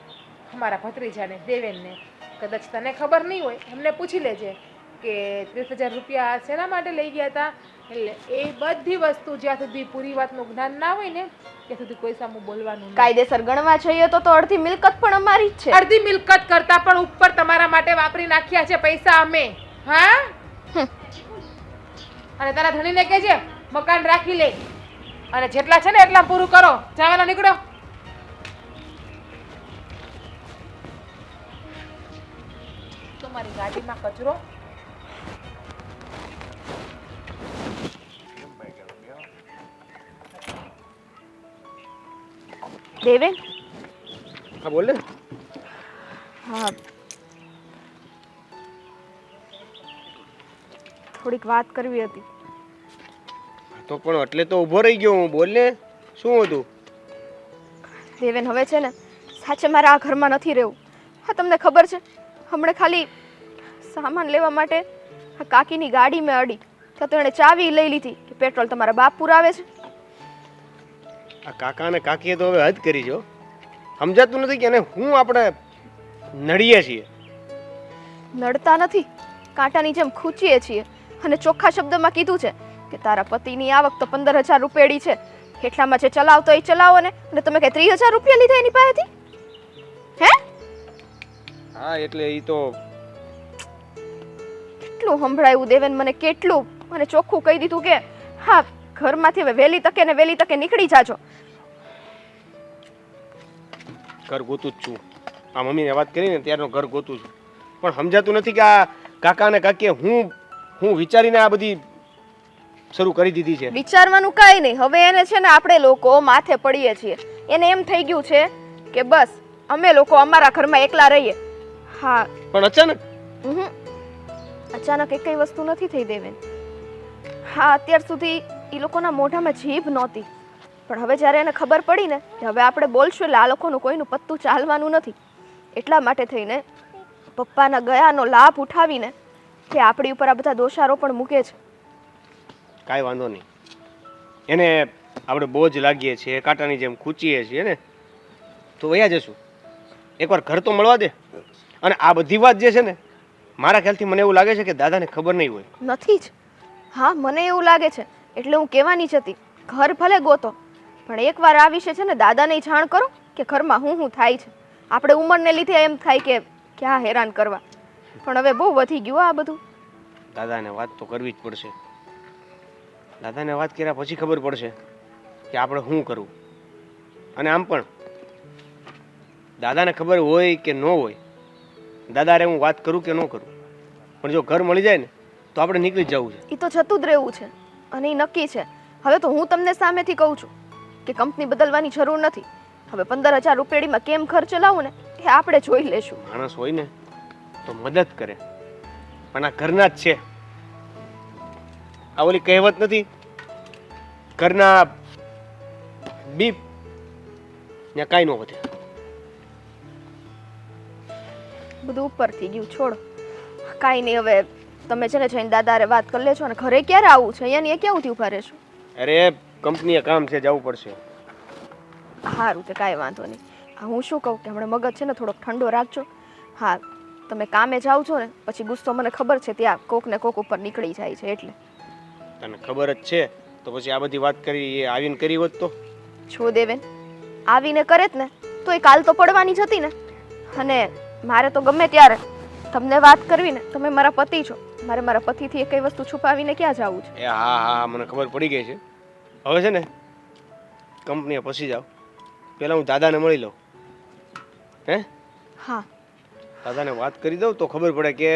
અમારા ભત્રીજાને દેવેનને. કદાચ તને ખબર નહીં હોય, એમને પૂછી લેજે કે 30,000 રૂપિયા શેના માટે લઈ ગયા હતા. એટલે એ બધી વસ્તુ જ્યાં સુધી પૂરી વાતનું જ્ઞાન ના હોય ને ત્યાં સુધી કોઈ સામું બોલવાનું નહીં. કાયદેસર ગણવા જઈએ તો અડધી મિલકત પણ અમારી જ છે. અડધી મિલકત કરતા પણ ઉપર તમારા માટે વાપરી નાખ્યા છે પૈસા અમે. હા, અને તારા ધણીને કહેજે મકાન રાખી લે, અને જેટલા છે ને એટલા પૂરું કરો. જવાનો નીકળો. તો તમારી ગાડીમાં કચરો. દેવેન, હા બોલ ને. હા, થોડીક વાત કરવી હતી. તો પણ એટલે તો ઊભો રહી ગયો હું. બોલ ને, શું હતું? દેવેન, હવે છે ને સાચે મારે આ ઘરમાં નથી રહેવું. હા, તમને ખબર છે, હમણાં ખાલી સામાન લેવા માટે આ કાકીની ગાડી મેં અડી તો એણે ચાવી લઈ લીધી કે પેટ્રોલ તમારા બાપ પુરાવે છે. આ કાકા અને કાકીએ તો હવે હદ કરી છો. સમજાતું નથી કે એને હું આપણે નડીએ છીએ. નડતા નથી, કાંટાની જેમ ખૂંચીએ છીએ. અને ચોખ્ખા શબ્દમાં કીધું છે કે તારા પતિની આવક તો 15,000 રૂપિયાની છે, એટલામાં જે ચલાવતો એ ચલાવો ને. અને તમે કઈ 30,000 રૂપિયા લીધા એની પાસેથી? હે? હા એટલે એ તો કેટલું સંભળાયું દેવેન મને, કેટલું. મને ચોખ્ખું કહી દીધું કે હા, ઘરમાંથી હવે વહેલી તકે ને વહેલી તકે નીકળી જાજો. ઘર ગોતું જ છું. આ મમ્મીને વાત કરીને ત્યારનો ઘર ગોતું છું. પણ સમજાતું નથી કે આ કાકા અને કાકીએ હું વિચારીને આ બધી શરૂ કરી દીધી છે. વિચારવાનું કાંઈ નહીં. હવે એને છે ને આપણે લોકો માથે પડીએ છીએ. એને એમ થઈ ગયું છે કે બસ અમે લોકો અમારા ઘરમાં એકલા રહીએ. હા, પણ અચાનક અચાનક એકઈ વસ્તુ નથી થઈ દેવેન. હા, અત્યાર સુધી એ લોકોના મોઢામાં જીભ નહોતી, પણ હવે જ્યારે એને ખબર પડી ને કે હવે આપણે બોલશું એટલે આ લોકોનું કોઈનું પત્તું ચાલવાનું નથી, એટલા માટે થઈને પપ્પાના ગયાનો લાભ ઉઠાવીને કે આપણી ઉપર આ બધા દોષારોપણ મૂકે છે. કાંઈ વાંધો નહીં. એને આપણે બોજ લાગીએ છીએ, કાંટાની જેમ ખૂંચીએ છીએ ને, તો વયા જશું. એકવાર ઘર તો મળવા દે. અને આ બધી વાત જે છે ને, મારા ખ્યાલથી મને એવું લાગે છે કે દાદાને ખબર નહીં હોય. નથી જ. હા, મને એવું લાગે છે, એટલે હું કહેવાની જ હતી ઘર ભલે ગોતો, પણ એકવાર આ વિશે છે ને દાદાને જાણ કરો કે ઘરમાં હું થાય છે. આપણે ઉંમરને લીધે એમ થાય કે ક્યાં હેરાન કરવા, પણ હવે બહુ વધી ગયું આ બધું. દાદાને વાત તો કરવી જ પડશે. દાદાને વાત કર્યા પછી ખબર પડશે કે આપણે શું કરવું. અને આમ પણ દાદાને ખબર હોય કે ન હોય, દાદારે હું વાત કરું કે ન કરું, પણ જો ઘર મળી જાય ને તો આપણે નીકળી જ જવું છે. એ તો જતું જ રહેવું છે અને એ નક્કી છે. હવે તો હું તમને સામેથી કહું છું કે કંપની બદલવાની જરૂર નથી. હવે 15,000 રૂપિયામાં કેમ ઘર ચલાવવું ને એ આપણે જોઈ લેશું. માણસ હોય ને તો મદદ કરે, પણ આ ઘરના જ છે. આ ઓલી કહેવત નથી, ઘરના બીપ ત્યાં કાંઈ ન વધે. બધું ઉપર થઈ ગયું, છોડો. કાંઈ નહીં, હવે તમે છે ને જઈને દાદારે વાત કરી લેજો. અને ઘરે ક્યારે આવવું છે? અહીંયા ને ક્યાંથી ઊભા રહેશું? અરે કંપનીએ કામ છે, જવું પડશે. સારું, તે કાંઈ વાંધો નહીં. હા, હું શું કહું કે હમણાં મગજ છે ને થોડોક ઠંડો રાખજો. હા, તમે કામે જાઓ છો ને પછી ગુસ્સો મને ખબર છે ત્યાં કોક ને કોક ઉપર નીકળી જાય છે. એટલે તને ખબર જ છે તો પછી આ બધી વાત કરી એ આવીને કરી હોત તો? છો દેવેન, આવીને કરે જ ને તો એ કાલ તો પડવાની જ હતી ને. અને મારે તો ગમે ત્યારે તમને વાત કરવી ને, તમે મારા પતિ છો, મારે મારા પતિથી કઈ વસ્તુ છુપાવીને ક્યાં જવું છે? એ હા હા મને ખબર પડી ગઈ છે. હવે છે ને કંપનીએ પછી જાઓ, પહેલાં હું દાદાને મળી લઉં. હે? હા, દાદાને વાત કરી દઉં તો ખબર પડે કે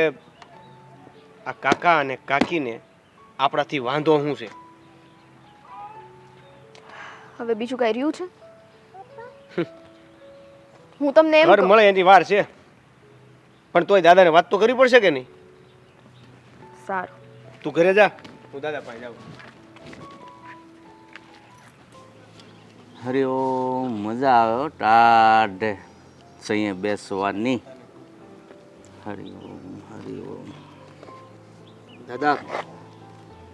આ કાકા અને કાકીને આપણાથી વાંધો શું છે. હવે બીજું કઈ રહ્યું છે? હું તમને એમ ઘર કહું- મળે એની વાર છે, પણ તોય દાદાને વાત તો કરવી પડશે કે નહીં? સારું, તું ઘરે જા, હું દાદા પાસે જાઉં. હરિઓમ, મજા આવે હો ટાઢે સહીએ બેસવાની. હરિઓમ હરિઓમ. દાદા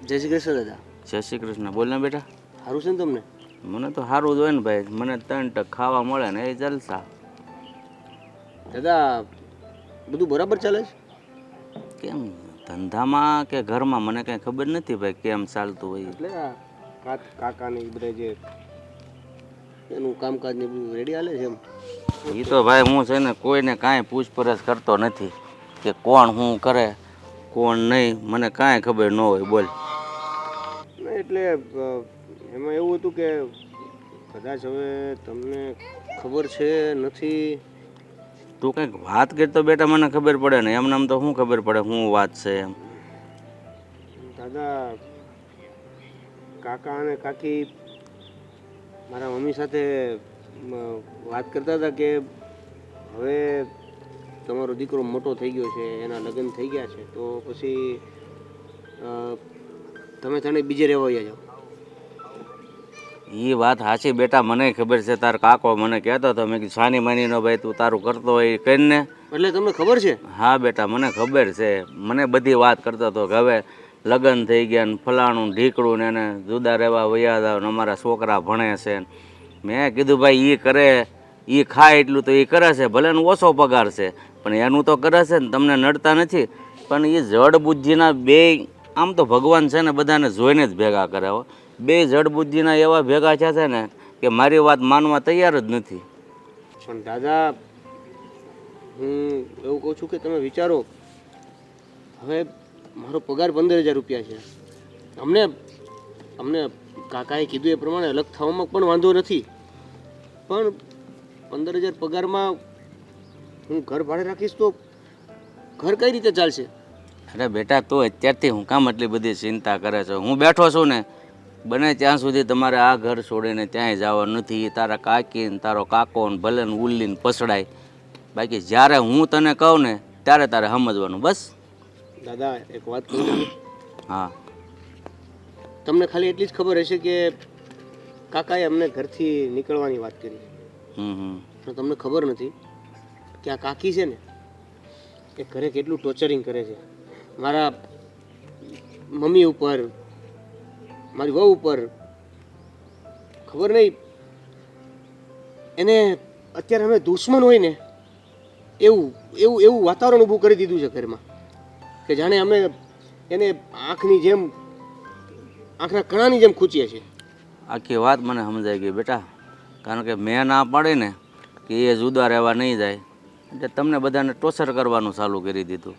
જય શ્રી કૃષ્ણ. દાદા જય શ્રી કૃષ્ણ. બોલ ને બેટા. સારું છે ને તમને? મને તો સારું જ હોય ને ભાઈ, મને 3 ટક ખાવા મળે ને એ જલસા. દાદા બધું બરાબર ચાલે છે? કેમ ધંધામાં કે ઘરમાં મને કઈ ખબર નથી ભાઈ કેમ ચાલતું હોય. એટલે આ કાકા ને બધા જે એનું કામકાજ ને બધું રેડી હાલે છે એમ? એ તો ભાઈ હું છે ને કોઈને કાંઈ પૂછપરછ કરતો નથી કે કોણ શું કરે કોણ નહીં, મને કાંઈ ખબર ન હોય. બોલ. એટલે એમાં એવું હતું કે કદાચ હવે તમને ખબર છે નથી તું કંઈક વાત કર તો બેટા મને ખબર પડે ને, એમને આમ તો શું ખબર પડે શું વાત છે એમ. દાદા, કાકા અને કાકી મારા મમ્મી સાથે વાત કરતા હતા કે હવે તમારો દીકરો મોટો થઈ ગયો છે, એના લગ્ન થઈ ગયા છે, તો પછી તમે તને બીજે રહેવા જાઓ. એ વાત સાચી બેટા, મને ખબર છે. તાર કાકો મને કહેતો હતો, મેં કીધું સાની માનીનો ભાઈ તું તારું કરતો હોય એ કરીને. એટલે તમને ખબર છે? હા બેટા મને ખબર છે. મને બધી વાત કરતો હતો કે હવે લગ્ન થઈ ગયા ને ફલાણું ઢીકડું ને એને જુદા રહેવા વયા જાવ ને અમારા છોકરા ભણે છે. મેં કીધું ભાઈ એ કરે, એ ખાય એટલું તો એ કરે છે, ભલે ને ઓછો પગાર છે પણ એનું તો કરે છે ને, તમને નડતા નથી. પણ એ જડ બુદ્ધિના બે, આમ તો ભગવાન છે ને બધાને જોઈને જ ભેગા કરે હો. બે જડ બુદ્ધિના એવા ભેગા થયા છે ને કે મારી વાત માનવા તૈયાર જ નથી. પણ દાદા, હું એવું કહું છું કે તમે વિચારો, હવે મારો પગાર 15,000 રૂપિયા છે. અમને કાકાએ કીધું એ પ્રમાણે અલગ થવામાં પણ વાંધો નથી, પણ 15,000 પગારમાં હું ઘર ભાડે રાખીશ તો ઘર કઈ રીતે ચાલશે? અરે બેટા તું અત્યારથી હું કામ એટલી બધી ચિંતા કરે છે? હું બેઠો છું ને, બને ત્યાં સુધી તમારે આ ઘર છોડીને ત્યાંય જવાનું નથી. તારા કાકી ને તારો કાકો ને ભલે ને ઉલ્લીને પસડાય, બાકી જ્યારે હું તને કહું ને ત્યારે તારે સમજવાનું બસ. દાદા એક વાત કહું છું. હા. તમને ખાલી એટલી જ ખબર હશે કે કાકાએ અમને ઘરથી નીકળવાની વાત કરી, પણ તમને ખબર નથી કે આ કાકી છે ને એ ઘરે કેટલું ટોર્ચરિંગ કરે છે મારા મમ્મી ઉપર, મારી વહુ ઉપર. ખબર નહીં, એને અત્યારે અમે દુશ્મન હોય ને એવું એવું એવું વાતાવરણ ઊભું કરી દીધું છે ઘરમાં કે જાણે અમે એને આંખની જેમ, આંખના કણાની જેમ ખૂંચીએ છીએ. આખી વાત મને સમજાઈ ગઈ બેટા, કારણ કે મેં ના પાડી ને કે એ જુદા રહેવા નહીં જાય એટલે તમને બધાને ટોર્ચર કરવાનું ચાલુ કરી દીધું.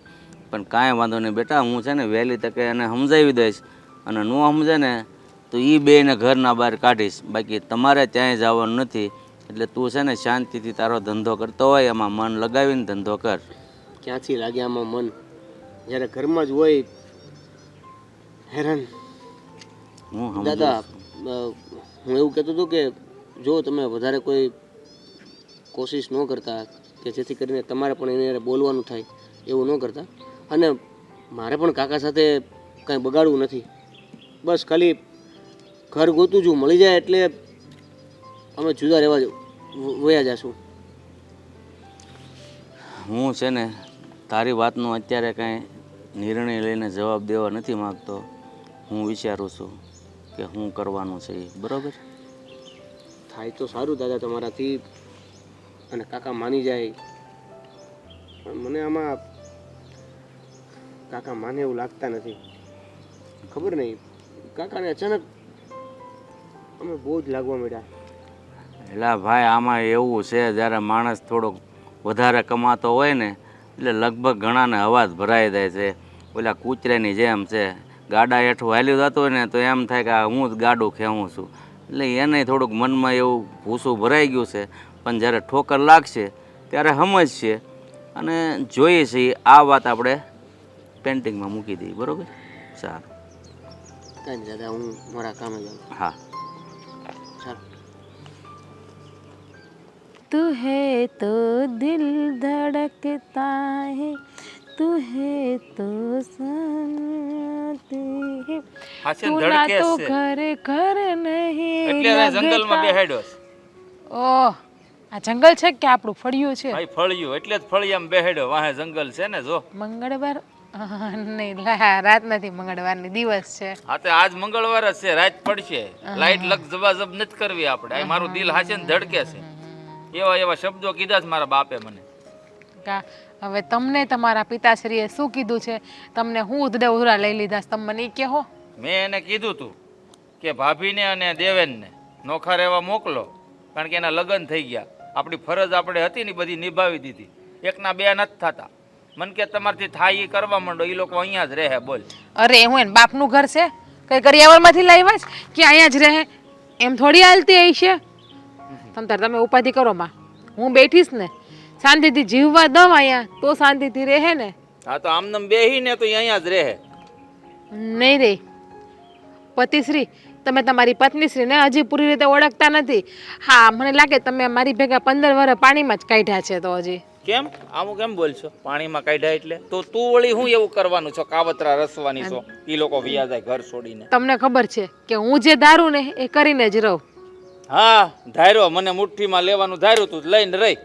પણ કાંઈ વાંધો નહીં બેટા, હું છે ને વહેલી તકે એને સમજાવી દઈશ, અને ન સમજે ને તો એ બેને ઘરના બહાર કાઢીશ. બાકી તમારે ત્યાંય જવાનું નથી. એટલે તું છે ને શાંતિથી તારો ધંધો કરતો હોય એમાં મન લગાવીને ધંધો કર. ક્યાંથી લાગે આમાં મન, જ્યારે ઘરમાં જ હોય હેરાન. હું સમજુ દાદા, છું. હું એવું કહેતો હતો કે જો તમે વધારે કોઈ કોશિશ ન કરતા કે જેથી કરીને તમારે પણ એને હારે બોલવાનું થાય, એવું ન કરતા. અને મારે પણ કાકા સાથે કાંઈ બગાડવું નથી, બસ ખાલી ઘર ગોતું છું, મળી જાય એટલે અમે જુદા રહેવા વયા જશું. હું છે ને તારી વાતનો અત્યારે કાંઈ નિર્ણય લઈને જવાબ દેવા નથી માગતો. હું વિચારું છું કે શું કરવાનું છે એ. બરાબર થાય તો સારું દાદા તમારાથી, અને કાકા માની જાય. પણ મને આમાં કાકા માને એવું લાગતા નથી. ખબર નહીં, કાકાને અચાનક અમે બહુ જ લાગવા મળ્યા. એટલે ભાઈ આમાં એવું છે, જ્યારે માણસ થોડોક વધારે કમાતો હોય ને એટલે લગભગ ઘણાને અવાજ ભરાઈ જાય છે. ઓલા કૂતરાની જેમ છે, ગાડા હેઠું હાલ્યું જતું હોય ને તો એમ થાય કે હું જ ગાડું ખેવું છું. એટલે એને થોડુંક મનમાં એવું ભૂસું ભરાઈ ગયું છે. પણ જ્યારે ઠોકર લાગશે ત્યારે સમજશે અને જોઈએ છીએ. આ વાત આપણે પેન્ટિંગમાં મૂકી દઈએ. બરાબર? સારું. કાંઈ નહીં દાદા, હું મારા કામે જાઉં. હા. સારું. तू है तो दिल धड़कता है, तू है तो सुनते हैं, तू ना तो घर घर नहीं જંગલમાં બેહાડ્યો છે. ઓહ, આ જંગલ છે કે આપણું ફળિયું છે? ભાઈ ફળિયું એટલે જ ફળિયામાં બેહાડ્યો, વાહે જંગલ છે ને. જો મંગળવાર નહીં, રાત નથી, મંગળવારની દિવસ છે. હા તો આજ મંગળવાર જ છે, રાત પડશે. લાઈટ લગ જવાજબ નથી કરવી આપણે. આ મારું દિલ હાચે ને ધડકે છે. એવા એવા શબ્દો કીધા છે મારા બાપે મને. હવે તમને તમારા પિતાશ્રીએ શું કીધું છે? તમને હું ઉધડે ઉધડા લઈ લીધા? તમે મને ઈ કહો. મેં એને કીધું તું કે ભાભીને અને દેવેનને નોખા રહેવા મોકલો, કારણ કે એના લગ્ન થઈ ગયા. આપણી ફરજ આપણે હતી ને બધી નિભાવી દીધી. એકના બે નથી થતા. મન કે તમારથી થાય એ કરવા માંડો, એ લોકો અહીંયા જ રહે. બોલ. અરે હું એને બાપનું ઘર છે કઈ કરિયાવરમાંથી લાવ્યા છે કે અહીંયા જ રહે? એમ થોડી હાલતી આવી છે. તમે ઉપાધિ કરો માં, હું બેઠીશ ને શાંતિથી જીવવા દઉં અહીંયા તો શાંતિથી રહે ને. હા તો આમનામ બેહીને તો ઈ અહીંયા જ રહે. નહીં રે પતિશ્રી, તમે તમારી પત્નીશ્રીને હજી પૂરી રીતે ઓળખતા નથી. હા, મને લાગે તમે મારી ભેગા 15 વર્ષ પાણીમાં જ કાઢ્યા છે. તો હજી કેમ આવું કેમ બોલશો? પાણીમાં કાઢ્યા એટલે તો તું વળી હું એવું કરવાનું છો? કાવતરા રસવાની છો? ઈ લોકો વિયા જાય ઘર છોડીને. તમને ખબર છે કે હું જે ધારું ને એ કરીને જ રહું. હા ધાર્યો, મને મુઠ્ઠીમાં લેવાનું ધાર્યું તું લઈને રહી.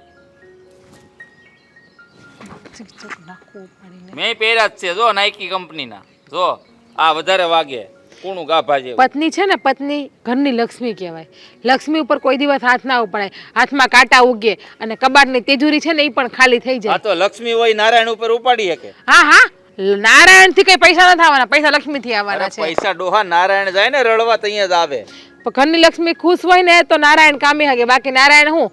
મેં પહેર્યા જ છે જો નાઇકી કંપનીના. જો આ વધારે વાગે કૂણું ગાભા જેવું. પત્ની છે ને, પત્ની ઘરની લક્ષ્મી કહેવાય. લક્ષ્મી ઉપર કોઈ દિવસ હાથ ના ઉપાડાય. હાથમાં કાંટા ઉગે અને કબાટની તિજોરી છે ને એ પણ ખાલી થઈ આ જાય. તો લક્ષ્મી હોય નારાયણ ઉપર ઉપાડી શકે. હા હા, નારાયણ થી કઈ પૈસા નથી આવવાના, પૈસા લક્ષ્મી થી આવવાના અરે છે. પૈસા ડોહા નારાયણ જાય ને રડવા તો અહીંયા જ આવે. પણ ઘરની લક્ષ્મી ખુશ હોય ને તો નારાયણ કામી હકે. બાકી નારાયણ હું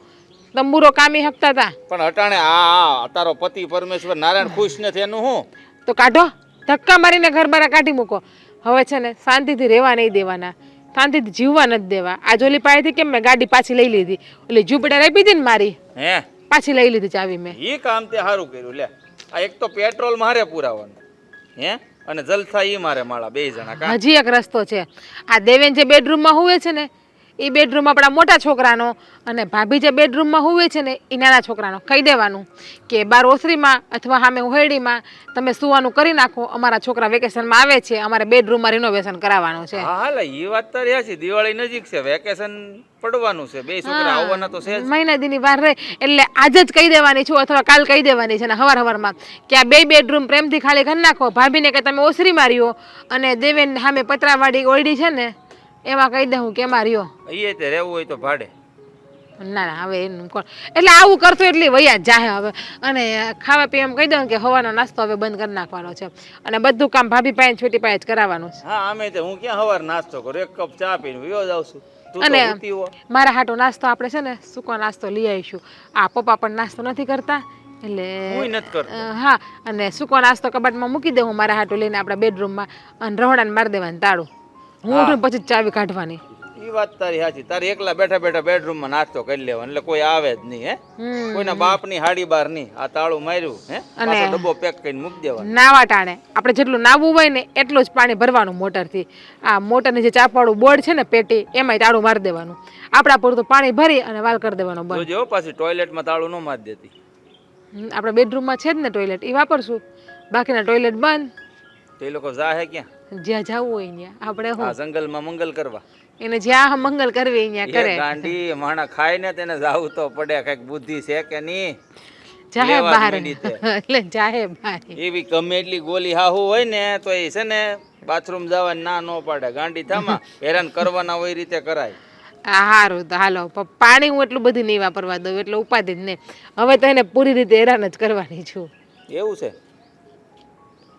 તંબુરો કામી હકતા હતા. પણ અટાણે આ તારો પતિ પરમેશ્વર નારાયણ ખુશ નથી એનું હું? તો કાઢો, ધક્કા મારીને ઘર બહાર કાઢી મૂકો. હવે છે ને શાંતિથી રહેવા નહીં દેવાના, શાંતિથી જીવવા નથી દેવા. આ જોલી પાસેથી કેમ મેં ગાડી પાછી લઈ લીધી, એટલે જુપિટર આપી હતી ને મારી, હે પાછી લઈ લીધી ચાવી મેં. ઈ કામ તે સારું કર્યું લે. આ એક તો પેટ્રોલ મારે પુરાવાનું, હે, અને જલસા ઈ મારે માળા બે જણા કા. હજી એક રસ્તો છે. આ દેવેન જે બેડરૂમમાં હુવે છે ને એ બેડરૂમ આપણા મોટા છોકરાનો, અને ભાભી જે બેડરૂમમાં હુવે છે ને એ નાના છોકરાનો. કહી દેવાનું કે બાર ઓસરીમાં અથવા સામે ઉહેડીમાં તમે સુવાનું કરી નાખો, અમારા છોકરા વેકેશનમાં આવે છે, અમારે બેડરૂમમાં રિનોવેશન કરાવવાનું છે. હા હાલે ઈ વાત તો રહ્યા છે. દિવાળી નજીક છે, વેકેશન પડવાનું છે, બે છોકરા આવવાના તો છે જ. મહિના દીની વાર રહે એટલે આજે જ કહી દેવાની છું અથવા કાલ કહી દેવાની છે ને હવારમાં કે આ બે બેડરૂમ પ્રેમથી ખાલી કરી નાખો. ભાભીને કે તમે ઓસરી માર્યો, અને દેવેન સામે પતરાવાળી ઓયડી છે ને એમાં કહી દઉં કે એમાં રહ્યો. ઈ તે રહેવું હોય તો ભાડે. ના ના, હવે એનું કોણ, એટલે આવું કરતો એટલી વૈયા જ જાહે હવે. અને ખાવા પીવા એમ કહી દઉં કે હવાનો નાસ્તો હવે બંધ કરી નાખવાનો છે, અને બધું કામ ભાભી પાસે છોટી પાસે જ કરાવવાનું છે. હા અમે તે હું ક્યાં હવાર નાસ્તો કરું, એક કપ ચા પીને વિયો જાઉં છું. તું તો અને ઊતી હો. મારા હાટો નાસ્તો આપણે છે ને સૂકો નાસ્તો લઈ આવીશું. આ પપ્પા પણ નાસ્તો નથી કરતા એટલે હુંય નથી કરતો. હા, અને સૂકો નાસ્તો કબાટમાં મૂકી દઉં મારા હાટો લઈને આપણા બેડરૂમમાં, અને રહોડાને મારી દેવાનું તાળું. હું ઉઠું પછી જ ચાવી કાઢવાની. ઈ વાત તારી સાચી. તારે એકલા બેઠા બેઠા બેડરૂમમાં નાસ્તો કરી લેવાનો, એટલે કોઈ આવે જ નહીં. હે, કોઈના બાપની હાડી બાર નહીં. આ તાળું માર્યું, હે, પાછો ડબ્બો પેક કરીને મૂકી દેવાનો. નાવા ટાણે આપણે જેટલું નાવું હોય ને એટલું જ પાણી ભરવાનું મોટરથી. આ મોટરની જે ચાપવાળું બોર્ડ છે ને પેટી, એમાંય તાળું મારી દેવાનું. આપણા પૂરતું પાણી ભરી અને વાલ કરી દેવાનો બંધ. જોજો પાછી ટોયલેટમાં તાળું ન મારી દેતી. આપણા બેડરૂમમાં છે જ ને ટોયલેટ, એ વાપરશું. બાકીના ટોયલેટ બંધ. તો એ લોકો જાહે ક્યાં? જ્યાં જવું હોય ત્યાં આપણે આ હું જંગલમાં મંગલ કરવા. એને જ્યાં મંગલ કરવી ત્યાં એ કરે. ગાંડી માણા ખાય ને તેને જાવું તો પડે. કઈક બુદ્ધિ છે કે નહીં? જાહે લેવા જ બહાર માંડી તે. એટલે જાહે બહાર. એવી ગમે એટલી ગોલી હાહુ હોય ને તો એ છે ને બાથરૂમ જવા ના ન પાડે. ગાંડી થામાં હેરાન કરવાના હોય રીતે કરાય. સારું તો હાલો, પાણી હું એટલું બધું નહીં વાપરવા દઉં એટલે ઉપાધિ જ નહીં. હવે તો એને પૂરી રીતે હેરાન જ કરવાની છું. એવું છે?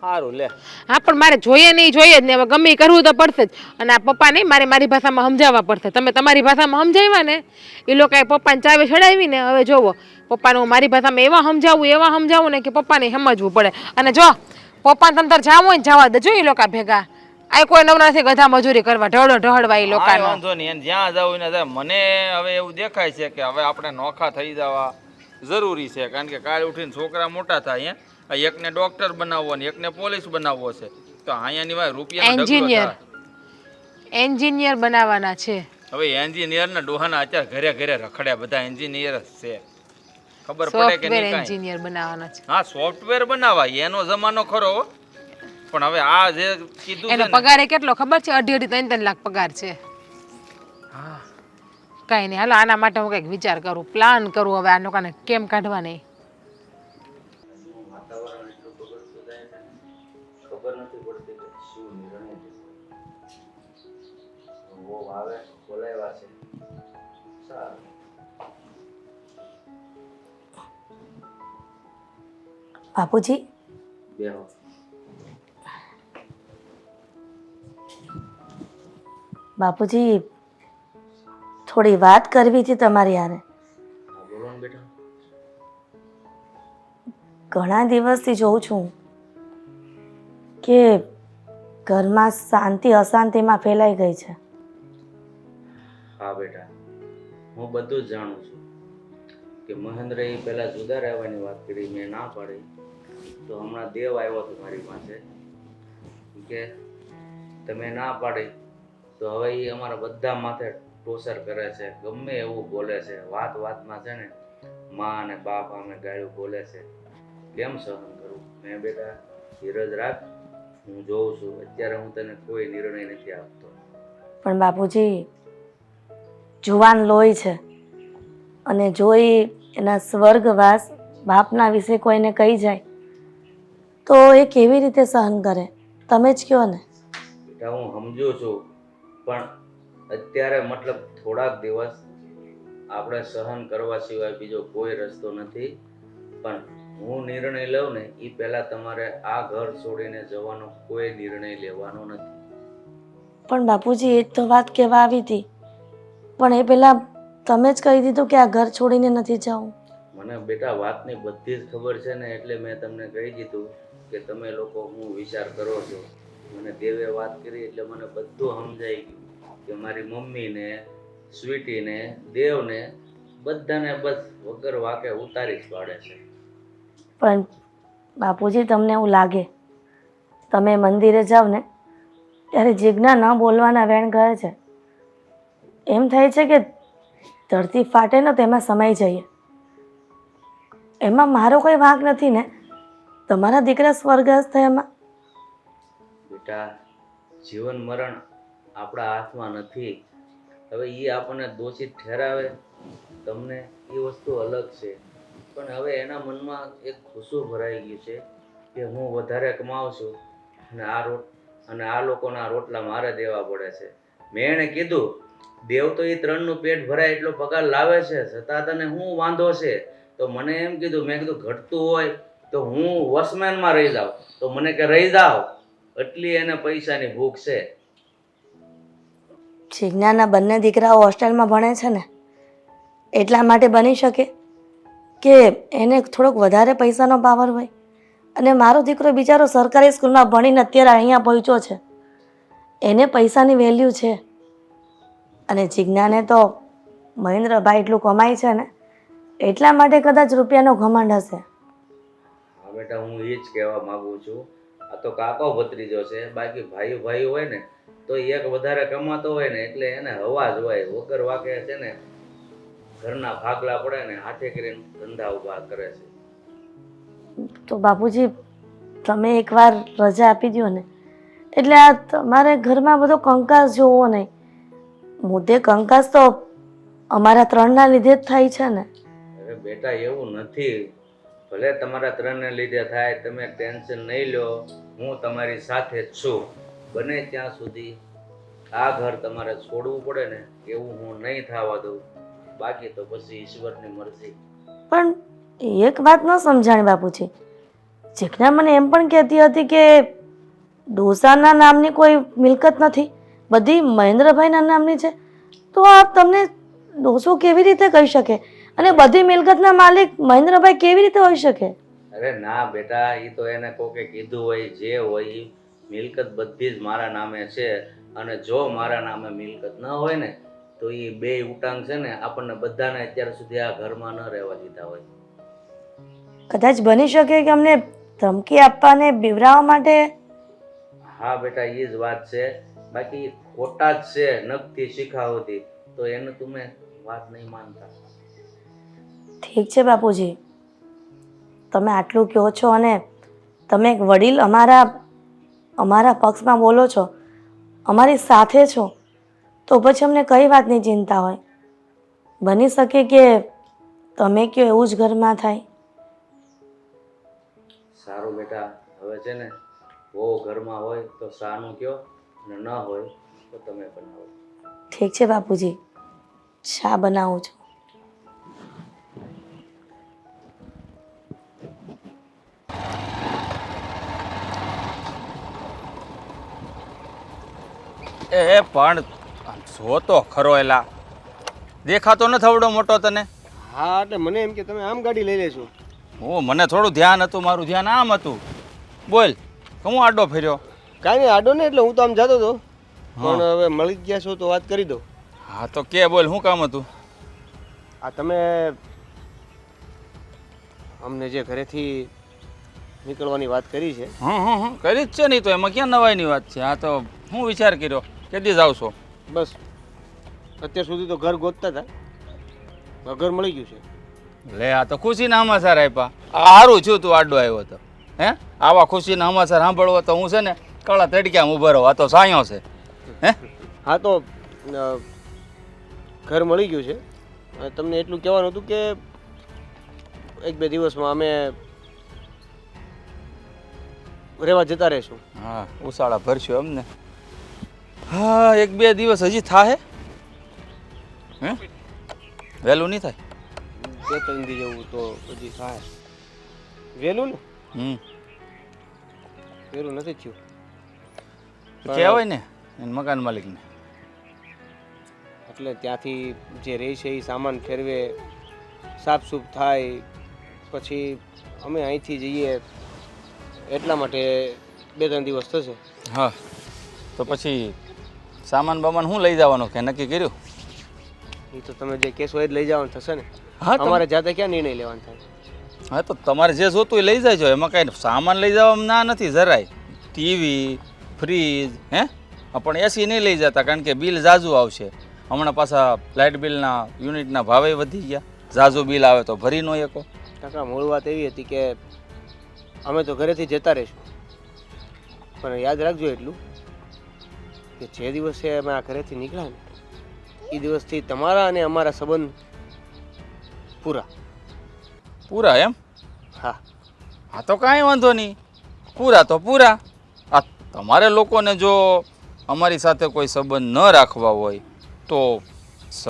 સારું લે. હા, પણ મારે જોઈએ નહીં, જોઈએ જ નહીં. હવે ગમે ઈ કરવું તો પડશે જ. અને આ પપ્પા નહીં, મારે મારી ભાષામાં સમજાવવા પડશે. તમે તમારી ભાષામાં સમજાવ્યા ને, એ લોકોએ પપ્પાને ચાવી ચડાવી ને, હવે જોવો પપ્પાને હું મારી ભાષામાં એવા સમજાવું ને કે પપ્પાને સમજવું પડે. અને જો પપ્પાને તમ તાર જાવું હોય ને જવા દે, જો એ લોકો ભેગા. આ કોઈ નવરા નથી ગધા મજૂરી કરવા, ઢહડવા એ કાંઈ લોકોનો. વાંધો નહીં. એને જ્યાં જવું ને જાય. મને હવે એવું દેખાય છે કે હવે આપણે નોખા થઈ જવા જરૂરી છે. કારણ કે કાલે ઉઠીને છોકરા મોટા થાય. એકને ડોક્ટર બનાવવો ને એકને પોલીસ બનાવવો છે. તો અહીંયાની વાત રૂપિયાનો ઢગલો થાય. એન્જિનિયર બનાવવાના છે. હવે એન્જિનિયર ના ડોહાના અત્યારે ઘરે ઘરે રખડ્યા બધા એન્જિનિયર જ છે. ખબર પડે કે સોફ્ટવેર નહીં કાંઈ? એન્જિનિયર બનાવવાના છે. હા, સોફ્ટવેર બનાવાય એનો જમાનો ખરો હો. પણ હવે આ જે કીધું છે એનો ને, પગાર એ કેટલો ખબર છે? 2.5-3 લાખ પગાર છે. કઈ નહીં, હાલો આના માટે હું કંઈક વિચાર કરું, પ્લાન કરું. હવે આ લોકોને કેમ કાઢવા નહીં. વાતાવરણ એટલું બગડતું જાય છે ને, ખબર નથી પડતી કે શું નિર્ણય લેવો. બહુ આવે બોલાવ્યા છે. સારું. બાપુજી, બેહો. બાપુજી, થોડી વાત કરવી હતી તમારી હારે. હા, બોલો ને બેટા. ઘણા દિવસથી જોઉં છું કે ઘરમાં શાંતિ અશાંતિમાં ફેલાઈ ગઈ છે. હા બેટા, હું બધું જ જાણું છું. કે મહેન્દ્ર એ પહેલાં જુદા રહેવાની વાત કરી, મેં ના પાડી. તો હમણાં દેવ આવ્યો હતો મારી પાસે કે તમે ના પાડી તો હવે એ અમારા બધા માથે ટોર્ચર કરે છે, ગમે એવું બોલે છે, વાત વાતમાં છે ને મા અને બાપ અમે ગાળ્યું બોલે છે. કેમ સહન કરું? મેં બેટા ધીરજ રાખ, હું જોઉં છું. અત્યારે હું તને કોઈ નિર્ણય નથી આપતો. પણ બાપુજી, જુવાન લોહી છે, અને જો એ એના સ્વર્ગવાસ બાપના વિશે કોઈને કહી જાય તો એ કેવી રીતે સહન કરે? તમે જ કહો ને. બેટા હું સમજુ છું, પણ અત્યારે મતલબ થોડાક દિવસ આપણે સહન કરવા સિવાય બીજો કોઈ રસ્તો નથી. પણ હું નિર્ણય લઉં ને એ પહેલાં તમારે આ ઘર છોડીને જવાનો કોઈ નિર્ણય લેવાનો નથી. પણ બાપુજી, એ જ તો વાત કહેવા આવી હતી, પણ એ પહેલાં તમે જ કહી દીધું કે આ ઘર છોડીને નથી જવું. મને બેટા વાતની બધી જ ખબર છે ને, એટલે મેં તમને કહી દીધું કે તમે લોકો હું વિચાર કરો છો. મને દેવે વાત કરી એટલે મને બધું સમજાઈ ગયું કે મારી મમ્મીને, સ્વીટીને, દેવને બધાને બસ વગર વાકે ઉતારી જ પાડે છે. પણ બાપુજી, તમને એવું લાગે તમે મંદિરે જાઓ ને ત્યારે જીજ્ઞા ન બોલવાના વેણ કહે છે, એમ થાય છે કે ધરતી ફાટે ને તેમાં સમાઈ જઈએ. એમાં મારો કોઈ વાંક નથી ને? તમારા દીકરા સ્વર્ગસ્થ થયા એમાં? બેટા જીવન મરણ આપણા હાથમાં નથી. હવે એ આપણને દોષિત ઠેરાવે તમને એ વસ્તુ અલગ છે, પણ હવે એના મનમાં એક ખુશું ભરાઈ ગયું છે કે હું વધારે કમાઉં છું અને આ લોકોના રોટલા મારે દેવા પડે છે. મેં એને કીધું દેવ તો એ 3નું પેટ ભરાય એટલો પગાર લાવે છે, છતાં તને શું વાંધો છે? તો મને એમ કીધું, મેં કીધું ઘટતું હોય તો હું વોચમેનમાં રહી જાઉં. તો મને કે રહી જાઓ, એટલી એને પૈસાની ભૂખ છે. જીજ્ઞાના બંને દીકરાઓ હોસ્ટેલમાં ભણે છે ને, એટલા માટે બની શકે કે એને થોડોક વધારે પૈસાનો પાવર હોય. અને મારો દીકરો બિચારો સરકારી સ્કૂલમાં ભણીને અત્યારે અહીંયા પહોંચ્યો છે, એને પૈસાની વેલ્યુ છે. અને જીજ્ઞાને તો મહેન્દ્રભાઈ એટલું કમાય છે ને, એટલા માટે કદાચ રૂપિયાનો ઘમંડ હશે. હા બેટા હું એ જ કહેવા માંગુ છું. આ તો કાકો ભત્રીજો છે, બાકી ભાઈ ભાઈ હોય ને તો એક વધારે કમાતો હોય ને એટલે એને હવા જ હોય. વગર વાકે છે ને ઘરના ભાગલા પડે ને હાથે કરીને ધંધા ઉભા કરે છે. તો બાપુજી, તમે એકવાર રજા આપી દો ને, એટલે આ તમારે ઘરમાં બધો કંકાસ જોવો નહીં. મુદ્દે કંકાસ તો અમારા 3ના લીધે જ થાય છે ને. અરે બેટા એવું નથી, ભલે તમારા 3ને લીધે થાય, તમે ટેન્શન નહીં લો, હું તમારી સાથે જ છું. બને ત્યાં સુધી આ ઘર તમારે છોડવું પડે ને એવું હું નહીં થવા દઉં. બાકી તો પછી ઈશ્વરની મરજી. પણ એક વાત ન સમજાણી બાપુજી. જીજ્ઞા મને એમ પણ કહેતી હતી કે ડોસાના નામની કોઈ મિલકત નથી, બધી મહેન્દ્રભાઈના નામની છે. તો આ તમને ડોસો કેવી રીતે કહી શકે? અને બધી મિલકતના માલિક મહેન્દ્રભાઈ કેવી રીતે હોઈ શકે? અરે ના બેટા, એ તો એને કોકે કીધું હોય, જે હોય ઈ મિલકત બધી જ મારા નામે છે. અને જો મારા નામે મિલકત ન હોય ને તો એ 2 ઉટાંગ છે ને આપણને બધાને અત્યાર સુધી આ ઘરમાં ન રહેવા દીધા હોય. કદાચ બની શકે કે અમને ધમકી આપવાને બીવરાવવા માટે. હા બેટા એ જ વાત છે, બાકી ખોટા જ છે નખથી શીખાવતી. તો એને તમે વાત નહીં માનતા. ઠીક છે બાપુજી, તમે આટલું કહો છો અને તમે એક વડીલ અમારા પક્ષમાં બોલો છો, અમારી સાથે છો, તો પછી અમને કઈ વાતની ચિંતા હોય? બની શકે કે તમે કહો એવું જ ઘરમાં થાય. સારું બેટા, હવે છે ને બહુ ઘરમાં હોય તો સાનું કયો, અને ન હોય તો તમે બનાવો. ઠીક છે બાપુજી, ચા બનાવું છું. એ પણ જો તો ખરો, એલા દેખાતો નથી આવડો મોટો તને? હા, એટલે મને એમ કે તમે આમ ગાડી લઈ લેશો. મને થોડું ધ્યાન હતું, મારું ધ્યાન આમ હતું. બોલ, હું આડો ફર્યો? કાંઈ નહીં, આડો નહીં, એટલે હું તો આમ જતો હતો, પણ હવે મળી જ ગયા છો તો વાત કરી દો. હા તો કે બોલ, શું કામ હતું? આ તમે અમને જે ઘરેથી નીકળવાની વાત કરી છે કરી જ છે નહીં તો એમાં ક્યાં નવાઈની વાત છે? આ તો હું વિચાર કર્યો કેદી જાવ છો? બસ અત્યાર સુધી તો ઘર ગોતતા હતા, હવે ઘર મળી ગયું છે. લે આ તો ખુશીના સમાચાર આપ્યા. આ સારું છું તું આડો આવ્યો હતો. હે આવા ખુશીના સમાચાર સાંભળવો તો હું છે ને કાળા તડક્યા ઊભો રહો. આ તો સાયો છે. હે હા તો ઘર મળી ગયું છે. અને તમને એટલું કહેવાનું હતું કે 1-2 દિવસમાં અમે રહેવા જતા રહીશું. હા ઉસાળા ભરશું એમ ને? હા 1-2 દિવસ હજી થાય? હે વહેલું નહીં થાય? 2-3 દી જેવું તો હજી થાય. વહેલું ને વહેલું નથી થયું. કહેવાય ને એને મકાન માલિકને. એટલે ત્યાંથી જે રહે છે એ સામાન ફેરવે, સાફસૂફ થાય, પછી અમે અહીંથી જઈએ એટલા માટે 2-3 દિવસ થશે. હા તો પછી સામાન બામાન શું લઈ જવાનો કે નક્કી કર્યું? એ તો તમે જે કહેશો એ જ લઈ જવાનું થશે ને. હા અમારે જાતે ક્યાં નિર્ણય લેવાનો થાય? હા તો તમારે જે જોતું એ લઈ જાય એમાં કાંઈ સામાન લઈ જવામાં ના નથી જરાય. ટીવી, ફ્રીજ, હે પણ એસી નહીં લઈ જતા કારણ કે બિલ ઝાઝું આવશે. હમણાં પાછા લાઇટ બિલના યુનિટના ભાવે વધી ગયા. ઝાઝું બિલ આવે તો ભરી ન શકો. કાકા મૂળ વાત એવી હતી કે અમે તો ઘરેથી જતા રહીશું, પણ યાદ રાખજો એટલું કે જે દિવસે અમે આ ઘરેથી નીકળ્યા ને એ દિવસથી તમારા અને અમારા સંબંધ પૂરા. પૂરા એમ? હા હા તો કાંઈ વાંધો નહીં, પૂરા તો પૂરા. આ તમારે લોકોને જો અમારી સાથે કોઈ સંબંધ ન રાખવા હોય તો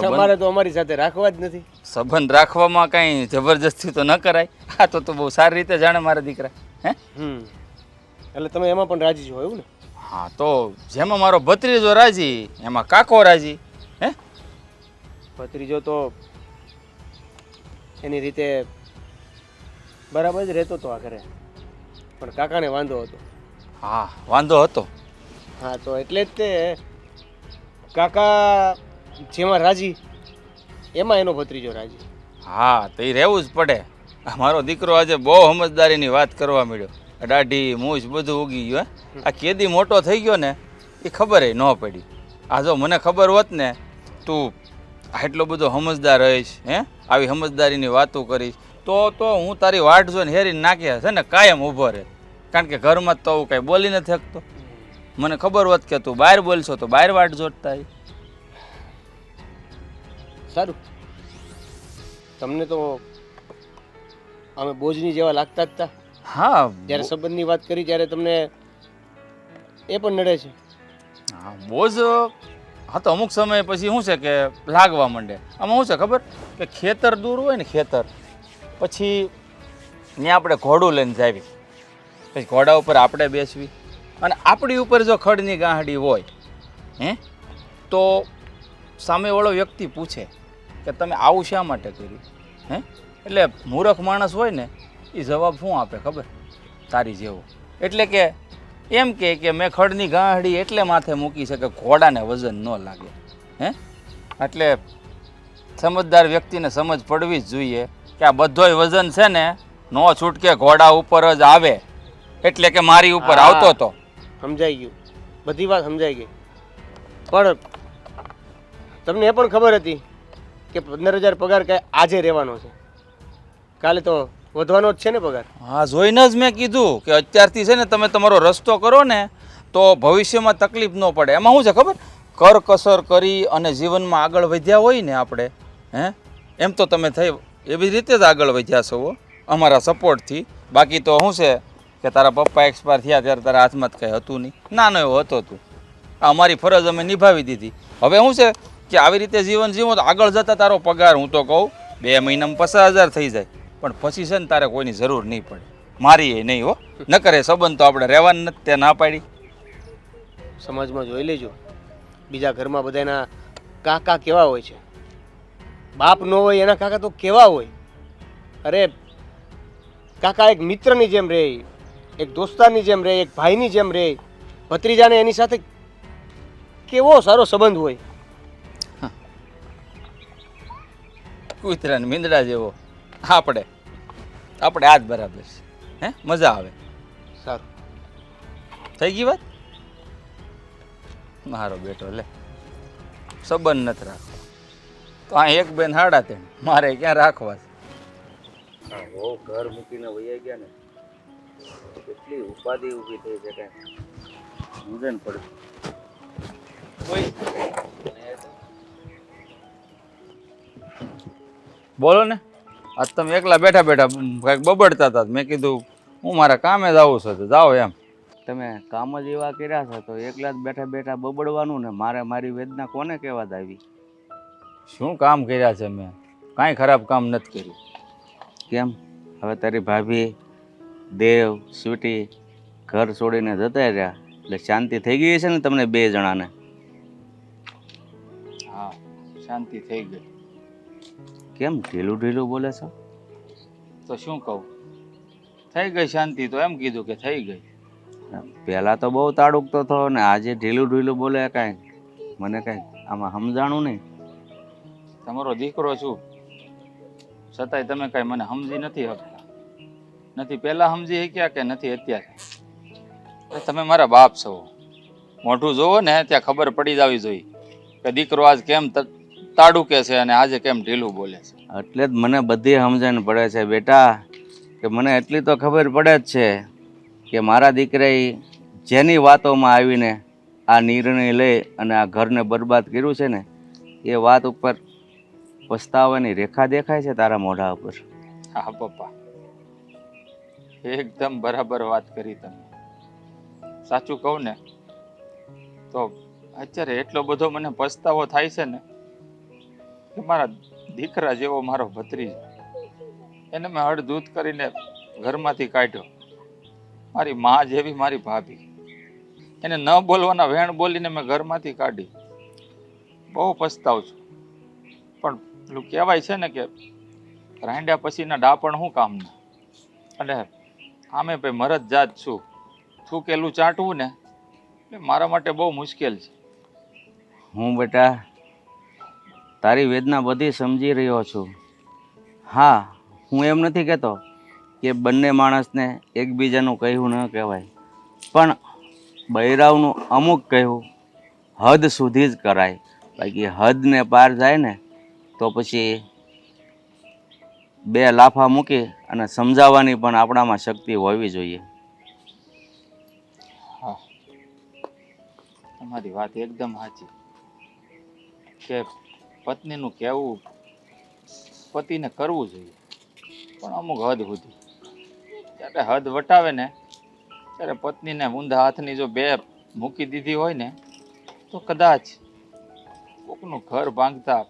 તમારે તો અમારી સાથે રાખવા જ નથી. સંબંધ રાખવામાં કાંઈ જબરજસ્તી તો ન કરાય. હા તો બહુ સારી રીતે જાણે મારા દીકરા. હે એટલે તમે એમાં પણ રાજી છો એવું ને? હા તો જેમાં મારો ભત્રીજો રાજી એમાં કાકો રાજી. હે ભત્રીજો તો એની રીતે બરાબર જ રહેતો હતો આ ઘરે, પણ કાકાને વાંધો હતો. હા વાંધો હતો. હા તો એટલે જ તે કાકા જેમાં રાજી એમાં એનો ભત્રીજો રાજી. હા તો એ રહેવું જ પડે. મારો દીકરો આજે બહુ સમજદારીની વાત કરવા મળ્યો. દાઢી મૂછ બધું ઉગી ગયું. આ કેદી મોટો થઈ ગયો ને એ ખબર ન પડી. આ જો મને ખબર હોત ને તું આટલો બધો સમજદાર રહીશ, હે આવી સમજદારીની વાતો કરીશ તો હું તારી વાટ જોઈને હેરીને નાખ્યા છે ને કાયમ ઊભો રહે. કારણ કે ઘરમાં તો હું કાંઈ બોલી નથી શકતો. મને ખબર હોત કે તું બહાર બોલશો તો બહાર વાટ જોડતા. સારું, તમને તો અમે બોજની જેવા લાગતા જ હતા. હા જ્યારે સંબંધની વાત કરી ત્યારે તમને એ પણ નડે છે. હા બોજ. હા તો અમુક સમય પછી શું છે કે લાગવા માંડે. આમાં શું છે ખબર કે ખેતર દૂર હોય ને ખેતર, પછી ત્યાં આપણે ઘોડું લઈને જાવી, પછી ઘોડા ઉપર આપણે બેસવી અને આપણી ઉપર જો ખડની ગાંહડી હોય હે તો સામેવાળો વ્યક્તિ પૂછે કે તમે આવું શા માટે કર્યું? હે એટલે મૂર્ખ માણસ હોય ને એ જવાબ શું આપે ખબર? તારી જેવો. એટલે કે એમ કે મેં ખડની ગાંહડી એટલે માથે મૂકી છે કે ઘોડાને વજન ન લાગે. હે એટલે સમજદાર વ્યક્તિને સમજ પડવી જ જોઈએ કે આ બધોય વજન છે ને ન છૂટકે ઘોડા ઉપર જ આવે. એટલે કે મારી ઉપર આવતો હતો. સમજાઈ ગયું, બધી વાત સમજાઈ ગઈ. પણ તમને એ પણ ખબર હતી કે 15,000 પગાર કઈ આજે રહેવાનો છે, કાલે તો વધવાનો જ છે ને પગાર? હા જોઈને જ મેં કીધું કે અત્યારથી છે ને તમે તમારો રસ્તો કરો ને તો ભવિષ્યમાં તકલીફ ન પડે. એમાં શું છે ખબર? કરકસર કરી અને જીવનમાં આગળ વધ્યા હોય ને આપણે, હે એમ તો તમે થઈ એવી રીતે જ આગળ વધ્યા છો અમારા સપોર્ટથી. બાકી તો શું છે કે તારા પપ્પા એક્સપાયર થયા ત્યારે તારા હાથમાં જ કંઈ હતું નહીં. નાનો એવો હતો તું. અમારી ફરજ અમે નિભાવી દીધી. હવે શું છે કે આવી રીતે જીવન જીવો તો આગળ જતાં તારો પગાર હું તો કહું 2 મહિનામાં 50,000 થઈ જાય, પણ પછી છે ને તારે કોઈની જરૂર નહીં પડે. મારી એ નહીં હો. ન કરે સંબંધ તો આપણે રહેવાનું નથી, તે ના પાડી. સમાજમાં જોઈ લેજો, બીજા ઘરમાં બધાના કાકા કેવા હોય છે. બાપ ન હોય એના કાકા તો કેવા હોય. અરે કાકા એક મિત્રની જેમ રહે, એક દોસ્તારની જેમ રહે, એક ભાઈની જેમ રહે. ભત્રીજાને એની સાથે કેવો સારો સંબંધ હોય. કૂતરાને મીંદડા જેવો આપણે આપણે આ જ બરાબર છે. હે, મજા આવે. સારું. થઈ ગઈ વાત? મારો બેટો લે, સંબંધ નથી રાખવો તો આ એક બેન હાડા તે મારે ક્યાં રાખવા છે? હા, બહુ ઘર મૂકીને વૈયા ગયા ને, કેટલી ઉપાધિ ઊભી થઈ છે કે સમજણ પડતી. બોલો ને, આજ તમે એકલા બેઠા બેઠા કંઈક બબડતા હતા. મેં કીધું હું મારા કામે જ આવું છું તો જાઓ એમ. તમે કામ જ એવા કર્યા છો તો એકલા જ બેઠા બેઠા બબડવાનું ને મારે મારી વેદના કોને કહેવા જ આવી? શું કામ કર્યા છે મેં? કાંઈ ખરાબ કામ નથી કર્યું. કેમ હવે તારી ભાભી, દેવ, સ્વીટી ઘર છોડીને જતા રહ્યા એટલે શાંતિ થઈ ગઈ છે ને તમને બે જણાને? હા, શાંતિ થઈ ગઈ. કેમ ઢીલું ઢીલું બોલે છો? તો શું કહું, થઈ ગઈ શાંતિ તો એમ કીધું કે થઈ ગઈ. પહેલા તો બહુ તાડુકતો હતો ને આજે ઢીલું ઢીલું બોલે. કાંઈ મને કાંઈ આમાં સમજાણું નહીં. તમારો દીકરો છું છતાંય તમે કાંઈ મને સમજી નથી શકતા. નથી પહેલાં સમજી શક્યા કે નથી અત્યારે. તમે મારા બાપ છો, મોઢું જોવો ને ત્યાં ખબર પડી જવી જોઈએ કે દીકરો આજ કેમ તાડુકે છે અને આજે કેમ ઢીલું બોલે છે. એટલે જ મને બધી સમજણ પડે છે બેટા, કે મને એટલી તો ખબર પડે જ છે કે મારા દીકરાએ જેની વાતોમાં આવીને આ નિર્ણય લઈ અને આ ઘરને બરબાદ કર્યું છે ને એ વાત ઉપર પસ્તાવાની રેખા દેખાય છે તારા મોઢા ઉપર. હા પપ્પા, એકદમ બરાબર વાત કરી તમે. સાચું કહું ને તો અત્યારે એટલો બધો મને પસ્તાવો થાય છે ને કે મારા દીકરા જેવો મારો ભત્રીજો, એને મેં હળદૂત કરીને ઘરમાંથી કાઢ્યો. મારી મા જેવી મારી ભાભી, એને ન બોલવાના વેણ બોલીને મેં ઘરમાંથી કાઢી. બહુ પસ્તાવું છું. પણ પેલું કહેવાય છે ને કે રાંડ્યા પછીના ડાપણ શું કામના. અને આમે ભાઈ મરદ જાત છું, થૂકેલું ચાટવું ને એ મારા માટે બહુ મુશ્કેલ છે. હું બેટા તારી વેદના બધી સમજી રહ્યો છું. હા, હું એમ નથી કહેતો કે બંને માણસને એકબીજાનું કહ્યું ન કહેવાય, પણ બૈરાવનું અમુક કહ્યું હદ સુધી જ કરાય. બાકી હદને પાર જાય ને તો પછી બે લાફા મૂકી અને સમજાવવાની પણ આપણામાં શક્તિ હોવી જોઈએ. હા, તમારી વાત એકદમ સાચી કે પત્નીનું કહેવું પતિને કરવું જોઈએ, પણ અમુક હદ સુધી. જ્યારે હદ વટાવે ને ત્યારે પત્નીને ઊંધા હાથની જો બે મૂકી દીધી હોય ને તો કદાચ કોકનું ઘર ભાંગતા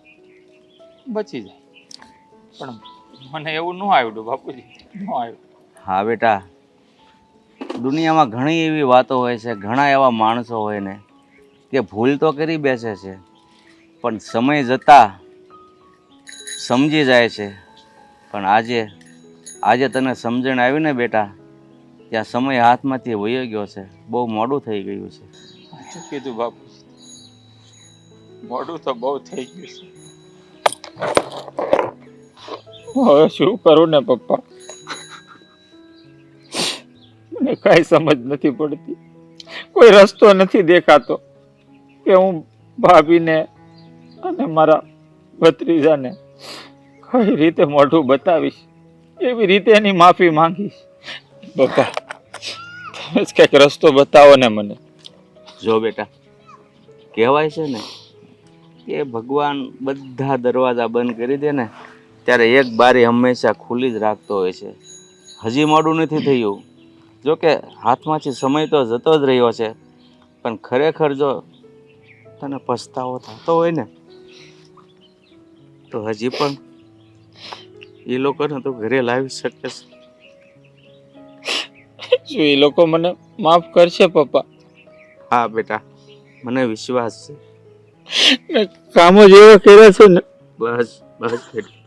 બચી જાય. પણ મને એવું ન આવડ્યું બાપુજી, ન આવ્યું. હા બેટા, દુનિયામાં ઘણી એવી વાતો હોય છે, ઘણા એવા માણસો હોય ને કે ભૂલ તો કરી બેસે છે પણ સમય જતાં સમજી જાય છે. પણ આજે તને સમજણ આવી ને બેટા, ત્યાં સમય હાથમાંથી વયો ગયો છે. બહુ મોડું થઈ ગયું છે. શું કીધું બાપુજી, મોડું તો બહુ થઈ ગયું છે. હવે શું કરું ને પપ્પા, મને કાંઈ સમજ નથી પડતી. કોઈ રસ્તો નથી દેખાતો કે હું ભાભીને અને મારા ભત્રીજાને કઈ રીતે મોઢું બતાવીશ, એવી રીતે એની માફી માંગીશ. પપ્પા, તમે જ કંઈક રસ્તો બતાવો ને મને. જો બેટા, કહેવાય છે ને કે ભગવાન બધા દરવાજા બંધ કરી દે ને ત્યારે એક બારી હંમેશા ખુલ્લી જ રાખતો હોય છે. હજી મોડું નથી થયું. જો કે હાથમાંથી સમય તો જતો જ રહ્યો છે, પણ ખરેખર જો તને પસ્તાવો થતો હોય ને તો હજી પણ એ લોકોને તો ઘરે લાવી શકે છે. શું એ લોકો મને માફ કરશે પપ્પા? હા બેટા, મને વિશ્વાસ છે. કામો જેવો કર્યા છે ને. બસ બેટા.